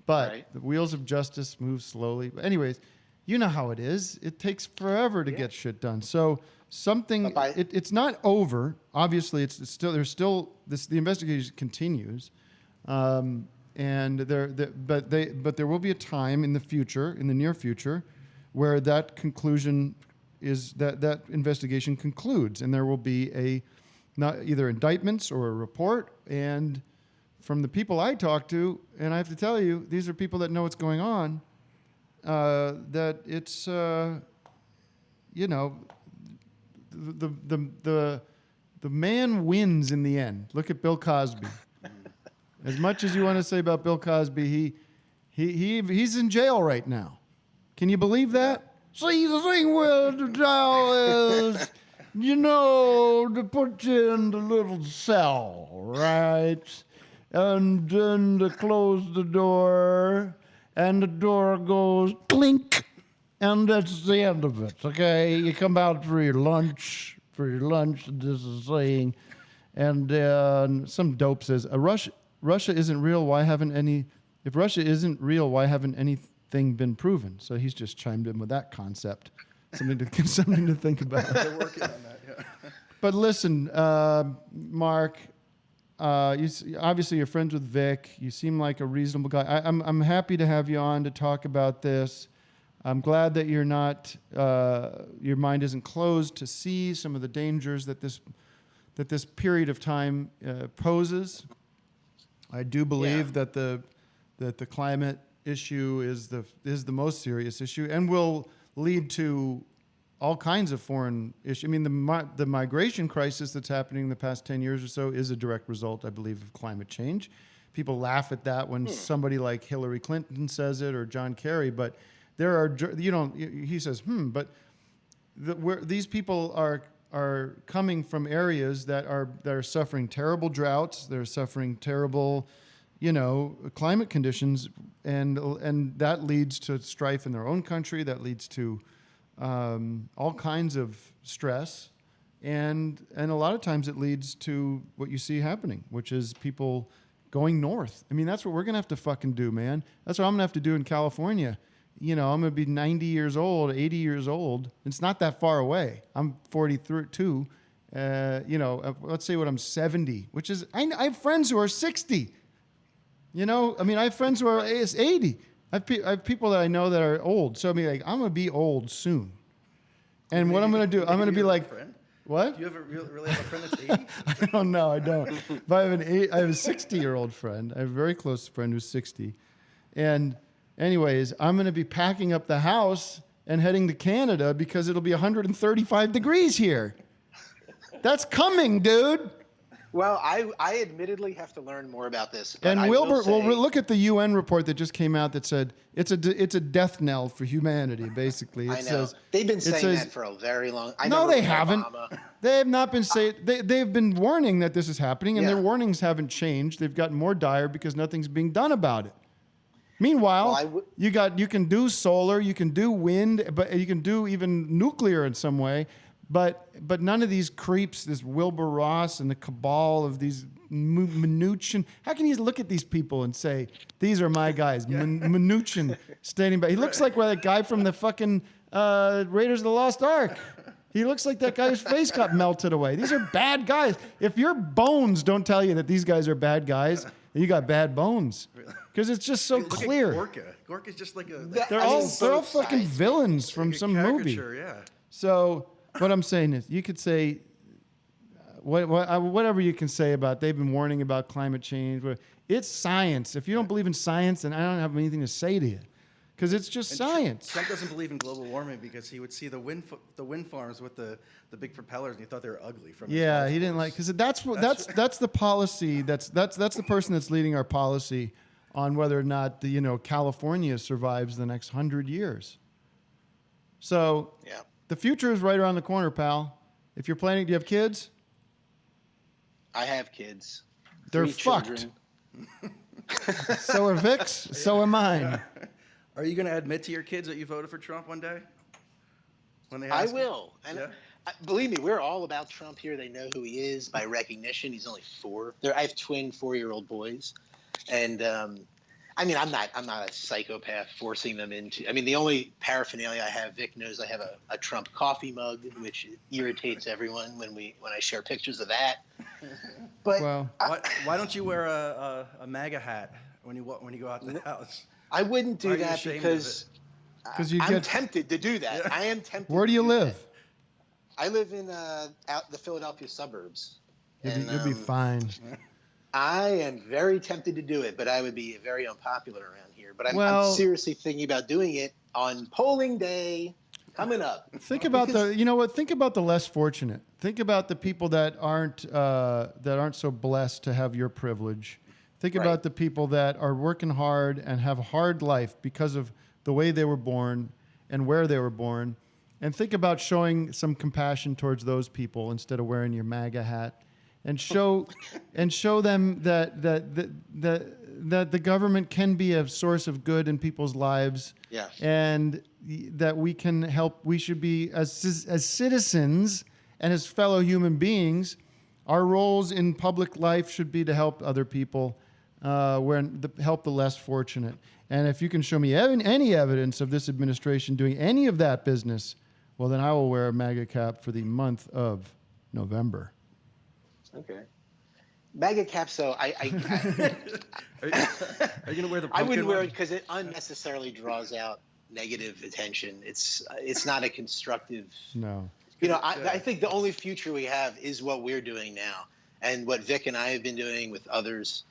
But the wheels of justice move slowly. But anyways, you know how it is. It takes forever to get shit done. So it's not over. Obviously, the investigation continues, but there will be a time in the near future, where that conclusion is that investigation concludes, and there will be either indictments or a report. And from the people I talk to, and I have to tell you, these are people that know what's going on. That it's the man wins in the end. Look at Bill Cosby. As much as you want to say about Bill Cosby, he's in jail right now. Can you believe that? See, the thing with the jail is, to put you in the little cell, right? And then to close the door, and the door goes clink, and that's the end of it, okay? You come out for your lunch, this is saying, and some dope says, Russia isn't real, if Russia isn't real, why haven't anything been proven? So he's just chimed in with that concept. Something to think about. They're working on that, yeah. But listen, Mark, obviously you're friends with Vic. You seem like a reasonable guy. I'm happy to have you on to talk about this. I'm glad that you're not, your mind isn't closed to see some of the dangers that this period of time poses. I do believe that the climate issue is the most serious issue, and will lead to all kinds of foreign issues. I mean, the migration crisis that's happening in the past 10 years or so is a direct result, I believe, of climate change. People laugh at that when somebody like Hillary Clinton says it or John Kerry, but there are, he says, but these people are coming from areas that are suffering terrible droughts, they're suffering terrible, climate conditions, and that leads to strife in their own country, that leads to all kinds of stress, and a lot of times it leads to what you see happening, which is people going north. I mean, that's what we're gonna have to fucking do, man. That's what I'm gonna have to do in California. I'm gonna be 90 years old, 80 years old. It's not that far away. I'm 42. Let's say when I'm 70, which is I have friends who are 60. I have friends who are 80. I have people that I know that are old. So I'm gonna be old soon. And what I'm gonna do, I'm gonna be like, What? Do you ever really have a friend that's 80? I don't know. I don't. But I have I have a 60-year-old friend. I have a very close friend who's 60. And anyways, I'm going to be packing up the house and heading to Canada because it'll be 135 degrees here. That's coming, dude. Well, I admittedly have to learn more about this. But And I Wilbur, will say, well, look at the UN report that just came out that said it's a death knell for humanity. Basically, I know they've been saying that for a very long. No, they haven't. They have not been saying. They've been warning that this is happening, and their warnings haven't changed. They've gotten more dire because nothing's being done about it. Meanwhile, you can do solar, you can do wind, but you can do even nuclear in some way. But none of these creeps, this Wilbur Ross and the cabal of these Mnuchin. How can you look at these people and say, these are my guys? Mnuchin standing by. He looks like that guy from the fucking Raiders of the Lost Ark. He looks like that guy whose face got melted away. These are bad guys. If your bones don't tell you that these guys are bad guys, you got bad bones. Because it's just so clear. Look at Gorka. Gorka's just like a... They're all fucking villains from some movie. Yeah. So... What I'm saying is, you could say whatever you can say about they've been warning about climate change. It's science. If you don't believe in science, then I don't have anything to say to you, because it's just science. Trump doesn't believe in global warming because he would see the wind farms with the big propellers, and he thought they were ugly. He didn't like, because that's the policy. That's the person that's leading our policy on whether or not California survives the next 100 years. So yeah. The future is right around the corner, pal. If you're planning, do you have kids? I have kids. They're 3 fucked. children. So are Vic's. So am mine. Are you going to admit to your kids that you voted for Trump one day? When they I ask will. And believe me, we're all about Trump here. They know who he is by recognition. He's only 4. I have twin 4-year-old boys, and I mean, I'm not a psychopath forcing them into. I mean, the only paraphernalia I have, Vic knows I have a Trump coffee mug, which irritates everyone when I share pictures of that. But why don't you wear a MAGA hat when you go out the house? I wouldn't do that because I'm tempted to do that. I am tempted. Where do you live? I live in out the Philadelphia suburbs. You'll be fine. I am very tempted to do it, but I would be very unpopular around here. But I'm seriously thinking about doing it on polling day coming up. Think about Think about the less fortunate. Think about the people that aren't so blessed to have your privilege. Think about the people that are working hard and have a hard life because of the way they were born and where they were born. And think about showing some compassion towards those people instead of wearing your MAGA hat. And show them that the government can be a source of good in people's lives. Yeah. And that we can help. We should be as citizens and as fellow human beings. Our roles in public life should be to help other people, help the less fortunate. And if you can show me any evidence of this administration doing any of that business, well, then I will wear a MAGA cap for the month of November. Okay. MAGA cap, so Are you gonna wear the? I wouldn't wear it because it unnecessarily draws out negative attention. It's not a constructive. No. I think the only future we have is what we're doing now, and what Vic and I have been doing with others.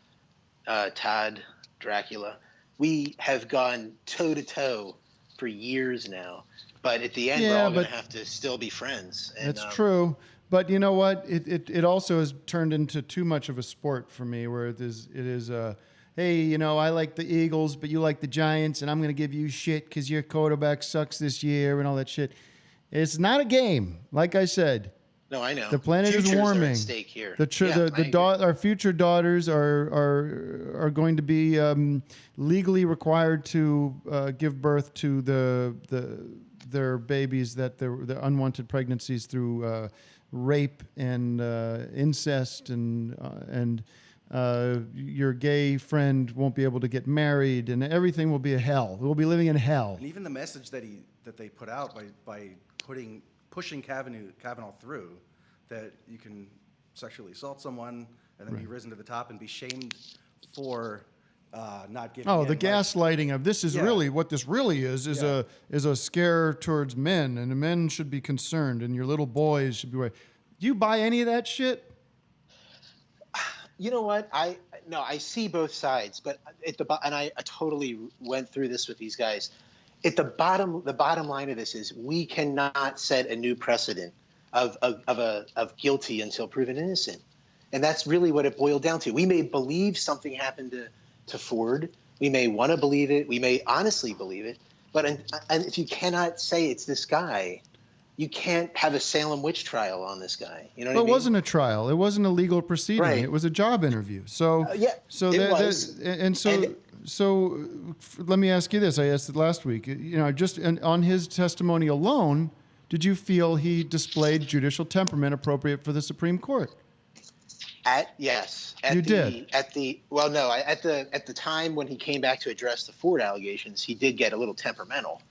Todd, Dracula, we have gone toe to toe for years now. But at the end, we're all going to have to still be friends. And, that's true. But you know what? It also has turned into too much of a sport for me, where it is hey, I like the Eagles, but you like the Giants, and I'm going to give you shit because your quarterback sucks this year and all that shit. It's not a game, like I said. No, I know. The planet is warming. Are at stake here. Our future daughters are going to be legally required to give birth to their babies, that the unwanted pregnancies through rape and incest, and your gay friend won't be able to get married, and everything will be a hell. We'll be living in hell. And even the message that they put out by pushing Kavanaugh through, that you can sexually assault someone and then be risen to the top and be shamed for not giving in. The gaslighting of this is really what this really is a scare towards men, and the men should be concerned, and your little boys should be. Do you buy any of that shit? You know what? I see both sides, but and I totally went through this with these guys. The bottom line of this is we cannot set a new precedent of guilty until proven innocent, and that's really what it boiled down to. We may believe something happened to Ford. We may want to believe it. We may honestly believe it. But and if you cannot say it's this guy, you can't have a Salem witch trial on this guy. You know what I mean? It wasn't a trial. It wasn't a legal proceeding. Right. It was a job interview. So So let me ask you this. I asked it last week. Just on his testimony alone, did you feel he displayed judicial temperament appropriate for the Supreme Court? Yes. You did. At the time when he came back to address the Ford allegations, he did get a little temperamental.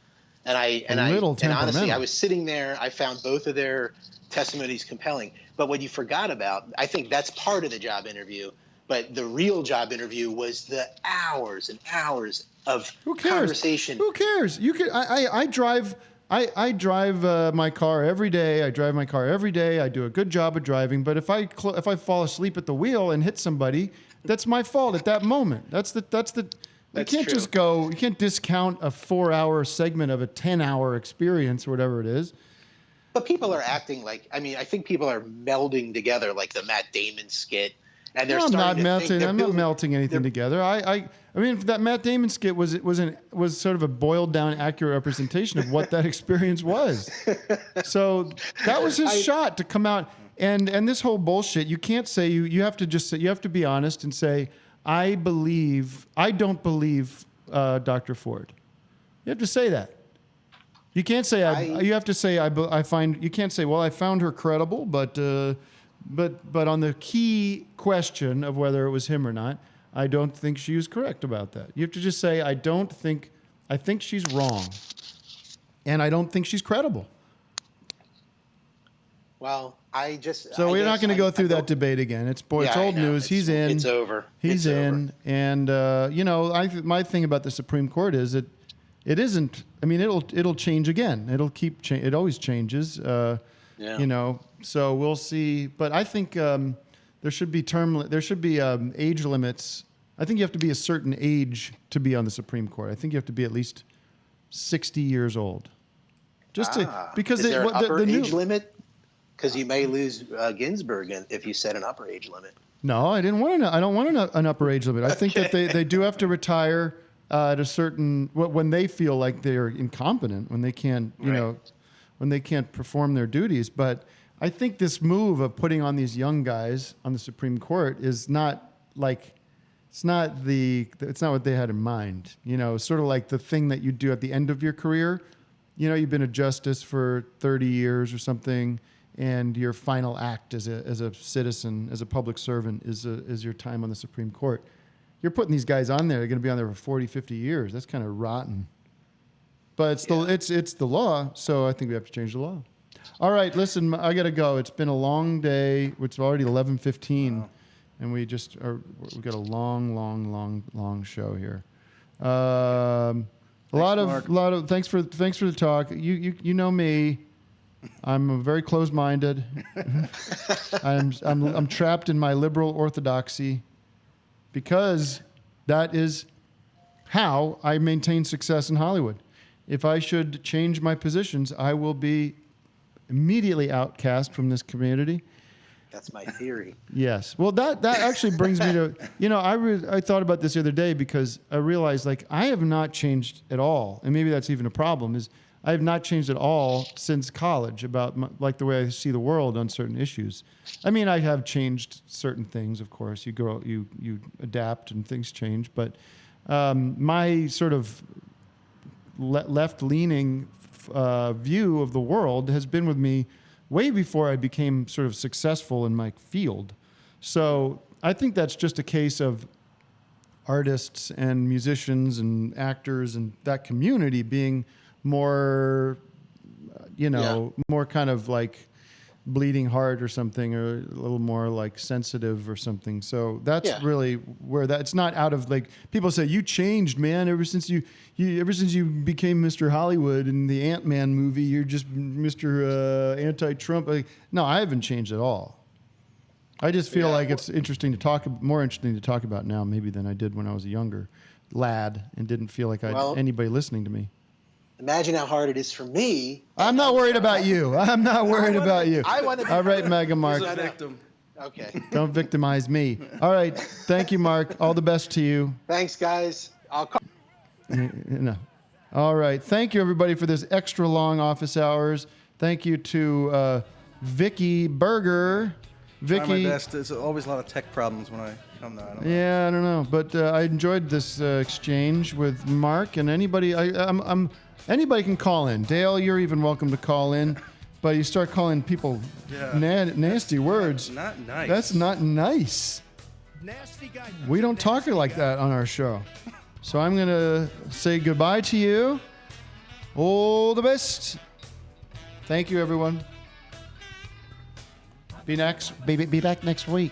And honestly, I was sitting there. I found both of their testimonies compelling. But what you forgot about, I think that's part of the job interview. But the real job interview was the hours and hours of conversation. Who cares? You can. I drive. I drive my car every day. I drive my car every day. I do a good job of driving. But if I fall asleep at the wheel and hit somebody, that's my fault at that moment. You can't just go. You can't discount a 4-hour segment of a 10-hour experience or whatever it is. But people are acting like. I mean, I think people are melding together like the Matt Damon skit. And they're I'm not melting. melting anything together. I mean, that Matt Damon skit was sort of a boiled down, accurate representation of what that experience was. So that was his shot to come out. And this whole bullshit. You can't say you have to just say, you have to be honest and say I don't believe Dr. Ford. You have to say that. You can't say you have to say you can't say, well, I found her credible, but on the key question of whether it was him or not, I don't think she was correct about that. You have to just say, I think she's wrong, and I don't think she's credible. Well, So we're not going to go through that debate again. It's old news. He's in. It's over. He's in. And my thing about the Supreme Court is that it isn't. I mean, it'll change again. It always changes. So we'll see. But I think there should be age limits. I think you have to be a certain age to be on the Supreme Court. I think you have to be at least 60 years old. Because is there an upper age limit? Because you may lose Ginsburg if you set an upper age limit. No, I don't want an upper age limit. I think that they do have to retire at a certain when they feel like they're incompetent, when they can't when they can't perform their duties. But I think this move of putting on these young guys on the Supreme Court is not like it's not what they had in mind. Sort of like the thing that you do at the end of your career. You've been a justice for 30 years or something, and your final act as a citizen, as a public servant, is your time on the Supreme Court. You're putting these guys on there. They're going to be on there for 40, 50 years. That's kind of rotten. But it's the law, so I think we have to change the law. All right, listen, I got to go. It's been a long day. It's already 11:15, and we got a long show here. Thanks for the talk. You know me. I'm very closed-minded. I'm trapped in my liberal orthodoxy because that is how I maintain success in Hollywood. If I should change my positions, I will be immediately outcast from this community. That's my theory. Yes. Well, that actually brings me to, I thought about this the other day because I realized I have not changed at all. And maybe that's even a problem is I have not changed at all since college about the way I see the world on certain issues. I mean, I have changed certain things, of course. You grow, you adapt and things change. But my sort of left-leaning view of the world has been with me way before I became sort of successful in my field. So I think that's just a case of artists and musicians and actors and that community being more, more kind of like bleeding heart or something, or a little more like sensitive or something. So that's really where it's not out of like people say you changed, man. Ever since you became Mr. Hollywood in the Ant-Man movie, you're just Mr. Anti-Trump. Like, no, I haven't changed at all. I just feel like it's more interesting to talk about now maybe than I did when I was a younger lad and didn't feel like I had anybody listening to me. Imagine how hard it is for me. I'm not worried about you. I'm not worried about you. All right, Mega Mark. He's a victim. Okay. Don't victimize me. All right. Thank you, Mark. All the best to you. Thanks, guys. I'll call. No. All right. Thank you, everybody, for this extra long office hours. Thank you to Vicky Berger. Try my best. There's always a lot of tech problems when I come there. I don't know. But I enjoyed this exchange with Mark and anybody. Anybody can call in. Dale, you're even welcome to call in. But you start calling people nasty words. That's not nice. That's not nice. Nasty guy. We don't talk like that on our show. So I'm going to say goodbye to you. All the best. Thank you, everyone. Be back next week.